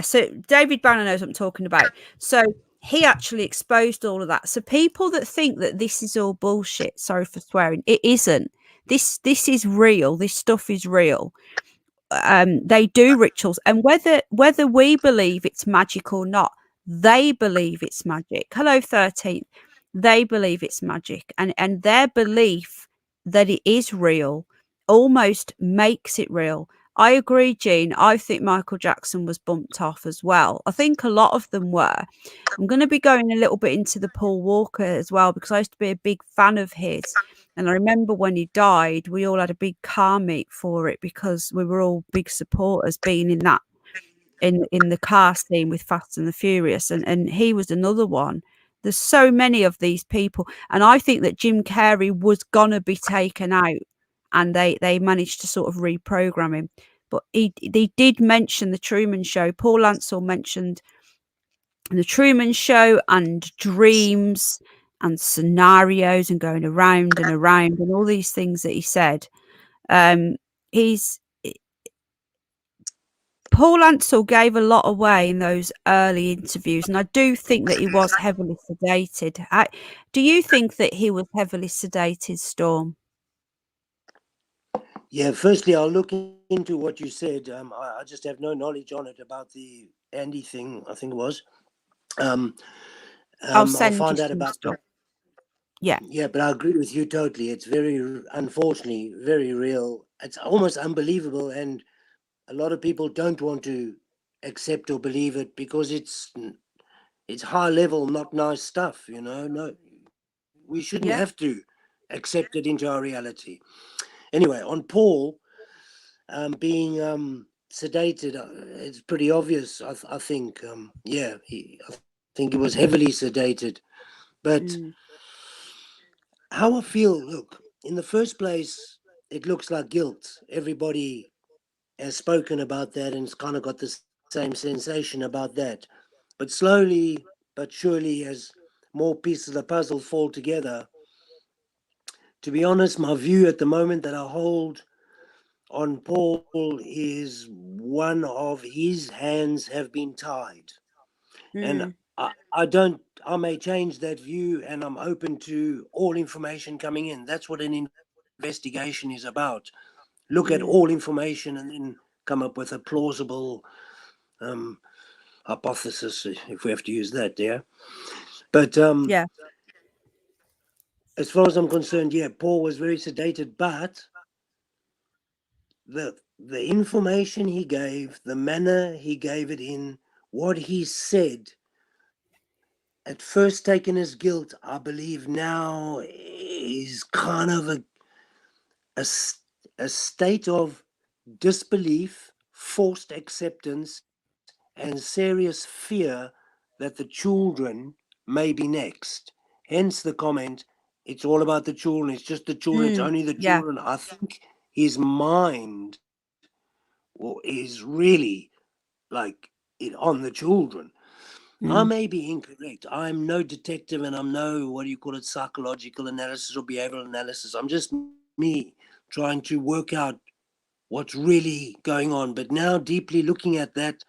A: so David Banner knows what I'm talking about. So he actually exposed all of that. So people that think that this is all bullshit, sorry for swearing, it isn't. This is real. This stuff is real. They do rituals, and whether we believe it's magic or not, they believe it's magic. Hello, 13th. They believe it's magic, and their belief that it is real almost makes it real. I agree, Jean. I think Michael Jackson was bumped off as well. I think a lot of them were. I'm going to be going a little bit into the Paul Walker as well, because I used to be a big fan of his. And I remember when he died, we all had a big car meet for it, because we were all big supporters, being in that in the car scene with Fast and the Furious, and he was another one. There's so many of these people, and I think that Jim Carrey was gonna be taken out, and they managed to sort of reprogram him. But he did mention the Truman Show. Paul Ansell mentioned the Truman Show and dreams and scenarios and going around and around and all these things that he said. Paul Ansell gave a lot away in those early interviews, and I do think that he was heavily sedated. Do you think that he was heavily sedated, Storm?
C: Yeah, firstly, I'll look into what you said. I just have no knowledge on it about the Andy thing, I think it was.
A: I'll send
C: find
A: you
C: out
A: some
C: about
A: stuff.
C: that.
A: Yeah.
C: Yeah, but I agree with you totally. It's unfortunately, very real. It's almost unbelievable, and a lot of people don't want to accept or believe it because it's high level, not nice stuff. No, we shouldn't
A: Yeah.
C: have to accept it into our reality. Anyway, on Paul being sedated, it's pretty obvious. I think, I think he was heavily sedated. But how I feel, look, in the first place, it looks like guilt. Everybody has spoken about that, and it's kind of got the same sensation about that. But slowly but surely, as more pieces of the puzzle fall together, to be honest, my view at the moment that I hold on Paul is one of his hands have been tied. And I may change that view, and I'm open to all information coming in. That's what an investigation is about. Look at all information and then come up with a plausible hypothesis, if we have to use that there. But
A: Yeah.
C: as far as I'm concerned, yeah, Paul was very sedated, but the information he gave, the manner he gave it in, what he said, at first taken as guilt, I believe now is kind of a state of disbelief, forced acceptance, and serious fear that the children may be next. Hence the comment, it's all about the children, it's just the children, it's only the
A: Yeah.
C: children. I think his mind is really like it on the children. I may be incorrect. I'm no detective, and I'm no, what do you call it, psychological analysis or behavioral analysis. I'm just me trying to work out what's really going on. But now, deeply looking at that,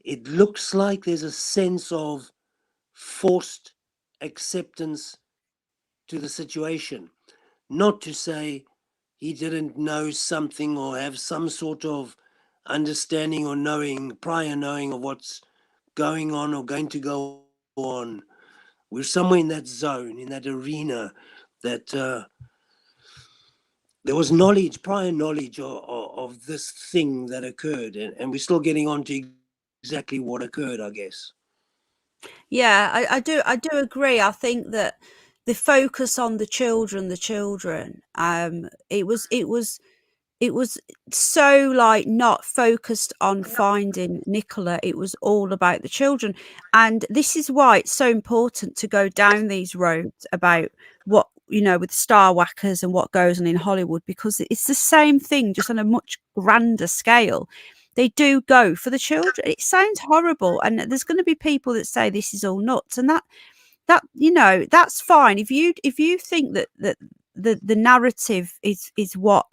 C: it looks like there's a sense of forced acceptance to the situation. Not to say he didn't know something or have some sort of understanding or prior knowing of what's going on or going to go on. We're somewhere in that zone, in that arena, that there was knowledge, prior knowledge of this thing that occurred, and we're still getting on to exactly what occurred, I guess.
A: Yeah, I do agree. I think that the focus on the children, it was so like not focused on finding Nicola. It was all about the children. And this is why it's so important to go down these roads about what, you know, with star whackers and what goes on in Hollywood, because it's the same thing, just on a much grander scale. They do go for the children. It sounds horrible. And there's going to be people that say this is all nuts. And that, you know, that's fine. If you think that the narrative is what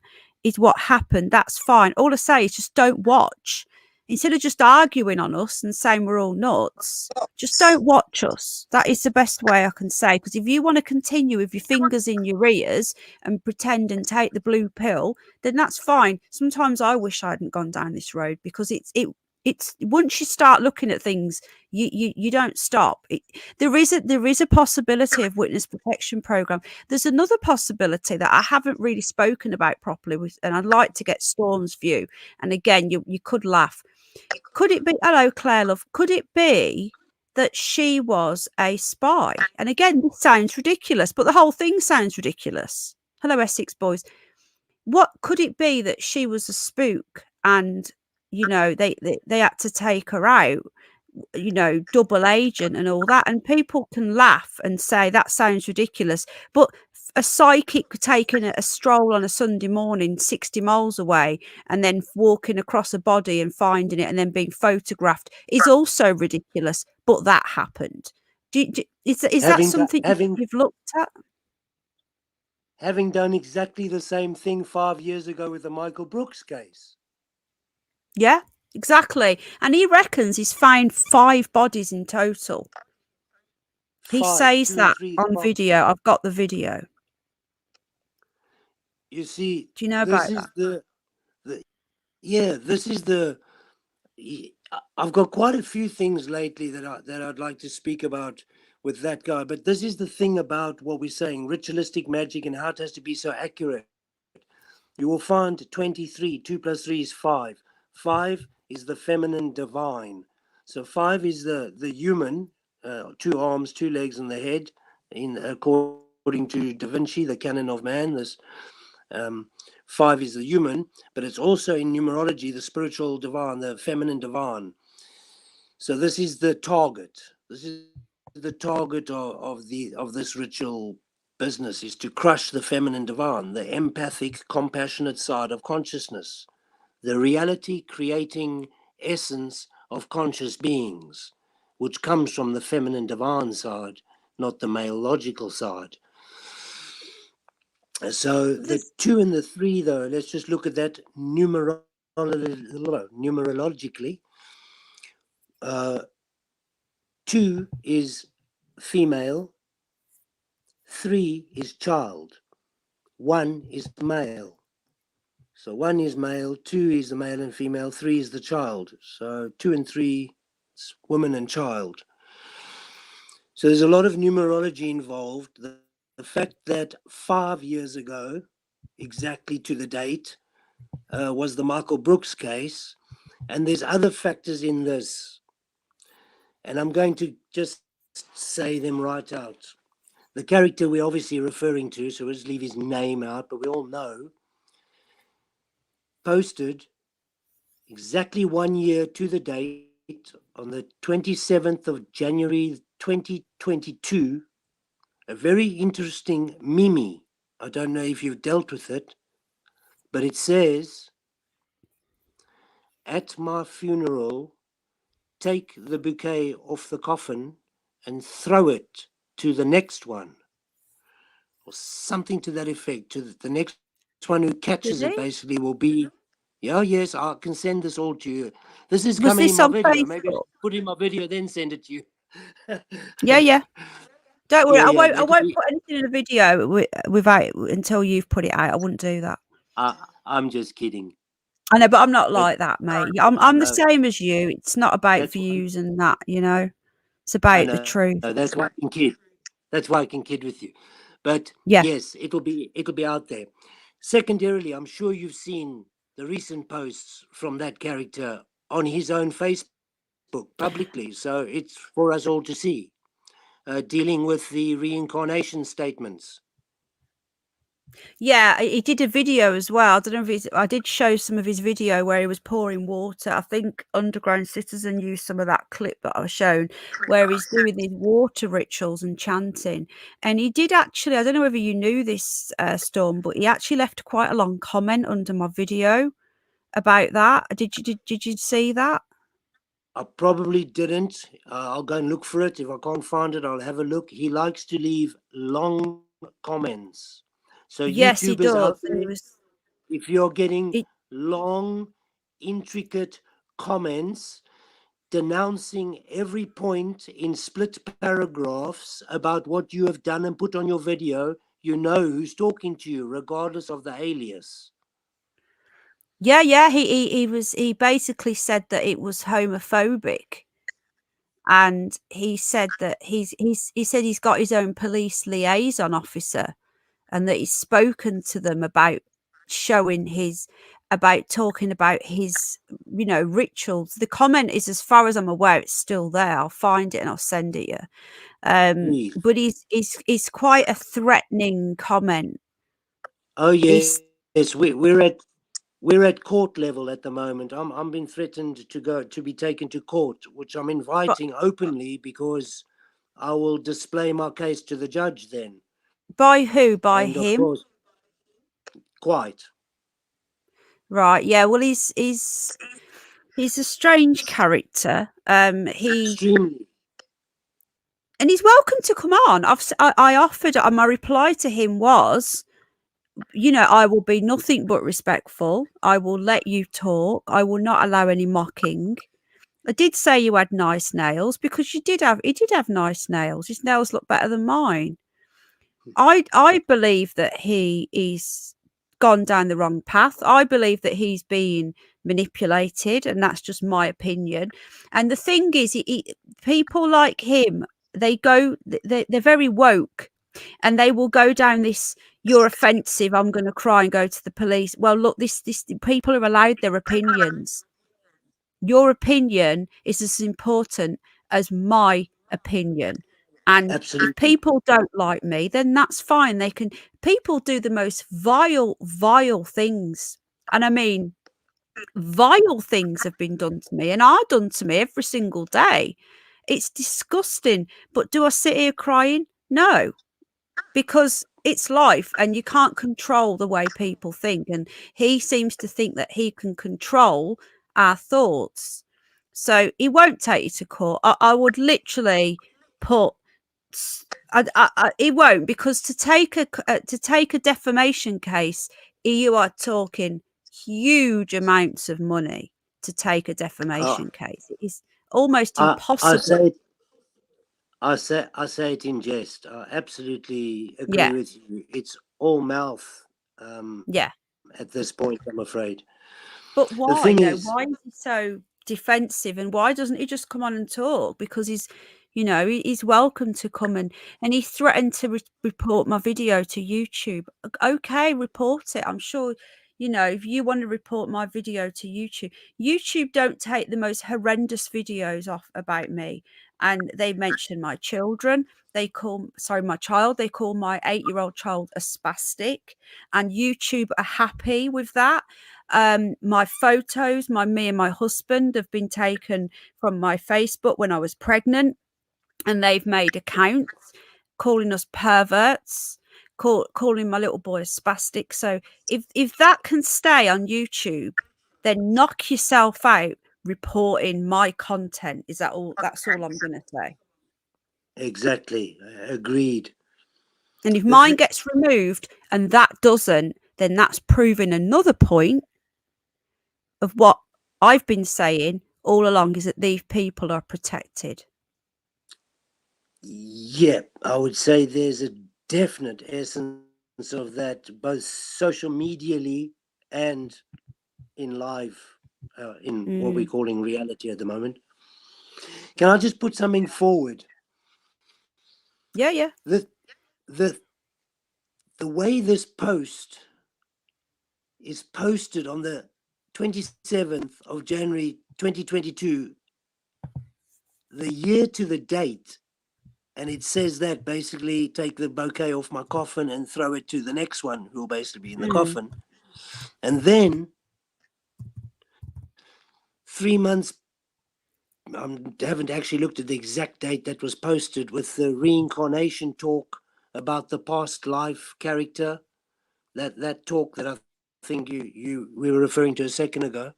A: happened, that's fine. All I say is just don't watch. Instead of just arguing on us and saying we're all nuts, just don't watch us. That is the best way I can say. Because if you want to continue with your fingers in your ears and pretend and take the blue pill, then that's fine. Sometimes I wish I hadn't gone down this road, because it's once you start looking at things, you don't stop. There is a possibility of witness protection program. There's another possibility that I haven't really spoken about properly with, and I'd like to get Storm's view. And again, you could laugh. Could it be, hello Claire love, could it be that she was a spy? And again, this sounds ridiculous, but the whole thing sounds ridiculous. Hello Essex boys. What could it be, that she was a spook and, you know, they had to take her out, you know, double agent and all that? And people can laugh and say that sounds ridiculous, but a psychic taking a stroll on a Sunday morning 60 miles away and then walking across a body and finding it and then being photographed is also ridiculous, but that happened. Is that something you've looked at?
C: Having done exactly the same thing 5 years ago with the Michael Brooks case.
A: Yeah, exactly. And he reckons he's found 5 bodies in total. He says that on video. I've got the video.
C: You see,
A: do you know about that?
C: This is the. I've got quite a few things lately that I'd like to speak about with that guy, but this is the thing about what we're saying, ritualistic magic and how it has to be so accurate. You will find 23, 2 plus 3 is 5. 5 is the feminine divine. So 5 is the human, 2 arms, 2 legs, and the head, according to Da Vinci, the canon of man. This 5 is the human, but it's also in numerology the spiritual divine, the feminine divine. So this is the target. This is the target of this ritual business, is to crush the feminine divine, the empathic, compassionate side of consciousness, the reality creating essence of conscious beings, which comes from the feminine divine side, not the male logical side. So the 2 and the 3, though, let's just look at that numerologically. 2 is female, 3 is child, 1 is male. So 1 is male, 2 is the male and female, 3 is the child. So 2 and 3, it's woman and child. So there's a lot of numerology involved. The fact that 5 years ago, exactly to the date, was the Michael Brooks case, and there's other factors in this, and I'm going to just say them right out. The character we're obviously referring to, so let's leave his name out, but we all know, posted exactly 1 year to the date on the 27th of January 2022, a very interesting meme. I don't know if you've dealt with it, but it says, "At my funeral, take the bouquet off the coffin and throw it to the next one," or something to that effect. To the next one who catches it, basically, will be. Yeah, yes, I can send this all to you. This is coming in my video. Maybe I'll put in my video, then send it to you.
A: Yeah. Don't worry,
C: Yeah,
A: I won't put anything in the video without until you've put it out. I wouldn't do that.
C: I'm just kidding.
A: I know, but I'm not
C: But
A: like that, mate. I'm the
C: no,
A: same as you. It's not about
C: that's why
A: views and that, It's
C: I
A: about the
C: know.
A: truth.
C: That's why I can kid. That's why I can kid with you. But
A: Yeah.
C: yes, it'll be out there. Secondarily, I'm sure you've seen the recent posts from that character on his own Facebook publicly, so it's for us all to see. Dealing with the reincarnation statements.
A: Yeah, he did a video as well. I don't know if I did show some of his video where he was pouring water. I think Underground Citizen used some of that clip that I was shown where he's doing these water rituals and chanting. And he did actually, I don't know whether you knew this, Storm, but he actually left quite a long comment under my video about that. Did you see that?
C: I probably didn't. I'll go and look for it. If I can't find it, I'll have a look. He likes to leave long comments. So,
A: Yes, he
C: YouTubers
A: does.
C: out
A: And
C: there, if you're getting
A: it,
C: long, intricate comments denouncing every point in split paragraphs about what you have done and put on your video, you know who's talking to you, regardless of the alias.
A: yeah, he basically said that it was homophobic. And he said that he said he's got his own police liaison officer and that he's spoken to them about showing his about talking about his rituals. The comment is, as far as I'm aware, it's still there. I'll find it and I'll send it you.
C: Please.
A: But he's quite a threatening comment.
C: Oh
A: He's
C: yes, we're at court level at the moment. I'm being threatened to be taken to court, which I'm
A: but
C: inviting openly because I will display my case to the judge then.
A: by who? By
C: And of
A: him?
C: course, quite
A: Right. Yeah. Well, he's a strange character. He
C: extremely.
A: And he's welcome to come on. I offered, and my reply to him was, I will be nothing but respectful. I will let you talk. I will not allow any mocking. I did say you had nice nails because he did have nice nails. His nails look better than mine. I believe that he's gone down the wrong path. I believe that he's being manipulated, and that's just my opinion. And the thing is, people like him, they're very woke, and they will go down this. You're offensive. I'm going to cry and go to the police. Well, look, this people are allowed their opinions. Your opinion is as important as my opinion. And if
C: Absolutely.
A: people don't like me, then that's fine. People do the most vile things. And I mean, vile things have been done to me and are done to me every single day. It's disgusting. But do I sit here crying? No, because it's life and you can't control the way people think. And he seems to think that he can control our thoughts. So he won't take you to court. I would literally put. He won't, because to take a defamation case, you are talking huge amounts of money to take a
C: Uh,
A: defamation case. It is almost
C: I I
A: impossible.
C: say it, I say it in jest. I absolutely agree
A: Yeah,
C: with you. It's all mouth um,
A: yeah.
C: at this point, I'm afraid.
A: But
C: The
A: why
C: thing
A: though?
C: is,
A: Why is he so defensive, and why doesn't he just come on and talk? Because he's welcome to come, and he threatened to report my video to YouTube. Okay, report it. I'm sure, if you want to report my video to YouTube don't take the most horrendous videos off about me, and they mention my children. My child. They call my 8-year-old child a spastic, and YouTube are happy with that. My photos, me and my husband have been taken from my Facebook when I was pregnant, and they've made accounts calling us perverts, calling my little boy a spastic. So if that can stay on YouTube, then knock yourself out reporting my content. Is that all? That's all I'm going to say.
C: exactly, agreed.
A: And if
C: The
A: mine
C: th-
A: gets removed and that doesn't, then that's proving another point of what I've been saying all along, is that these people are protected.
C: yeah, I would say there's a definite essence of that, both social medially and in live, in what we're calling reality at the moment. Can I just put something forward?
A: Yeah.
C: The way this post is posted on the 27th of January 2022, the year to the date, and it says that basically take the bouquet off my coffin and throw it to the next one who will basically be in the coffin. And then 3 months, I haven't actually looked at the exact date that was posted, with the reincarnation talk about the past life character, that talk that I think we were referring to a second ago.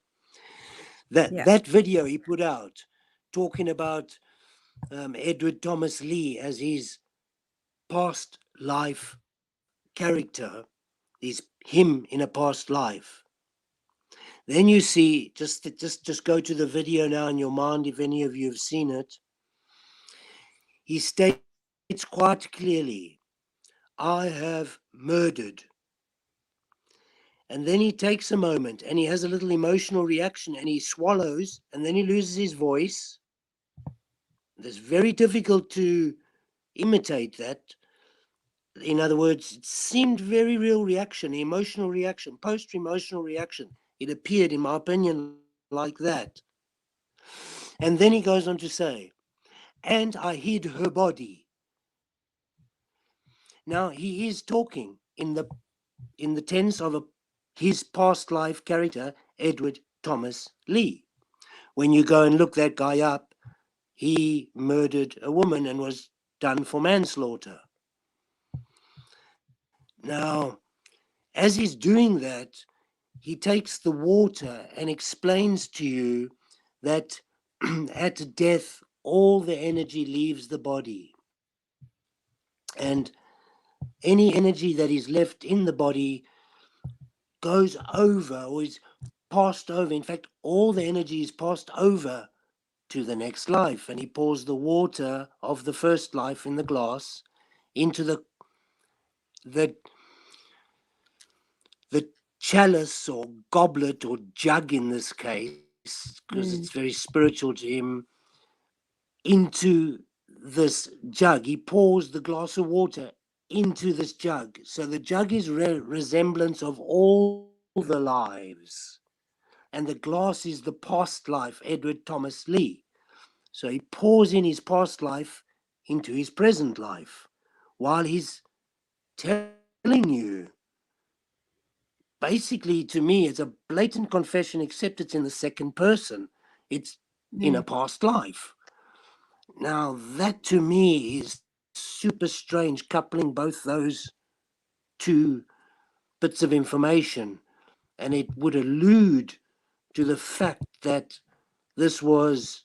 C: That video he put out talking about Edward Thomas Lee as his past life character, is him in a past life. Then you see, just go to the video now in your mind, if any of you have seen it. He states quite clearly, I have murdered. And then he takes a moment and he has a little emotional reaction and he swallows and then he loses his voice. It's very difficult to imitate that. In other words, it seemed very real reaction, emotional reaction, post-emotional reaction. It appeared, in my opinion, like that. And then he goes on to say, and I hid her body. Now he is talking in the tense of his past life character, Edward Thomas Lee. When you go and look that guy up, he murdered a woman and was done for manslaughter. Now, as he's doing that, he takes the water and explains to you that at death, all the energy leaves the body. And any energy that is left in the body goes over or is passed over. In fact, all the energy is passed over to the next life. And he pours the water of the first life in the glass into the chalice or goblet or jug in this case, because it's very spiritual to him. Into this jug, he pours the glass of water into this jug. So the jug is resemblance of all the lives, and the glass is the past life, Edward Thomas Lee. So he pours in his past life into his present life, while he's telling you, basically, to me, it's a blatant confession, except it's in the second person. It's in a past life. Now, that to me is super strange, coupling both those two bits of information. And it would allude to the fact that this was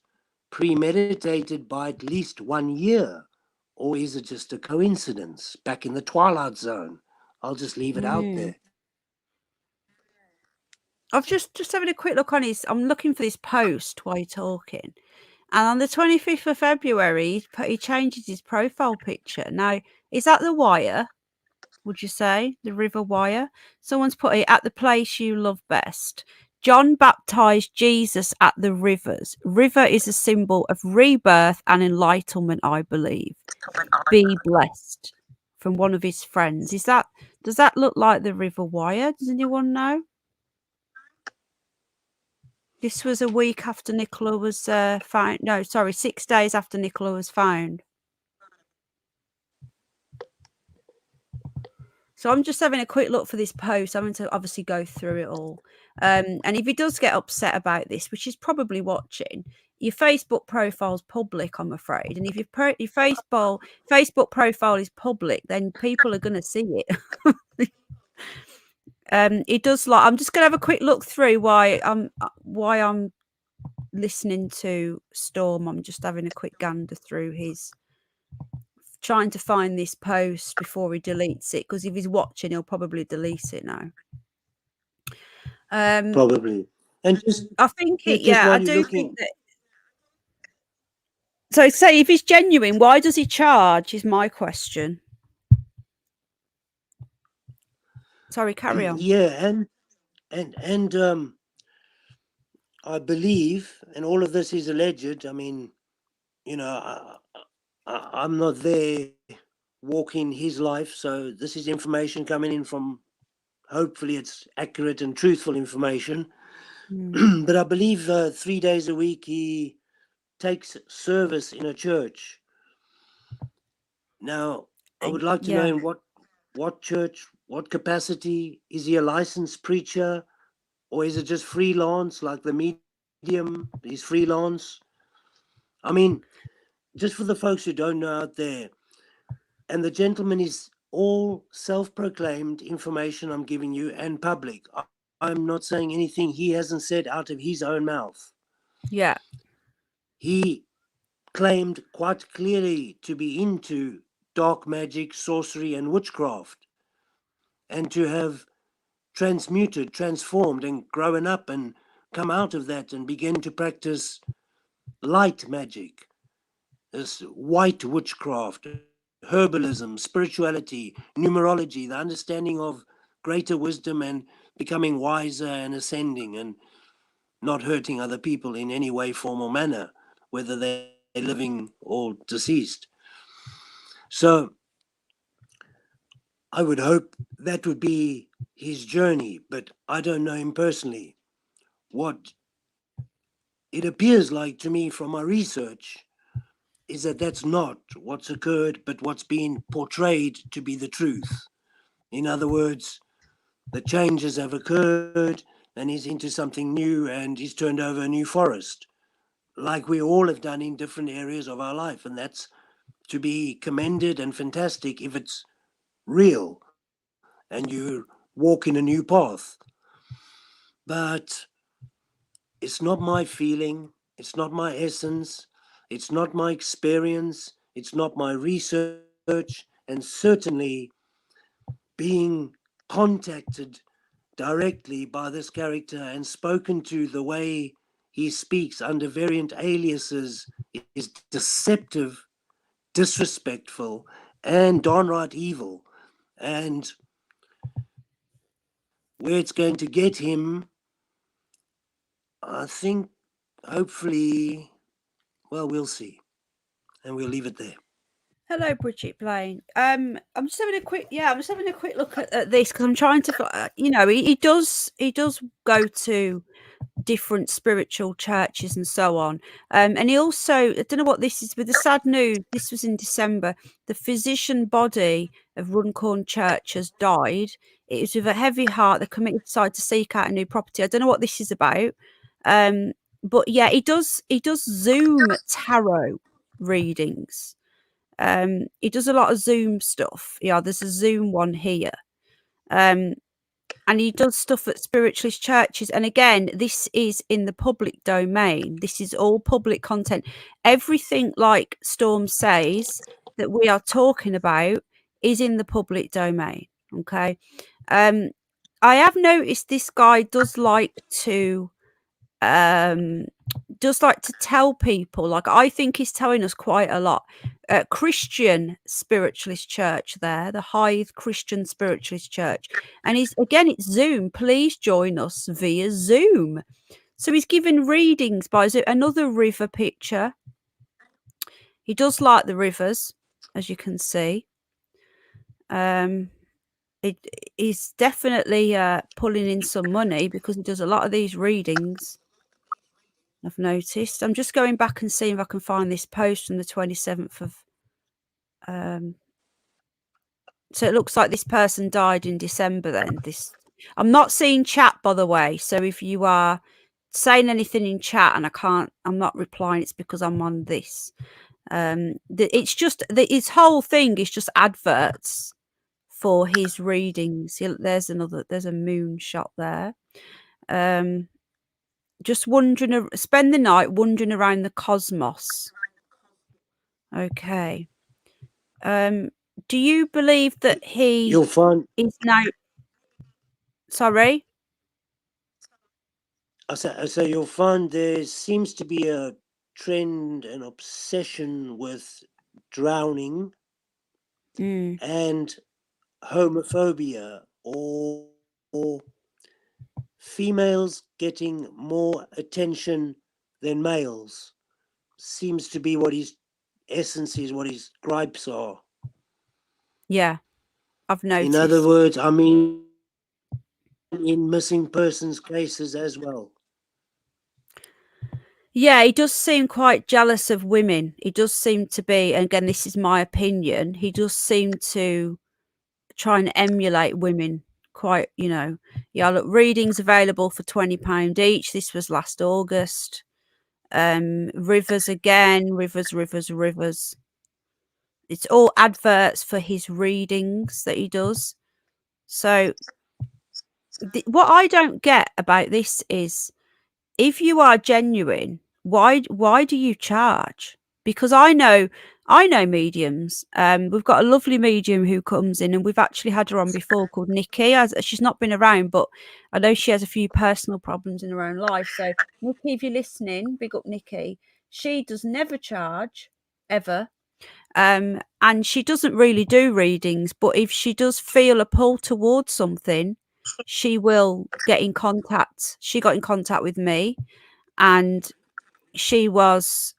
C: premeditated by at least 1 year. Or is it just a coincidence back in the Twilight Zone? I'll just leave it out there.
A: I've just having a quick look on his. I'm looking for this post while you're talking, and on the 25th of February, he changes his profile picture. Now, is that the Wire? Would you say the River Wire? Someone's put it at the place you love best. John baptized Jesus at the rivers. River is a symbol of rebirth and enlightenment, I believe. Be blessed. From one of his friends. Does that look like the River Wire? Does anyone know? This was a week after Nicola was found. No, sorry, 6 days after Nicola was found. So I'm just having a quick look for this post. I'm going to obviously go through it all. And if he does get upset about this, which he's probably watching, your Facebook profile's public, I'm afraid. And if your Facebook profile is public, then people are going to see it. It does like. I'm just going to have a quick look through why I'm listening to Storm. I'm just having a quick gander through his, trying to find this post before he deletes it, because if he's watching, he'll probably delete it now.
C: Probably. And just
A: I think
C: just
A: yeah,
C: while
A: I
C: you're
A: do
C: looking,
A: think that. So say if he's genuine, why does he charge? Is my question. Sorry, carry on.
C: yeah, and I believe, and all of this is alleged. I mean, I'm not there walking his life, so this is information coming in from, hopefully it's accurate and truthful information.
A: Mm.
C: But I believe 3 days a week he takes service in a church. Now, I would like to know
A: Yeah.
C: in what church, what capacity. Is he a licensed preacher, or is it just freelance like the medium? He's freelance. I mean, just for the folks who don't know out there, and the gentleman is all self-proclaimed information I'm giving you and public. I'm not saying anything he hasn't said out of his own mouth.
A: Yeah.
C: He claimed quite clearly to be into dark magic, sorcery, and witchcraft, and to have transmuted, transformed, and grown up and come out of that and begin to practice light magic, this white witchcraft, herbalism, spirituality, numerology, the understanding of greater wisdom and becoming wiser and ascending and not hurting other people in any way, form, or manner, whether they're living or deceased. So I would hope that would be his journey, but I don't know him personally. What it appears like to me from my research is that that's not what's occurred, but what's been portrayed to be the truth. In other words, the changes have occurred and he's into something new and he's turned over a new forest, like we all have done in different areas of our life. And that's to be commended and fantastic if it's real and you walk in a new path. But it's not my feeling, it's not my essence, it's not my experience, it's not my research, and certainly being contacted directly by this character and spoken to the way he speaks under variant aliases is deceptive, disrespectful, and downright evil. And where it's going to get him, I think, hopefully, well, we'll see. And we'll leave it there.
A: Hello, Bridget Blaine. I'm just having a quick, I'm just having a quick look at this because I'm trying to, he does go to different spiritual churches and so on. And he also, I don't know what this is, with the sad news, this was in December, the physician body of Runcorn Church has died. It was with a heavy heart. The committee decided to seek out a new property. I don't know what this is about. But yeah, he does Zoom tarot readings. He does a lot of Zoom stuff. Yeah, there's a Zoom one here. Um, and he does stuff at spiritualist churches. And again, this is in the public domain. This is all public content. Everything, like Storm says, that we are talking about is in the public domain. Okay. I have noticed this guy does like to tell people, like, I think he's telling us quite a lot. Christian spiritualist church there, the Hythe Christian Spiritualist Church. And it's Zoom. Please join us via Zoom. So he's giving readings by Zoom. Another river picture. He does like the rivers, as you can see. He's definitely pulling in some money because he does a lot of these readings. I've noticed. I'm just going back and seeing if I can find this post from the 27th of. So it looks like this person died in December. Then I'm not seeing chat, by the way. So if you are saying anything in chat and I'm not replying, it's because I'm on this. It's just his whole thing is just adverts for his readings. There's a moon shot there. Just spend the night wandering around the cosmos. Okay. Do you believe that he
C: You'll find,
A: is now? Sorry.
C: I say you'll find there seems to be a trend, an obsession with drowning and homophobia or females getting more attention than males seems to be what his essence is, what his gripes are.
A: Yeah, I've noticed.
C: In other words, I mean, in missing persons cases as well.
A: Yeah, he does seem quite jealous of women. He does seem to be, and again, this is my opinion, he does seem to try and emulate women quite, Yeah, look, readings available for £20 each. This was last August. Rivers again, rivers. It's all adverts for his readings that he does. So what I don't get about this is, if you are genuine, why do you charge? Because I know mediums. We've got a lovely medium who comes in, and we've actually had her on before, called Nikki. She's not been around, but I know she has a few personal problems in her own life. So Nikki, if you're listening, big up Nikki. She does never charge, ever. And she doesn't really do readings, but if she does feel a pull towards something, she will get in contact. She got in contact with me, and she was,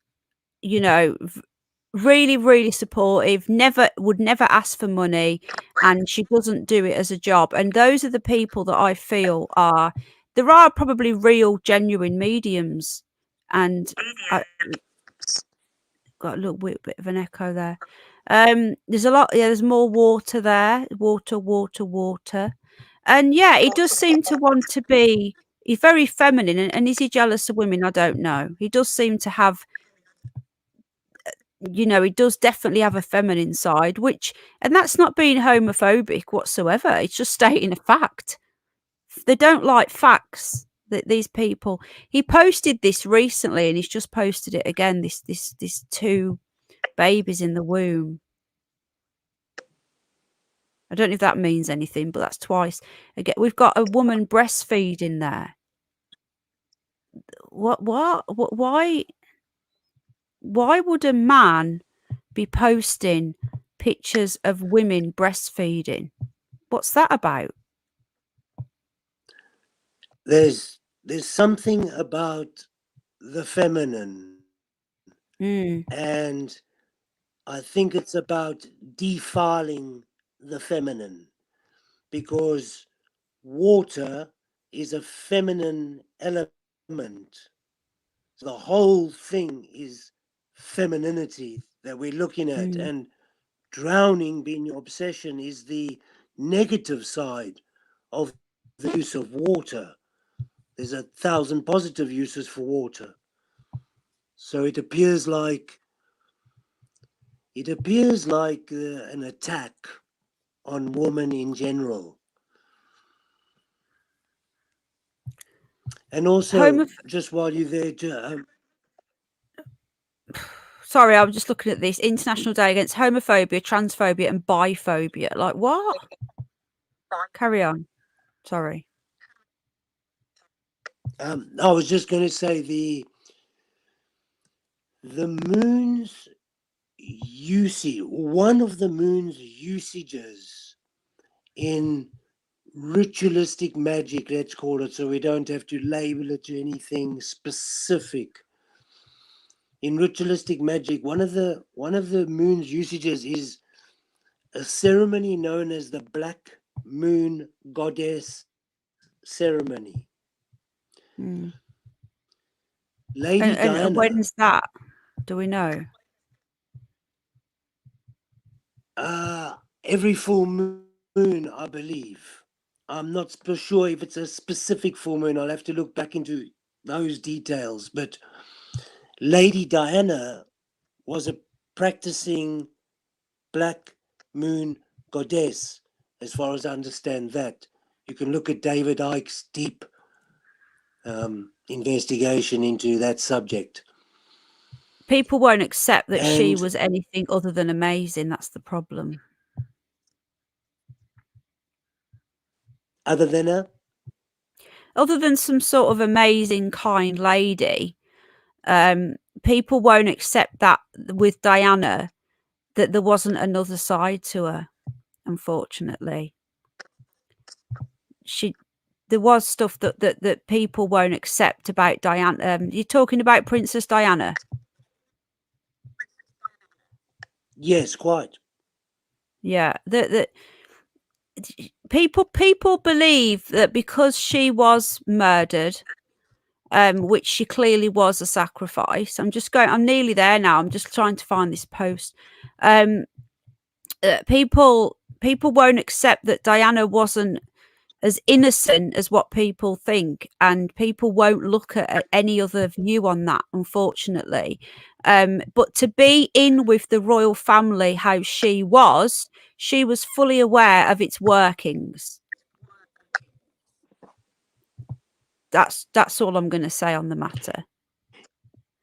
A: really, really supportive, would never ask for money, and she doesn't do it as a job. And those are the people that I feel there are probably real, genuine mediums. And I got a little bit of an echo there. There's a lot, there's more water there. Water. And yeah, he does seem to want to be, he's very feminine, and is he jealous of women? I don't know. He does seem to have, he does definitely have a feminine side, and that's not being homophobic whatsoever. It's just stating a fact. They don't like facts, that these people. He posted this recently, and he's just posted it again, this 2 babies in the womb. I don't know if that means anything, but that's twice. Again, we've got a woman breastfeeding there. What? Why would a man be posting pictures of women breastfeeding? What's that about?
C: There's something about the feminine, and I think it's about defiling the feminine, because water is a feminine element. So the whole thing is femininity that we're looking at, and drowning being your obsession is the negative side of the use of water. There's 1,000 positive uses for water. So it appears like an attack on women in general. And also, just while you're there,
A: sorry, I was just looking at this International Day Against Homophobia, Transphobia, and Biphobia. Like, what? Carry on. Sorry.
C: I was just going to say the moon's usage, one of the moon's usages in ritualistic magic, let's call it, so we don't have to label it to anything specific. In ritualistic magic, one of the moon's usages is a ceremony known as the Black Moon Goddess ceremony. Lady Diana.
A: And when's that? Do we know?
C: Every full moon, I believe. I'm not sure if it's a specific full moon. I'll have to look back into those details. But Lady Diana was a practicing Black Moon Goddess, as far as I understand that. You can look at David Icke's deep investigation into that subject.
A: People won't accept that she was anything other than amazing. That's the problem.
C: Other than
A: some sort of amazing, kind lady, people won't accept that with Diana, that there wasn't another side to her. Unfortunately, there was stuff that people won't accept about Diana. You're talking about Princess Diana.
C: Yes, quite.
A: Yeah, that people believe that because she was murdered, which she clearly was a sacrifice. I'm nearly there now. I'm just trying to find this post. People won't accept that Diana wasn't as innocent as what people think, and people won't look at any other view on that, unfortunately. But to be in with the royal family how she was fully aware of its workings. That's all I'm going to say on the matter.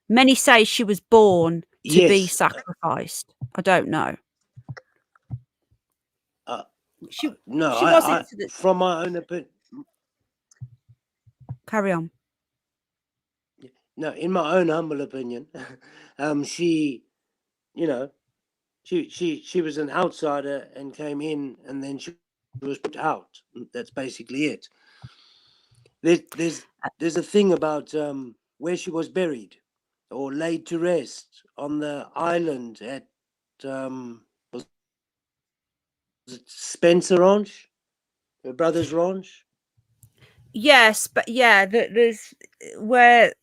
A: Many say she was born to be
C: Yes.
A: sacrificed. I don't know. She wasn't.
C: From my own opinion.
A: Carry on.
C: No, in my own humble opinion, she, you know, she was an outsider and came in, and then she was put out. That's basically it. There's a thing about where she was buried or laid to rest on the island at was it Spencer Ranch, her brother's ranch.
A: Yes, but yeah, there's where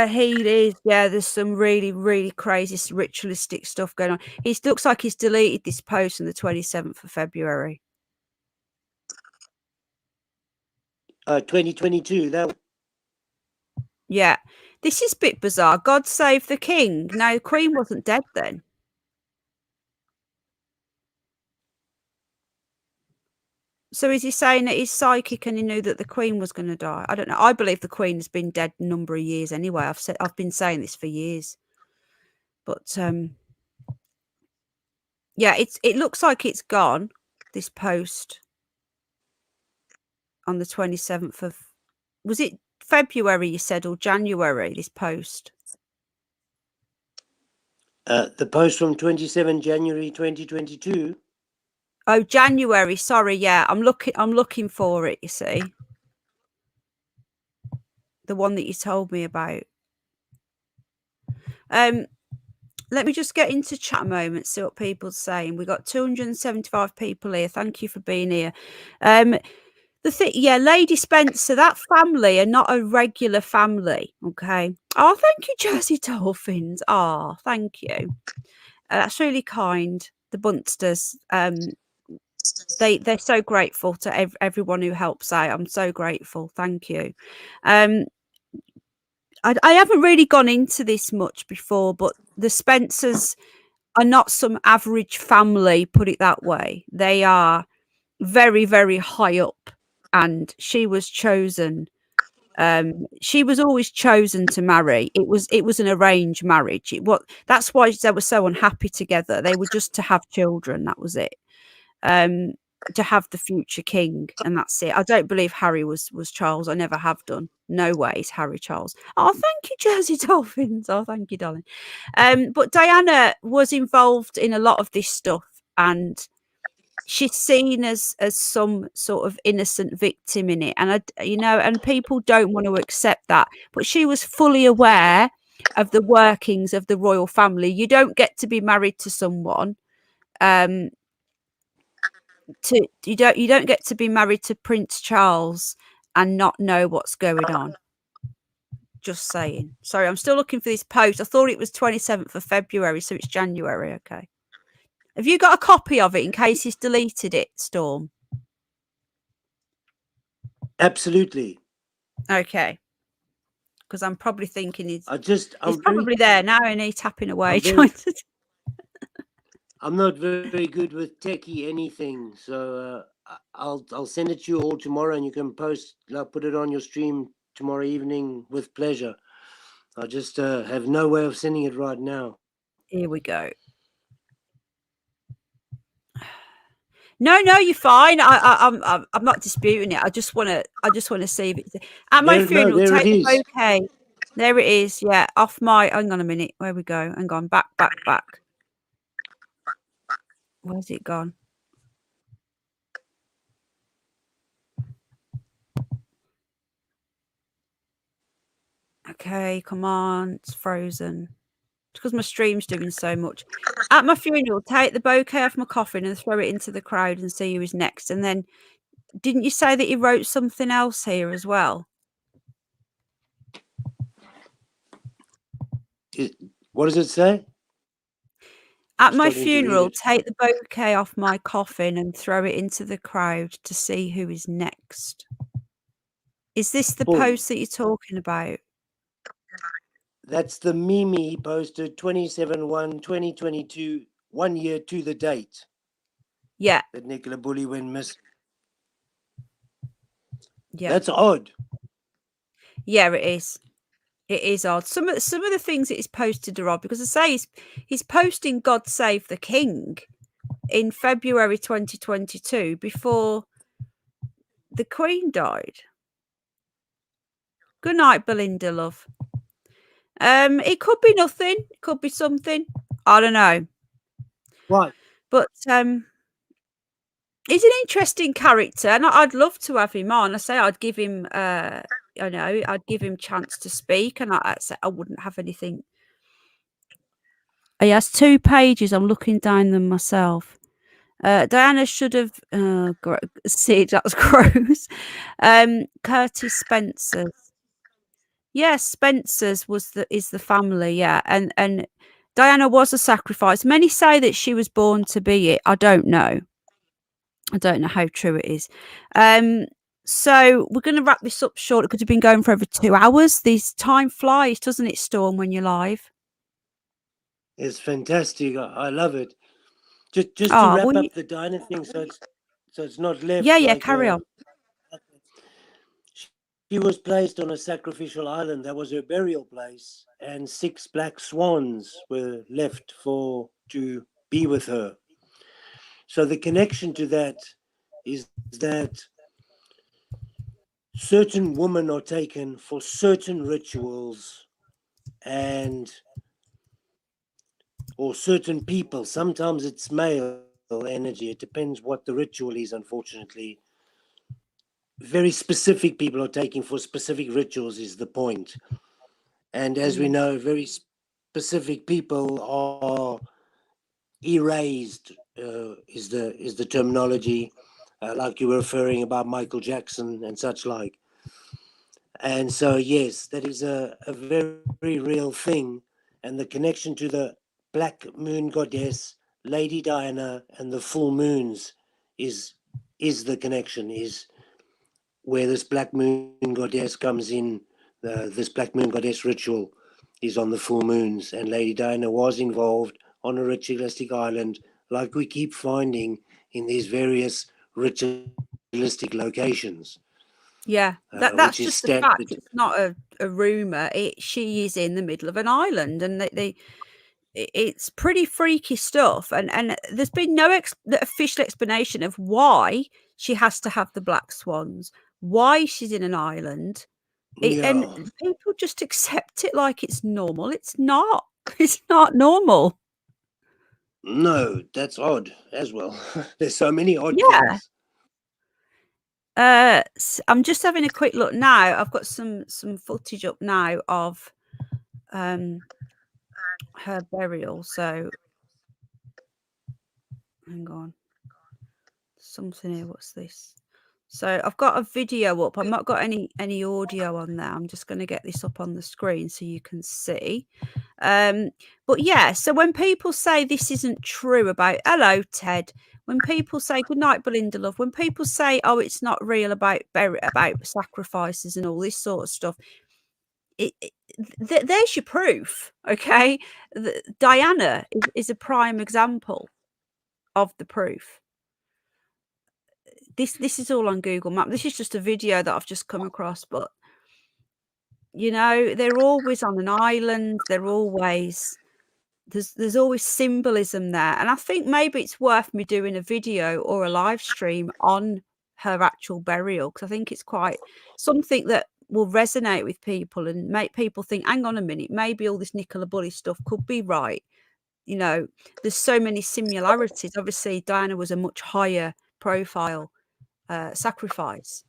A: he is. Yeah, there's some really, really crazy ritualistic stuff going on. It looks like he's deleted this post on the 27th of February.
C: 2022. That.
A: Yeah, this is a bit bizarre. God save the king. No, the queen wasn't dead then. So is he saying that he's psychic and he knew that the queen was going to die? I don't know. I believe the queen has been dead a number of years anyway. I've been saying this for years. But yeah, it looks like it's gone, this post on the 27th of, was it February you said, or January, this post?
C: The post from 27 January 2022.
A: Oh, January. Sorry, yeah. I'm looking for it, you see. The one that you told me about. Let me just get into chat a moment, see what people's saying. We've got 275 people here. Thank you for being here. Lady Spencer, that family are not a regular family. Okay. Oh, thank you, Jersey Dolphins. Oh, thank you. That's really kind. The Bunsters. They're so grateful to everyone who helps out. I'm so grateful. Thank you. I haven't really gone into this much before, but the Spencers are not some average family, put it that way. They are very, very high up, and she was chosen. She was always chosen to marry. It was an arranged marriage. That's why they were so unhappy together. They were just to have children. That was it. To have the future king, and that's it. I don't believe Harry was Charles. I never have done. No way is Harry Charles. Oh, thank you, Jersey Dolphins. Oh, thank you, darling. But Diana was involved in a lot of this stuff, and she's seen as some sort of innocent victim in it, and and people don't want to accept that. But she was fully aware of the workings of the royal family. You don't get to be married to someone. You don't get to be married to Prince Charles and not know what's going on. Just saying. Sorry, I'm still looking for this post. I thought it was 27th of February, so it's January. Okay. Have you got a copy of it in case he's deleted it, Storm?
C: Absolutely.
A: Okay. Because I'm probably thinking he's
C: I'm
A: probably there now, and he's tapping away.
C: I'm not very good with techie anything, so I'll send it to you all tomorrow, and you can put it on your stream tomorrow evening with pleasure. I just have no way of sending it right now.
A: Here we go. No, you're fine. I'm not disputing it. I just want to see if it's at my funeral.
C: There
A: Take
C: it
A: the
C: is.
A: bouquet. There it is. Yeah, off my. Hang on a minute. Where we go? Hang on. Back. Where's it gone? Okay, come on. It's frozen. It's because my stream's doing so much. At my funeral, take the bouquet off my coffin and throw it into the crowd and see who is next. And then, didn't you say that he wrote something else here as well?
C: What does it say?
A: At my
C: Starting to read
A: funeral,
C: it.
A: take the bouquet off my coffin and throw it into the crowd to see who is next. Is this the
C: Oh,
A: post that you're talking about?
C: that's the meme he posted 27/1/2022, 1 year to the date
A: Yeah,
C: that Nicola Bulley went missing.
A: yeah,
C: That's odd.
A: yeah. It is. It is odd. Some of the things that he's posted are odd because I say he's posting "God Save the King" in February 2022 before the Queen died. Good night, Belinda, love. It could be nothing. It could be something. I don't know.
C: Right.
A: But he's an interesting character, and I'd love to have him on. I say I'd give him, I'd give him chance to speak, and I say I wouldn't have anything. He has 2 pages. I'm looking down them myself. Diana should have. See, that was gross. Curtis Spencer's. Yes, Spencer's is the family. Yeah, and Diana was a sacrifice. Many say that she was born to be it. I don't know. I don't know how true it is. So we're going to wrap this up short because we've been going for over 2 hours. This time flies, doesn't it, Storm, when you're live?
C: It's fantastic. I love it. Just to
A: Oh,
C: wrap
A: well,
C: up the Diana thing, so it's not left
A: yeah,
C: like
A: carry on.
C: She was placed on a sacrificial island. That was her burial place, and 6 black swans were left to be with her. So the connection to that is that certain women are taken for certain rituals or certain people. Sometimes it's male energy. It depends what the ritual is, unfortunately. Very specific people are taken for specific rituals is the point. And as we know, very specific people are erased, is the terminology, like you were referring about Michael Jackson and such like. And so, yes, that is a very, very real thing. And the connection to the black moon goddess, Lady Diana, and the full moons is the connection, is where this black moon goddess comes in. This black moon goddess ritual is on the full moons, and Lady Diana was involved on a ritualistic island, like we keep finding in these various ritualistic locations.
A: Yeah, that's
C: Which is
A: just a fact.
C: standard.
A: It's not a rumor. She is in the middle of an island, and it's pretty freaky stuff. And there's been no official explanation of why she has to have the black swans, why she's in an island. And
C: Yeah,
A: people just accept it like it's normal. It's not. It's not normal.
C: no, that's odd as well. There's so many odd
A: Yeah.
C: things.
A: I'm just having a quick look now. I've got some footage up now of her burial. So hang on. Something here. What's this? So I've got a video up. I've not got any audio on there. I'm just going to get this up on the screen so you can see. But yeah, so when people say this isn't true about hello Ted, when people say good night Belinda love, when people say oh it's not real about sacrifices and all this sort of stuff, there's your proof. Okay, Diana is a prime example of the proof. This is all on Google Maps. This is just a video that I've just come across, but you know, they're always on an island. They're always there's always symbolism there. And I think maybe it's worth me doing a video or a live stream on her actual burial, because I think it's quite something that will resonate with people and make people think, hang on a minute, maybe all this Nicola Bulley stuff could be right. You know, there's so many similarities. Obviously, Diana was a much higher profile sacrifice.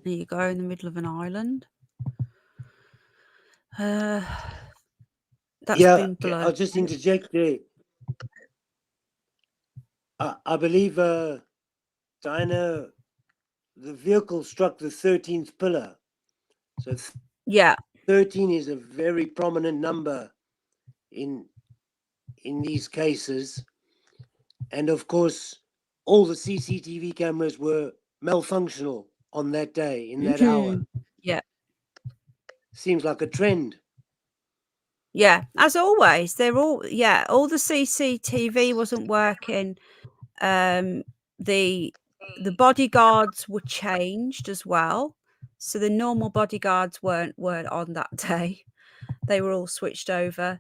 A: There you go, in the middle of an island. That's been
C: I'll
A: blurred.
C: just interject there. I believe, Diana, the vehicle struck the 13th pillar. So
A: Yeah.
C: 13 is a very prominent number in these cases. And of course, all the CCTV cameras were malfunctional on that day, in that hour.
A: Yeah.
C: Seems like a trend.
A: Yeah. As always, they're all all the CCTV wasn't working. The bodyguards were changed as well. So the normal bodyguards weren't on that day. They were all switched over.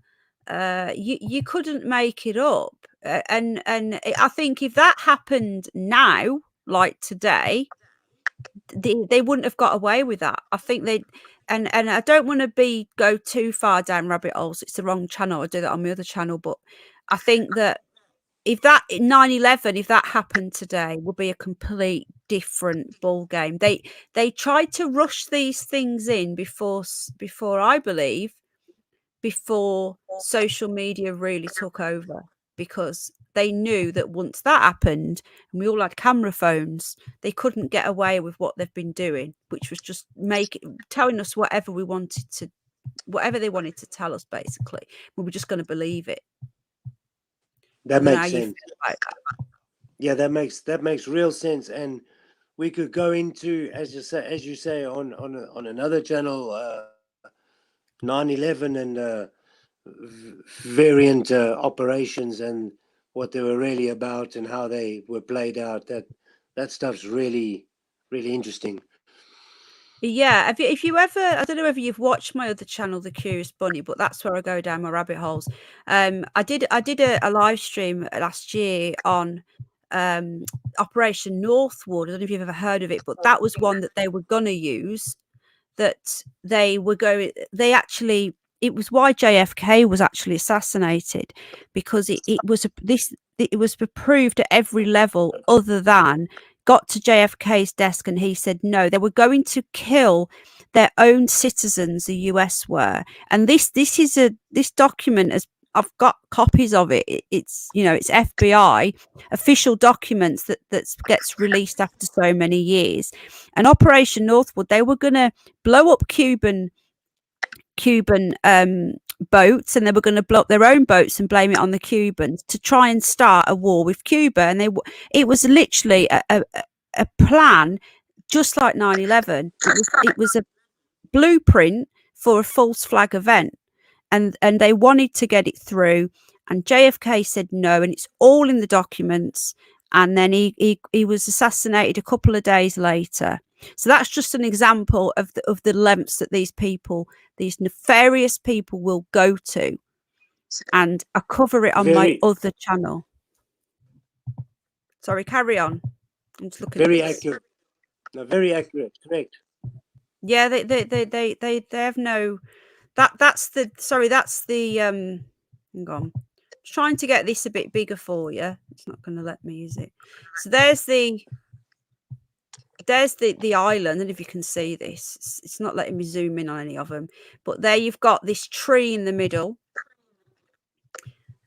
A: You couldn't make it up. And I think if that happened now, like today, they wouldn't have got away with that. I think they and I don't want to go too far down rabbit holes. It's the wrong channel. I do that on my other channel, but I think that if that 9/11, if that happened today, would be a complete different ball game. They tried to rush these things in before I believe before social media really took over, because they knew that once that happened and we all had camera phones, they couldn't get away with what they've been doing, which was just telling us whatever they wanted to tell us. Basically, we were just going to believe it.
C: That makes sense.
A: About that.
C: Yeah, that makes real sense. And we could go into, as you say, on another channel, 9/11 and variant operations and what they were really about and how they were played out. That stuff's really, really interesting.
A: Yeah, if you ever, I don't know whether you've watched my other channel, The Curious Bunny, but that's where I go down my rabbit holes. I did a live stream last year on Operation Northwood. I don't know if you've ever heard of it, but that was one that they were going to use. That they were going. It was why JFK was actually assassinated, because it was proved at every level other than got to JFK's desk and he said no. They were going to kill their own citizens, the US were. And this document, as I've got copies of it, it's it's FBI official documents that gets released after so many years. And Operation Northwood, they were going to blow up Cuban boats, and they were going to blow up their own boats and blame it on the Cubans to try and start a war with Cuba. And it was literally a plan, just like 9/11. It was a blueprint for a false flag event, and they wanted to get it through. And JFK said no, and it's all in the documents. And then he was assassinated a couple of days later. So that's just an example of the lengths that these nefarious people will go to. And I cover it on my other channel. Sorry, carry on. I'm just looking.
C: Very accurate. No, very accurate. Correct.
A: Yeah, they have no. That's the hang on. Trying to get this a bit bigger for you. It's not going to let me use it. So there's the island, and if you can see this, it's not letting me zoom in on any of them, but there you've got this tree in the middle.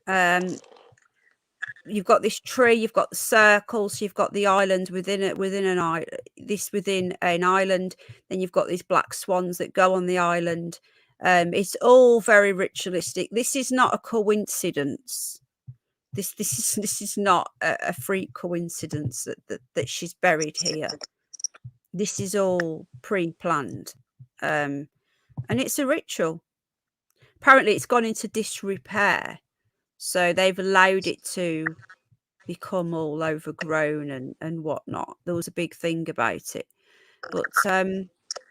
A: You've got this tree, you've got the circles, you've got the island within an island, then you've got these black swans that go on the island. It's all very ritualistic. This is not a coincidence. This is not a freak coincidence that she's buried here. This is all pre-planned, and it's a ritual. Apparently, it's gone into disrepair, so they've allowed it to become all overgrown and whatnot. There was a big thing about it, but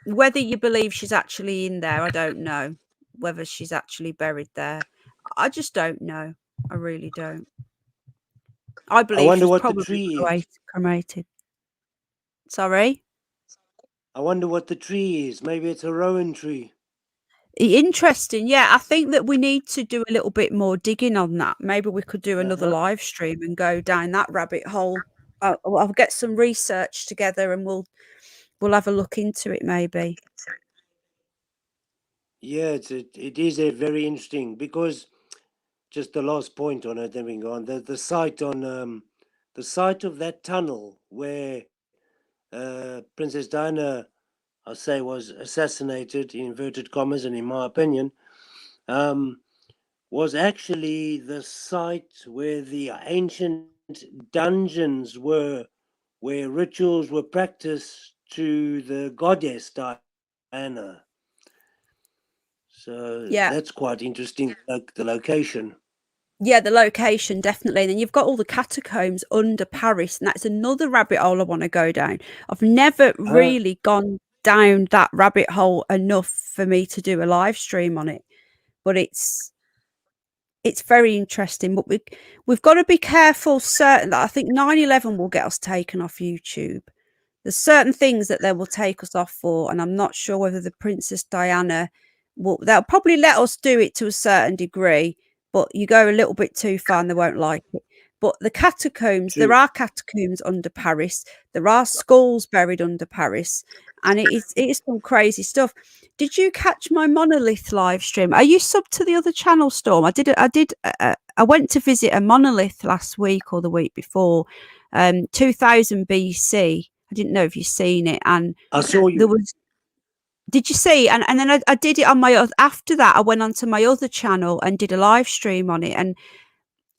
A: whether you believe she's actually in there, I don't know. Whether she's actually buried there, I just don't know. I really don't. I believe she was probably cremated. Sorry?
C: I wonder what the tree is. Maybe it's a rowan tree.
A: Interesting. Yeah, I think that we need to do a little bit more digging on that. Maybe we could do another live stream and go down that rabbit hole. I'll get some research together and We'll have a look into it maybe.
C: Yeah, it is a very interesting, because just the last point on it, then we go on the site on the site of that tunnel where Princess Diana, I say, was assassinated in inverted commas, and in my opinion, was actually the site where the ancient dungeons were, where rituals were practiced to the goddess Diana. So
A: Yeah.
C: that's quite interesting, like the location.
A: Yeah, the location, definitely. And then you've got all the catacombs under Paris, and that's another rabbit hole I want to go down. I've never
C: Uh,
A: really gone down that rabbit hole enough for me to do a live stream on it. But it's very interesting. But we've got to be careful, certain that I think 9/11 will get us taken off YouTube. There's certain things that they will take us off for, and I'm not sure whether the Princess Diana will. They'll probably let us do it to a certain degree, but you go a little bit too far and they won't like it. But the catacombs, there
C: true.
A: are catacombs under Paris. There are skulls buried under Paris, and it is some crazy stuff. Did you catch my monolith live stream? Are you sub to the other channel, Storm? I went to visit a monolith last week or the week before, 2000 BC. I didn't know if you've seen it, and
C: I saw
A: there
C: you.
A: was. Did you see? And then I did it on my after that. I went onto my other channel and did a live stream on it. And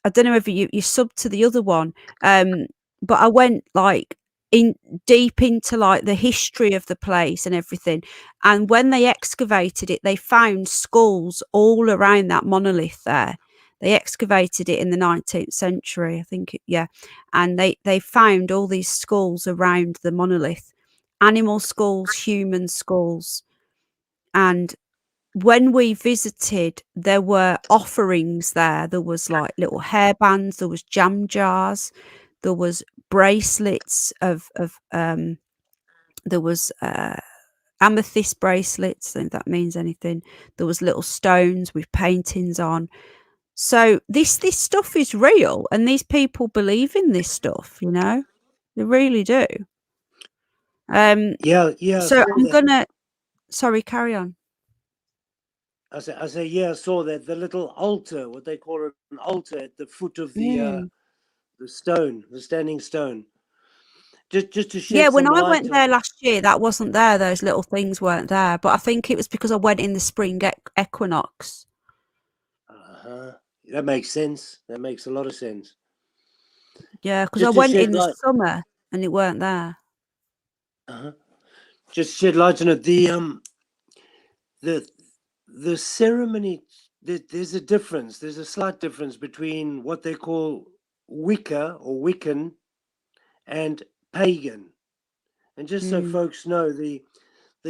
A: I don't know if you subbed to the other one, but I went like in deep into like the history of the place and everything. And when they excavated it, they found skulls all around that monolith there. They excavated it in the 19th century, I think. Yeah, and they found all these skulls around the monolith, animal skulls, human skulls, and when we visited, there were offerings there. There was like little hairbands, there was jam jars, there was bracelets there was amethyst bracelets, if that means anything. There was little stones with paintings on. So this stuff is real, and these people believe in this stuff, They really do.
C: Yeah, yeah, I
A: So
C: saw
A: I'm
C: that.
A: gonna sorry, carry on.
C: Yeah, I saw that. The little altar, what they call it, an altar at the foot of
A: Mm.
C: the stone, the standing stone. Just to
A: Yeah,
C: shed
A: when
C: some
A: I
C: light
A: went
C: on
A: there
C: it.
A: last year, that wasn't there. Those little things weren't there. But I think it was because I went in the spring equinox.
C: Uh-huh. That makes sense. That makes a lot of sense.
A: Yeah, because I
C: Just to
A: went
C: shed
A: in the
C: light.
A: summer and it weren't there.
C: Uh-huh. Just shed light on it. The the ceremony. There's a difference. There's a slight difference between what they call Wicca or Wiccan and pagan. And just so
A: Mm,
C: folks know, the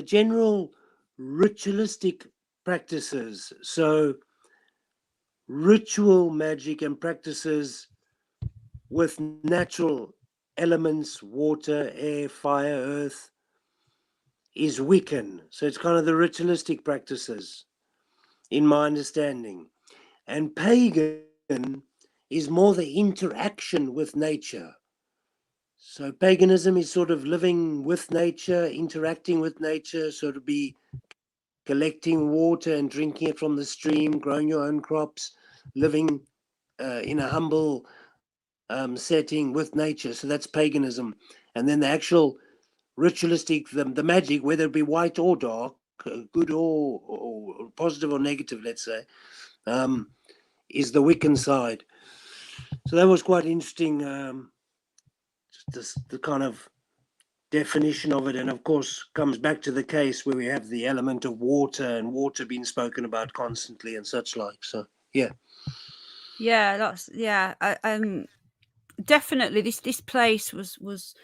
C: general ritualistic practices, so ritual magic and practices with natural elements, water, air, fire, earth, is Wiccan. So it's kind of the ritualistic practices, in my understanding. And pagan is more the interaction with nature. So paganism is sort of living with nature, interacting with nature, so to be collecting water and drinking it from the stream, growing your own crops, living in a humble setting with nature. So that's paganism. And then the actual ritualistic, the magic, whether it be white or dark, good or positive or negative, let's say, um, is the Wiccan side. So that was quite interesting. The kind of definition of it, and of course comes back to the case where we have the element of water and water being spoken about constantly and such like. So yeah.
A: yeah, definitely this place was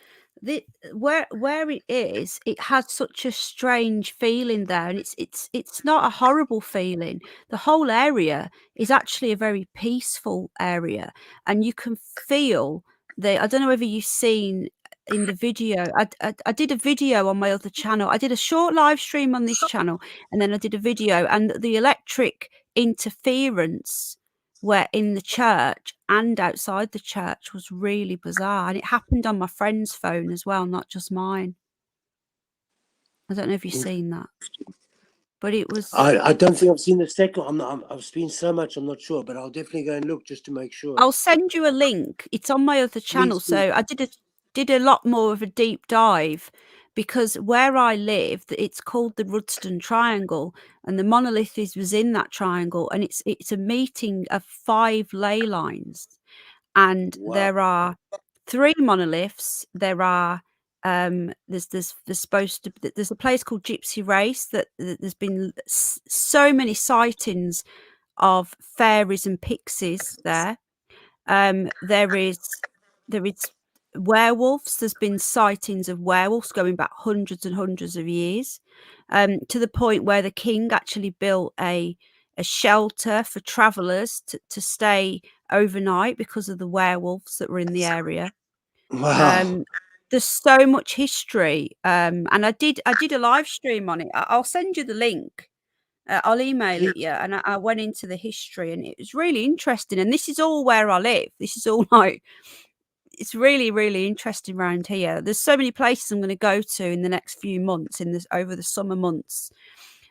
A: the where it is. It had such a strange feeling there, and it's not a horrible feeling. The whole area is actually a very peaceful area, and you can feel the. I don't know whether you've seen in the video. I did a video on my other channel. I did a short live stream on this channel, and then I did a video, and the electric interference where in the church and outside the church was really bizarre, and it happened on my friend's phone as well, not just mine. I don't know if you've seen that, but it was.
C: I don't think I've seen the second. I've seen so much, I'm not sure, but I'll definitely go and look just to make sure.
A: I'll send you a link. It's on my other channel.
C: Please do.
A: So I did a lot more of a deep dive, because where I live, it's called the Rudston Triangle, and the monolith was in that triangle, and it's a meeting of 5 ley lines, and
C: Wow.
A: there are 3 monoliths. There are there's supposed to there's a place called Gypsy Race that there's been so many sightings of fairies and pixies there. There is werewolves. There's been sightings of werewolves going back hundreds and hundreds of years, to the point where the king actually built a shelter for travelers to stay overnight because of the werewolves that were in the area.
C: Wow.
A: There's so much history, and I did a live stream on it. I'll send you the link. I'll email it
C: Please.
A: you, and I went into the history, and it was really interesting. And this is all where I live. This is all like, it's really, really interesting around here. There's so many places I'm going to go to in the next few months, over the summer months,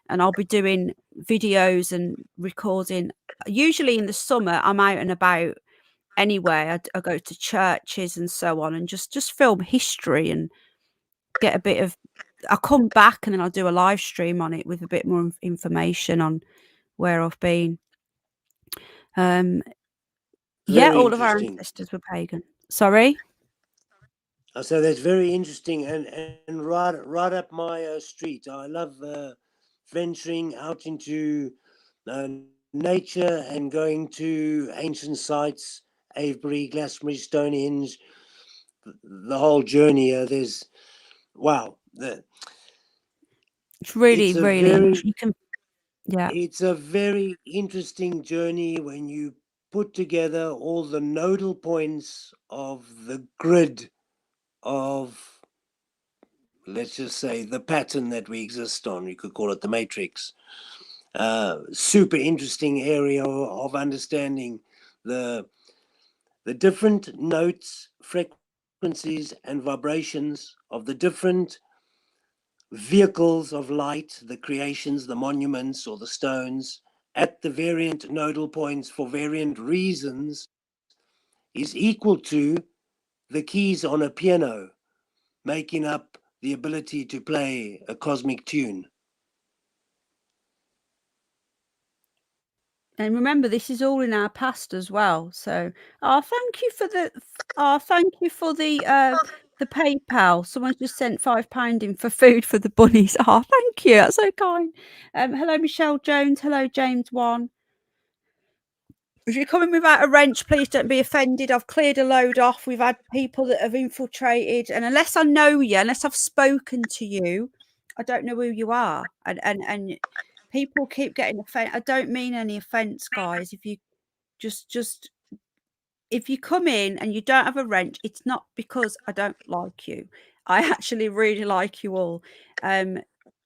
A: and I'll be doing videos and recording. Usually in the summer, I'm out and about anyway. I go to churches and so on, and just film history and get a bit of. I'll come back and then I'll do a live stream on it with a bit more information on where I've been. Yeah,
C: Very
A: all of our
C: interesting.
A: ancestors were pagan. Sorry?
C: So that's very interesting and right up my street. I love venturing out into nature and going to ancient sites, Avebury, Glastonbury, Stonehenge, the whole journey. There's wow.
A: It's really,
C: It's a
A: really,
C: very
A: you can, yeah.
C: it's a very interesting journey when you put together all the nodal points of the grid of, let's just say, the pattern that we exist on. You could call it the matrix. Super interesting area of understanding the different notes, frequencies, and vibrations of the different vehicles of light, the creations, the monuments, or the stones at the variant nodal points for variant reasons is equal to the keys on a piano, making up the ability to play a cosmic tune.
A: And remember, this is all in our past as well. So, thank you for the PayPal. Someone just sent £5 in for food for the bunnies. Oh, thank you. That's so kind. Hello, Michelle Jones. Hello, James One. If you're coming without a wrench, please don't be offended. I've cleared a load off. We've had people that have infiltrated, and unless I know you, unless I've spoken to you, I don't know who you are. And people keep getting offended. I don't mean any offense, guys. If you just if you come in and you don't have a wrench, it's not because I don't like you. I actually really like you all.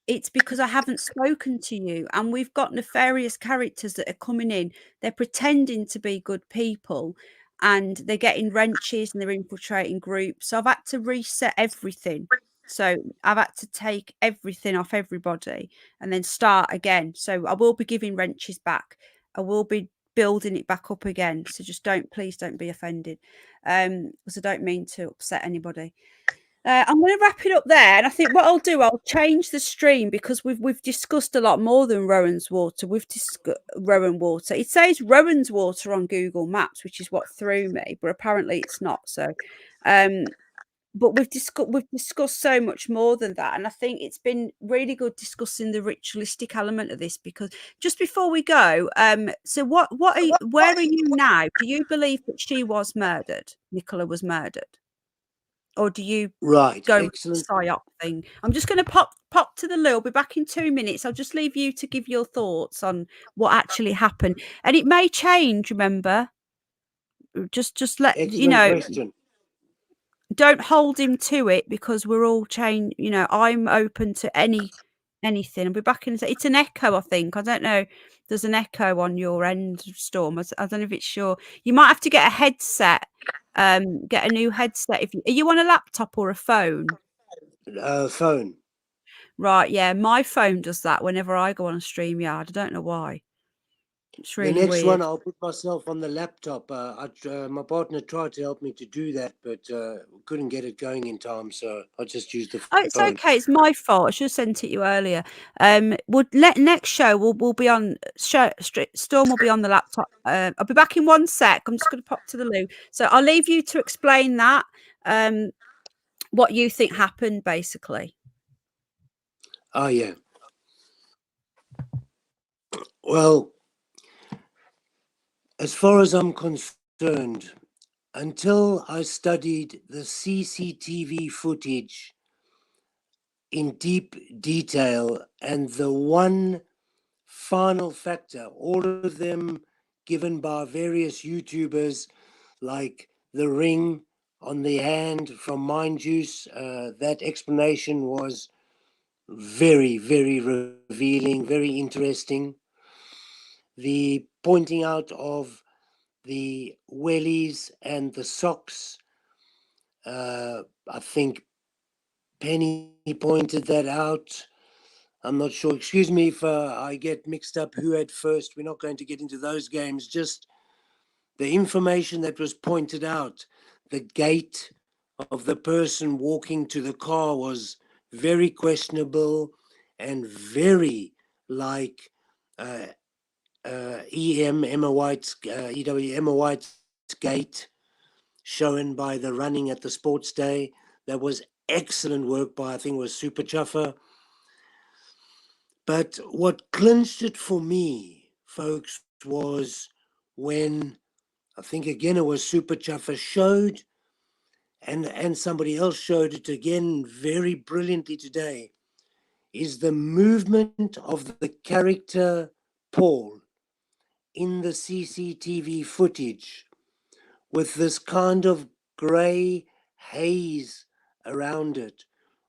A: It's because I haven't spoken to you, and we've got nefarious characters that are coming in. They're pretending to be good people, and they're getting wrenches and they're infiltrating groups. So I've had to reset everything. So I've had to take everything off everybody and then start again. So I will be giving wrenches back. I will be building it back up again. So just please don't be offended. Because I don't mean to upset anybody. I'm going to wrap it up there, and I think what I'll do, I'll change the stream because we've discussed a lot more than Rowan's Water. We've discussed Rowan Water. It says Rowan's Water on Google Maps, which is what threw me, but apparently it's not. So, but we've discussed so much more than that, and I think it's been really good discussing the ritualistic element of this. Because just before we go, so where are you now? Do you believe that she was murdered? Nicola was murdered? Or do you
C: Right,
A: go with the
C: excellent.
A: psyop thing? I'm just going to pop to the loo. I'll be back in 2 minutes. I'll just leave you to give your thoughts on what actually happened, and it may change. Remember, just let
C: Excellent question.
A: don't hold him to it, because we're all change. I'm open to anything. I'll be back in. It's an echo, I think. I don't know. There's an echo on your end, Storm. I don't know if it's sure. You might have to get a headset. Get a new headset. Are you on a laptop or a phone?
C: Phone.
A: Right, yeah, my phone does that whenever I go on a StreamYard. I don't know why. It's
C: The
A: really
C: next
A: weird.
C: one, I'll put myself on the laptop. My partner tried to help me to do that, but couldn't get it going in time, so I just used the
A: Oh, it's
C: phone.
A: okay. It's my fault. I should have sent it you earlier. Next show we'll be on Storm will be on the laptop. I'll be back in 1 sec. I'm just going to pop to the loo. So I'll leave you to explain that. What you think happened, basically.
C: Oh, yeah. Well, as far as I'm concerned, until I studied the CCTV footage in deep detail, and the one final factor, all of them given by various YouTubers like The Ring on the hand from Mind Juice, that explanation was very, very revealing, very interesting. The pointing out of the wellies and the socks, I think Penny pointed that out. I'm not sure. Excuse me if I get mixed up who had first. We're not going to get into those games. Just the information that was pointed out, the gait of the person walking to the car was very questionable and very like Emma White's Emma White's gait shown by the running at the sports day. That was excellent work by, I think it was Super Chuffer. But what clinched it for me, folks, was when I think again it was Super Chuffer showed, and somebody else showed it again very brilliantly today, is the movement of the character Paul in the CCTV footage with this kind of grey haze around it,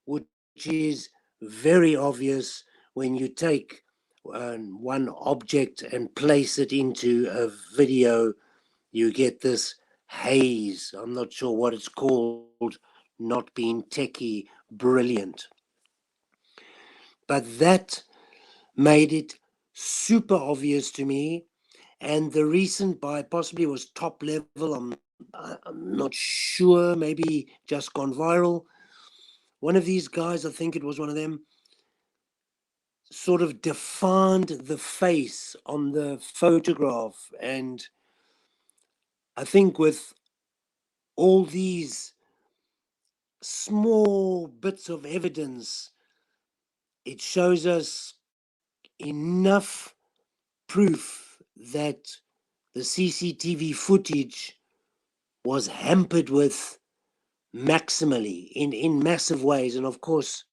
C: which is very obvious when you take one object and place it into a video. You get this haze. I'm not sure what it's called, not being techie brilliant. But that made it super obvious to me. And the recent by possibly was Top Level. I'm not sure, maybe just gone viral. One of these guys, I think it was one of them, sort of defined the face on the photograph. And I think with all these small bits of evidence, it shows us enough proof that the CCTV footage was hampered with maximally in massive ways. And of course,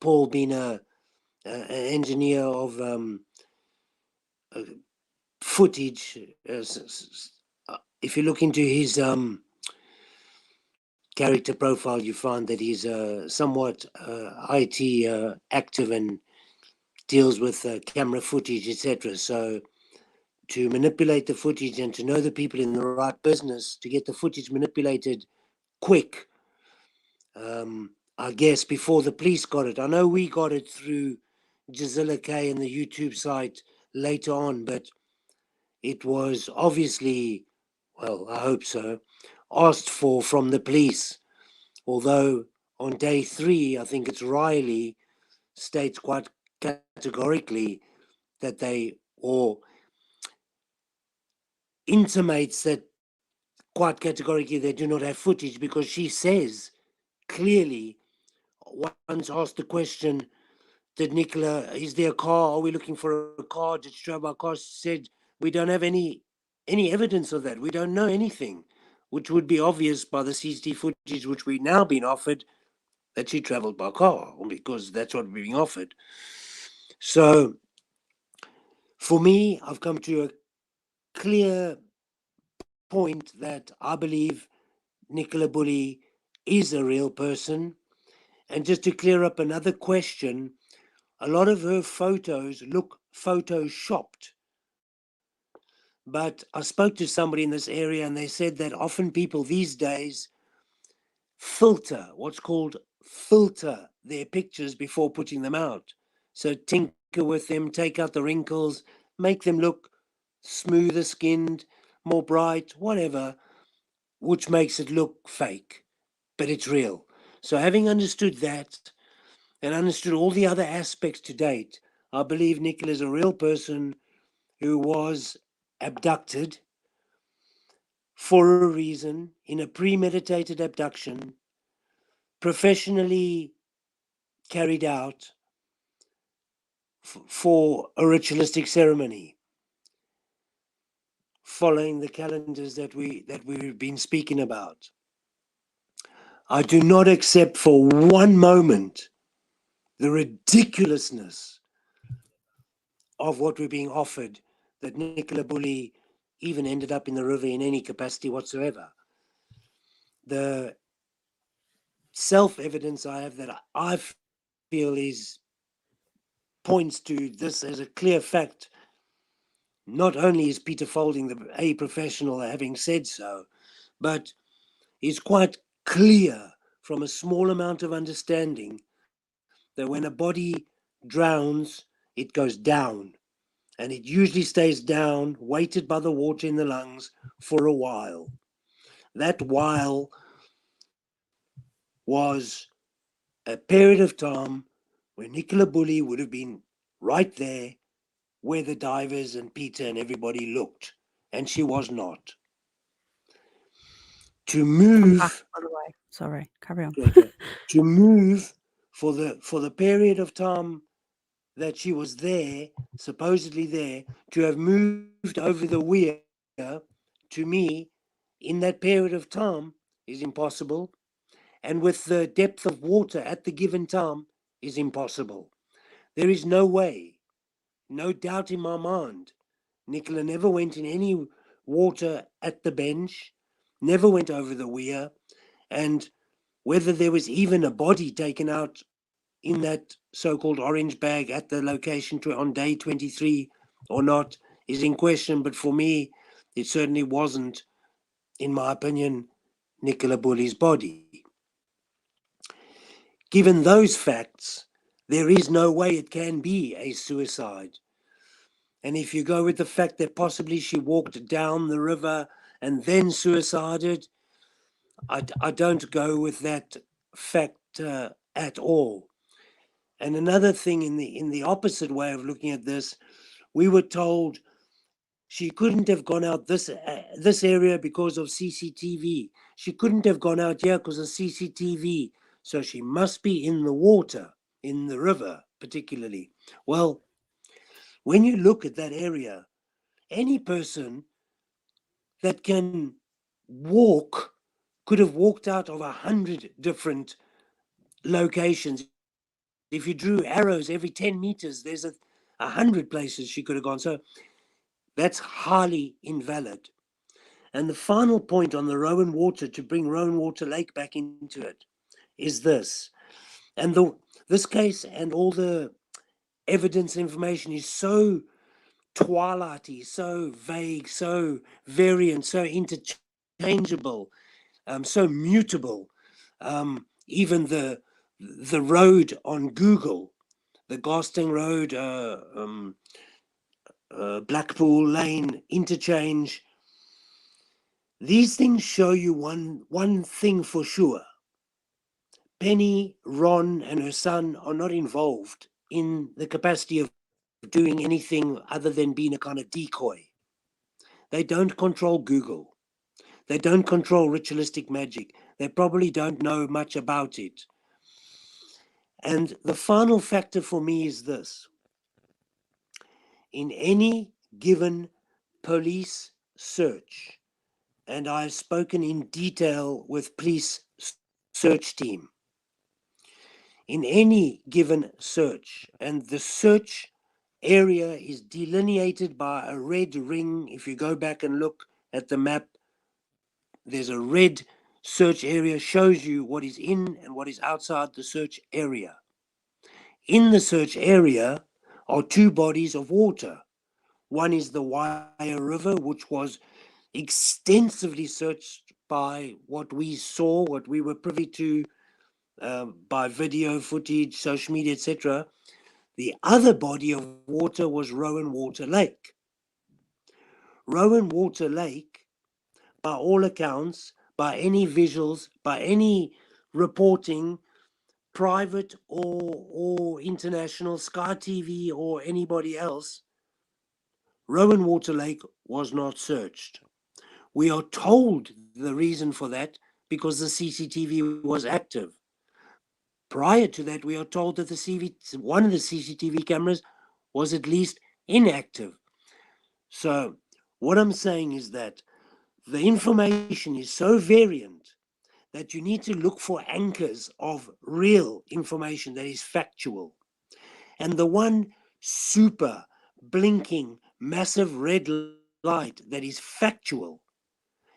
C: Paul being an engineer of footage, if you look into his character profile, you find that he's somewhat IT active and deals with camera footage, etc. So to manipulate the footage and to know the people in the right business to get the footage manipulated quick, I guess before the police got it. I know we got it through Gisela K and the YouTube site later on, but it was obviously, well, I hope so, asked for from the police. Although on day 3, I think it's Riley states quite categorically that they, or intimates that quite categorically they do not have footage, because she says clearly, once asked the question, did Nicola, is there a car? Are we looking for a car? Did she drive our car? She said, we don't have any evidence of that. We don't know anything, which would be obvious by the CCTV footage, which we've now been offered, that she traveled by car, because that's what we're being offered. So for me, I've come to a clear point that I believe Nicola Bulley is a real person. And just to clear up another question, a lot of her photos look photoshopped. But I spoke to somebody in this area and they said that often people these days filter, what's called filter their pictures before putting them out. So tinker with them, take out the wrinkles, make them look smoother skinned, more bright, whatever, which makes it look fake, but it's real. So having understood that and understood all the other aspects to date, I believe Nicola is a real person who was abducted for a reason, in a premeditated abduction, professionally carried out for a ritualistic ceremony, following the calendars that we've been speaking about. I do not accept for one moment the ridiculousness of what we're being offered, that Nicola Bulley even ended up in the river in any capacity whatsoever. The self-evidence I have that I feel is points to this as a clear fact. Not only is Peter Folding a professional having said so, but is quite clear from a small amount of understanding that when a body drowns, it goes down, and it usually stays down, weighted by the water in the lungs for a while. That while was a period of time where Nicola Bulley would have been right there where the divers and Peter and everybody looked, and she was not. To move,
A: By the way, sorry, carry on.
C: to move for the period of time that she was there, supposedly there, to have moved over the weir, to me, in that period of time, is impossible. And with the depth of water at the given time, is impossible. There is no way, no doubt in my mind. Nicola never went in any water at the bench, never went over the weir, and whether there was even a body taken out in that so-called orange bag at the location on day 23 or not is in question. But for me, it certainly wasn't, in my opinion, Nicola Bulley's body. Given those facts, there is no way it can be a suicide. And if you go with the fact that possibly she walked down the river and then suicided, I don't go with that fact at all. And another thing, in the opposite way of looking at this, we were told she couldn't have gone out this area because of CCTV. She couldn't have gone out here because of CCTV. So she must be in the water, in the river particularly. Well, when you look at that area, any person that can walk could have walked out of 100 different locations. If you drew arrows every 10 meters, there's 100 places she could have gone. So that's highly invalid. And the final point on the Rowan Water, to bring Rowan Water Lake back into it, is this. And this case and all the evidence information is so twilighty, so vague, so variant, so interchangeable, so mutable. Even the road on Google, the Garsting Road, Blackpool Lane interchange, these things show you one thing for sure. Penny, Ron, and her son are not involved in the capacity of doing anything other than being a kind of decoy. They don't control Google. They don't control ritualistic magic. They probably don't know much about it. And the final factor for me is this. In any given police search, and I've spoken in detail with police search team, in any given search, and the search area is delineated by a red ring. If you go back and look at the map, there's a red search area, shows you what is in and what is outside the search area. In the search area are two bodies of water. One is the Wire River, which was extensively searched by what we saw, what we were privy to by video footage, social media, etc. The other body of water was Rowan Water Lake. Rowan Water Lake, by all accounts, by any visuals, by any reporting, private or international, Sky TV or anybody else, Rowan Water Lake was not searched. We are told the reason for that because the CCTV was active. Prior to that, we are told that one of the CCTV cameras was at least inactive. So what I'm saying is that the information is so variant that you need to look for anchors of real information that is factual. And the one super blinking massive red light that is factual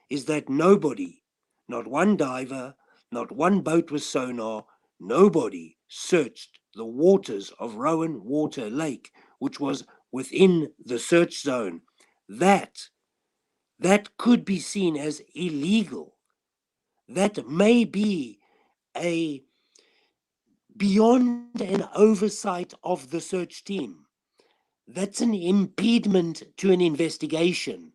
C: is that nobody, not one diver, not one boat with sonar, nobody searched the waters of Rowan Water Lake, which was within the search zone. That could be seen as illegal. That may be a beyond an oversight of the search team. That's an impediment to an investigation.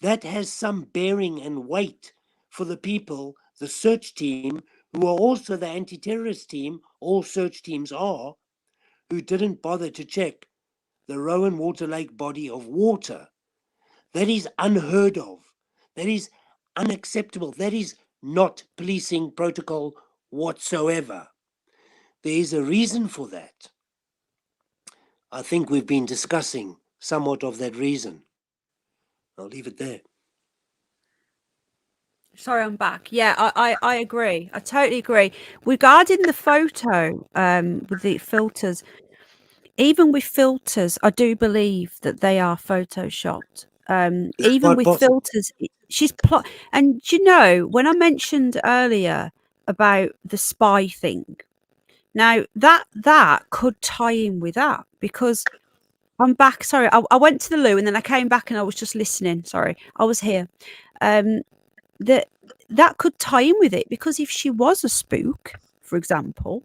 C: That has some bearing and weight for the people, the search team, who are also the anti-terrorist team, all search teams are, who didn't bother to check the Rowan Water Lake body of water. That is unheard of. That is unacceptable. That is not policing protocol whatsoever. There is a reason for that. I think we've been discussing somewhat of that reason. I'll leave it there.
A: Sorry, I'm back. Yeah, I agree. I totally agree. Regarding the photo, with the filters, even with filters, I do believe that they are photoshopped. Even with filters, she's plot. And you know, when I mentioned earlier about the spy thing, now that could tie in with that because I'm back. Sorry, I went to the loo and then I came back and I was just listening. Sorry, I was here. That could tie in with it because if she was a spook, for example,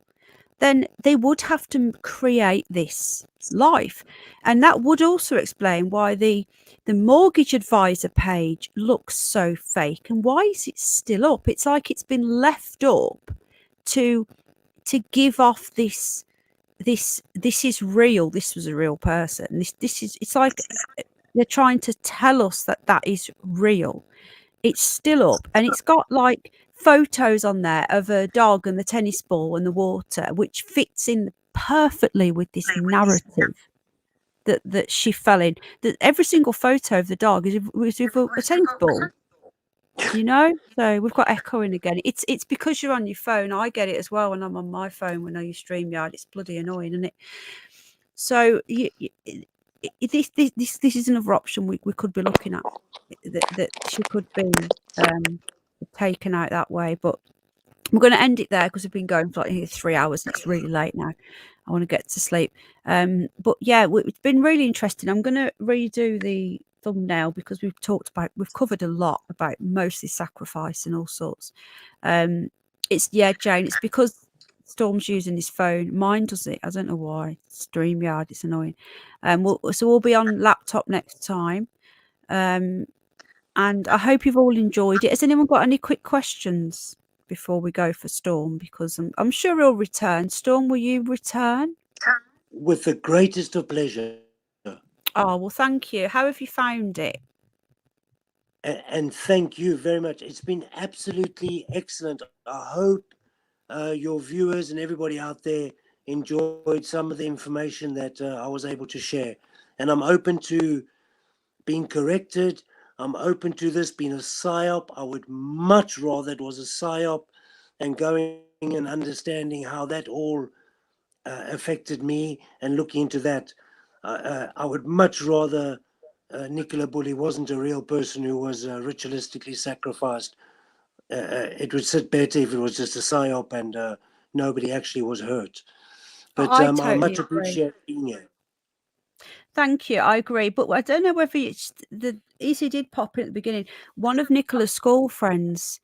A: then they would have to create this life, and that would also explain why the mortgage advisor page looks so fake and why is it still up. It's like it's been left up to give off this is real, this was a real person, this is, it's like they're trying to tell us that is real. It's still up and it's got like photos on there of a dog and the tennis ball and the water, which fits in perfectly with this narrative that she fell in. That every single photo of the dog is with a tennis ball, you know. So we've got echoing again. It's because you're on your phone. I get it as well when I'm on my phone when I use StreamYard. It's bloody annoying, isn't it? So this is another option we could be looking at, that she could be taken out that way. But we're going to end it there because we've been going for like 3 hours and it's really late now. I want to get to sleep. But yeah, it's been really interesting. I'm going to redo the thumbnail because we've covered a lot about mostly sacrifice and all sorts. Jane, it's because Storm's using his phone. Mine does it. I don't know why. StreamYard, it's annoying. So we'll be on laptop next time. And I hope you've all enjoyed it. Has anyone got any quick questions before we go for Storm? Because I'm sure he'll return. Storm, will you return?
C: With the greatest of pleasure.
A: Oh, well, thank you. How have you found it?
C: And thank you very much. It's been absolutely excellent. I hope your viewers and everybody out there enjoyed some of the information that I was able to share. And I'm open to being corrected. I'm open to this being a psyop. I would much rather it was a psyop and going and understanding how that all affected me and looking into that. I would much rather Nicola Bulley wasn't a real person who was ritualistically sacrificed. It would sit better if it was just a psyop and nobody actually was hurt. But
A: I
C: I
A: totally
C: much
A: agree.
C: appreciate being here.
A: Thank you. I agree. But I don't know whether it's the Easy did pop in at the beginning. One of Nicola's school friends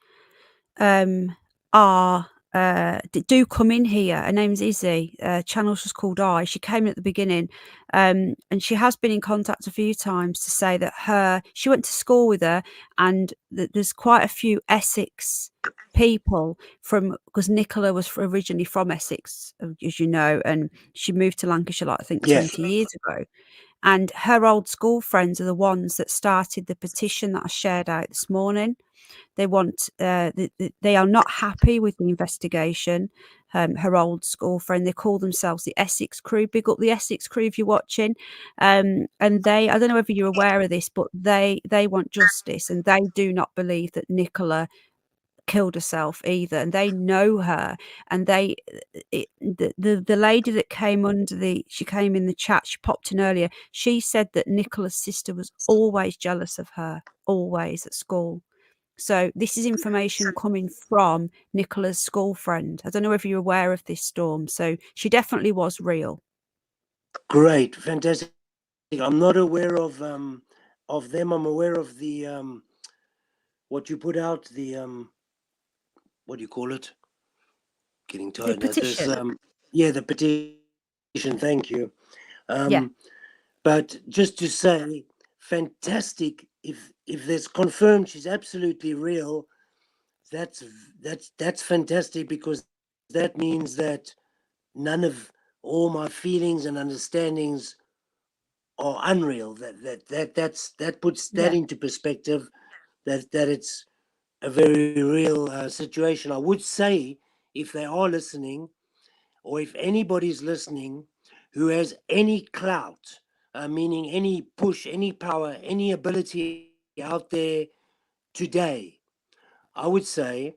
A: are do come in here. Her name's Izzy. Channel's just called I. She came at the beginning, and she has been in contact a few times to say that she went to school with her, and there's quite a few Essex people because Nicola was originally from Essex, as you know, and she moved to Lancashire, like I think
C: Yes.
A: 20 years ago. And her old school friends are the ones that started the petition that I shared out this morning. They want, they are not happy with the investigation. Her old school friend, they call themselves the Essex Crew. Big up the Essex Crew if you're watching. And I don't know whether you're aware of this, but they want justice, and they do not believe that Nicola killed herself either, and they know her. And the lady that came she came in the chat, she popped in earlier, she said that Nicola's sister was always jealous of her, always at school. So this is information coming from Nicola's school friend. I don't know if you're aware of this, Storm. So she definitely was real.
C: Great, fantastic. I'm not aware of them. I'm aware of the what you put out, the what do you call it? Getting tired now.
A: Petition.
C: The petition. Thank you.
A: Yeah.
C: But just to say, fantastic. If there's confirmed she's absolutely real, that's fantastic, because that means that none of all my feelings and understandings are unreal. That puts that into perspective. That it's a very real situation. I would say, if they are listening, or if anybody's listening who has any clout, meaning any push, any power, any ability out there today, I would say,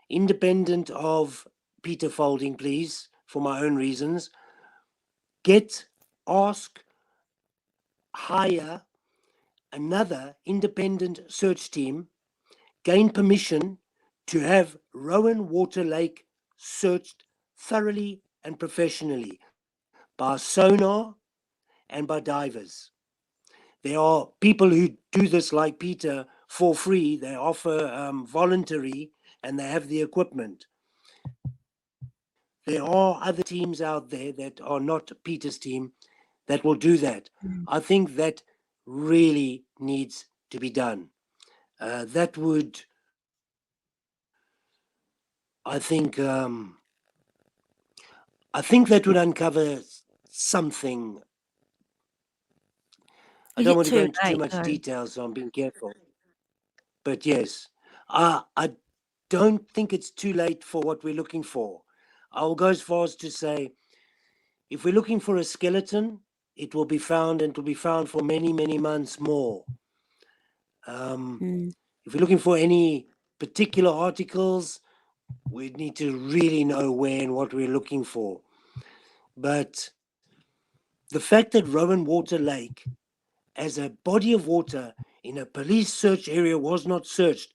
C: independent of Peter Folding, please, for my own reasons, ask, hire another independent search team, gain permission to have Rowan Water Lake searched thoroughly and professionally by sonar and by divers. There are people who do this, like Peter, for free. They offer voluntary, and they have the equipment. There are other teams out there that are not Peter's team that will do that. I think that really needs to be done. That would, I think that would uncover something. I don't want to go into too much detail, so I'm being careful. But yes, I don't think it's too late for what we're looking for. I'll go as far as to say, if we're looking for a skeleton, it will be found, and it will be found for many, many months more. If we're looking for any particular articles, we need to really know where and what we're looking for. But the fact that Rowan Water Lake, as a body of water in a police search area, was not searched,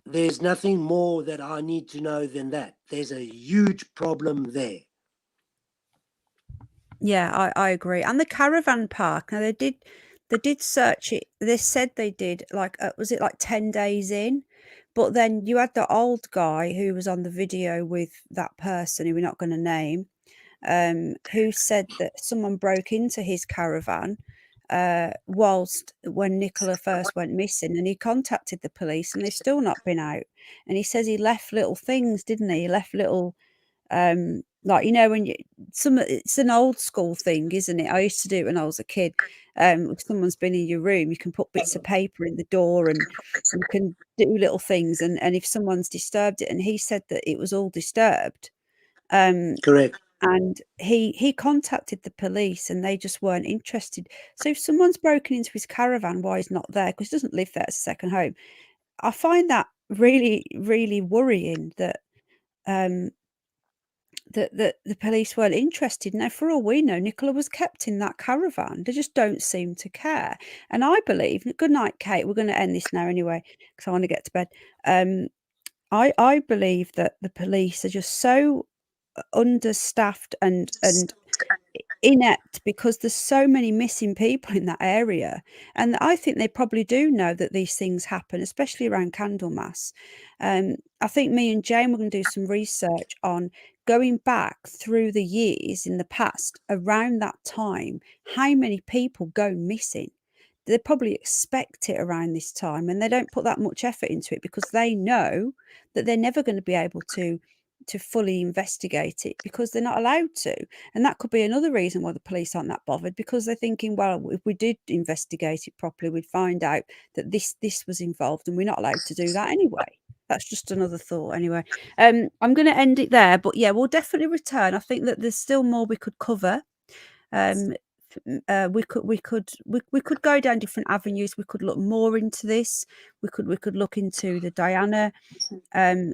C: there's nothing more that I need to know than that. There's a huge problem there.
A: Yeah, I agree. And the caravan park, now they did search it. They said they did, like, was it like 10 days in? But then you had the old guy who was on the video with that person who we're not going to name, who said that someone broke into his caravan whilst when Nicola first went missing, and he contacted the police, and they've still not been out. And he says he left little things, didn't he? He left little like, you know, when it's an old school thing, isn't it? I used to do it when I was a kid. If someone's been in your room, you can put bits of paper in the door, and you can do little things, and if someone's disturbed it, and he said that it was all disturbed.
C: Correct.
A: And he contacted the police, and they just weren't interested. So if someone's broken into his caravan while he's not there, because he doesn't live there as a second home, I find that really, really worrying that that the police weren't interested. Now, for all we know, Nicola was kept in that caravan. They just don't seem to care. And I believe, good night, Kate. We're going to end this now anyway, because I want to get to bed. I believe that the police are just so understaffed, and inept because there's so many missing people in that area, and I think they probably do know that these things happen, especially around Candlemas. I think me and Jane were going to do some research on going back through the years in the past around that time, how many people go missing. They probably expect it around this time, and they don't put that much effort into it because they know that they're never going to be able to fully investigate it because they're not allowed to. And that could be another reason why the police aren't that bothered, because they're thinking, well, if we did investigate it properly, we'd find out that this was involved, and we're not allowed to do that anyway. That's just another thought anyway. I'm going to end it there, but yeah, we'll definitely return. I think that there's still more we could cover. We could go down different avenues. We could look more into this. We could look into the Diana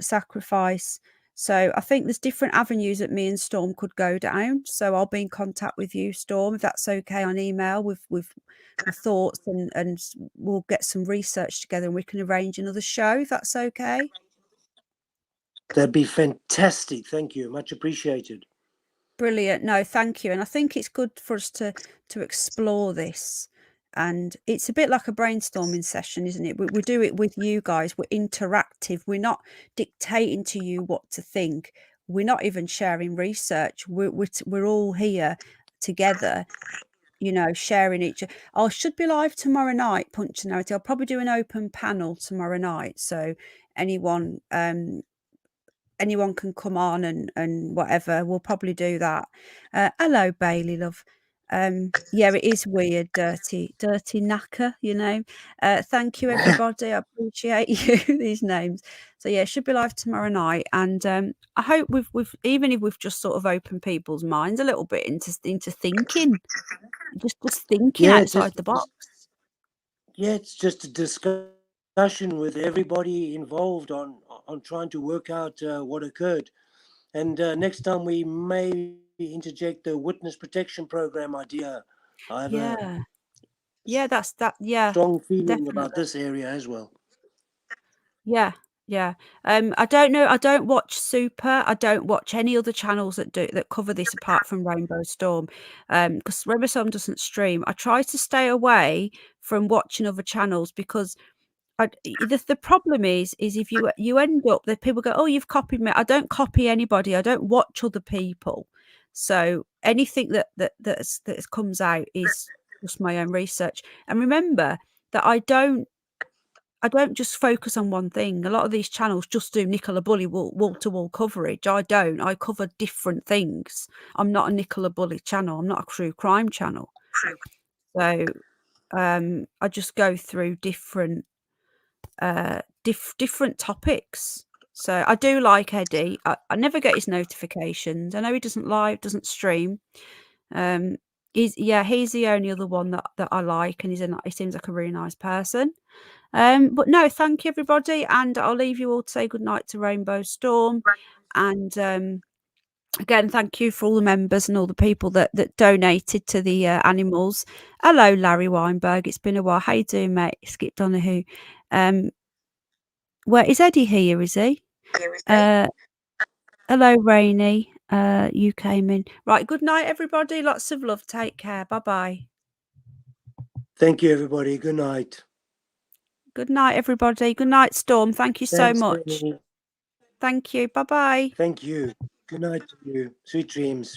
A: sacrifice. So I think there's different avenues that me and Storm could go down. So I'll be in contact with you, Storm, if that's okay, on email with my thoughts, and we'll get some research together, and we can arrange another show if that's okay.
C: That'd be fantastic. Thank you. Much appreciated.
A: Brilliant. No, thank you. And I think it's good for us to explore this. And it's a bit like a brainstorming session, isn't it? We do it with you guys. We're interactive. We're not dictating to you what to think. We're not even sharing research. We're all here together, sharing each. I should be live tomorrow night, Punctuality. I'll probably do an open panel tomorrow night. So anyone can come on and whatever. We'll probably do that. Hello, Bailey, love. Yeah, it is weird, dirty knacker, thank you, everybody. I appreciate you, these names. So yeah, it should be live tomorrow night, and I hope we've even if we've just sort of opened people's minds a little bit into thinking, just thinking outside the box.
C: Yeah, it's just a discussion with everybody involved on trying to work out what occurred. And next time we may interject the witness protection program idea. I have a strong feeling
A: definitely
C: about this area as well.
A: Yeah. I don't know. I don't watch Super. I don't watch any other channels that cover this apart from Rainbow Storm, because Rainbow Storm doesn't stream. I try to stay away from watching other channels because the problem is if you end up that people go, oh, you've copied me. I don't copy anybody. I don't watch other people. So anything that comes out is just my own research. And remember that I don't just focus on one thing. A lot of these channels just do Nicola Bulley wall-to-wall coverage. I don't. I cover different things. I'm not a Nicola Bulley channel. I'm not a true crime channel. So I just go through different different topics. So I do like Eddie. I never get his notifications. I know he doesn't live, doesn't stream. He's the only other one that I like, and he seems like a really nice person. But no, thank you, everybody, and I'll leave you all to say goodnight to Rainbow Storm. And again, thank you for all the members and all the people that donated to the animals. Hello, Larry Weinberg. It's been a while. How you doing, mate? Skip Donahue. Where is Eddie here? Is he? Hello, Rainey. You came in. Right. Good night, everybody. Lots of love. Take care. Bye-bye.
C: Thank you, everybody. Good night.
A: Good night, everybody. Good night, Storm. Thank you so much.
C: Penny.
A: Thank you. Bye-bye.
C: Thank you. Good night to you. Sweet dreams.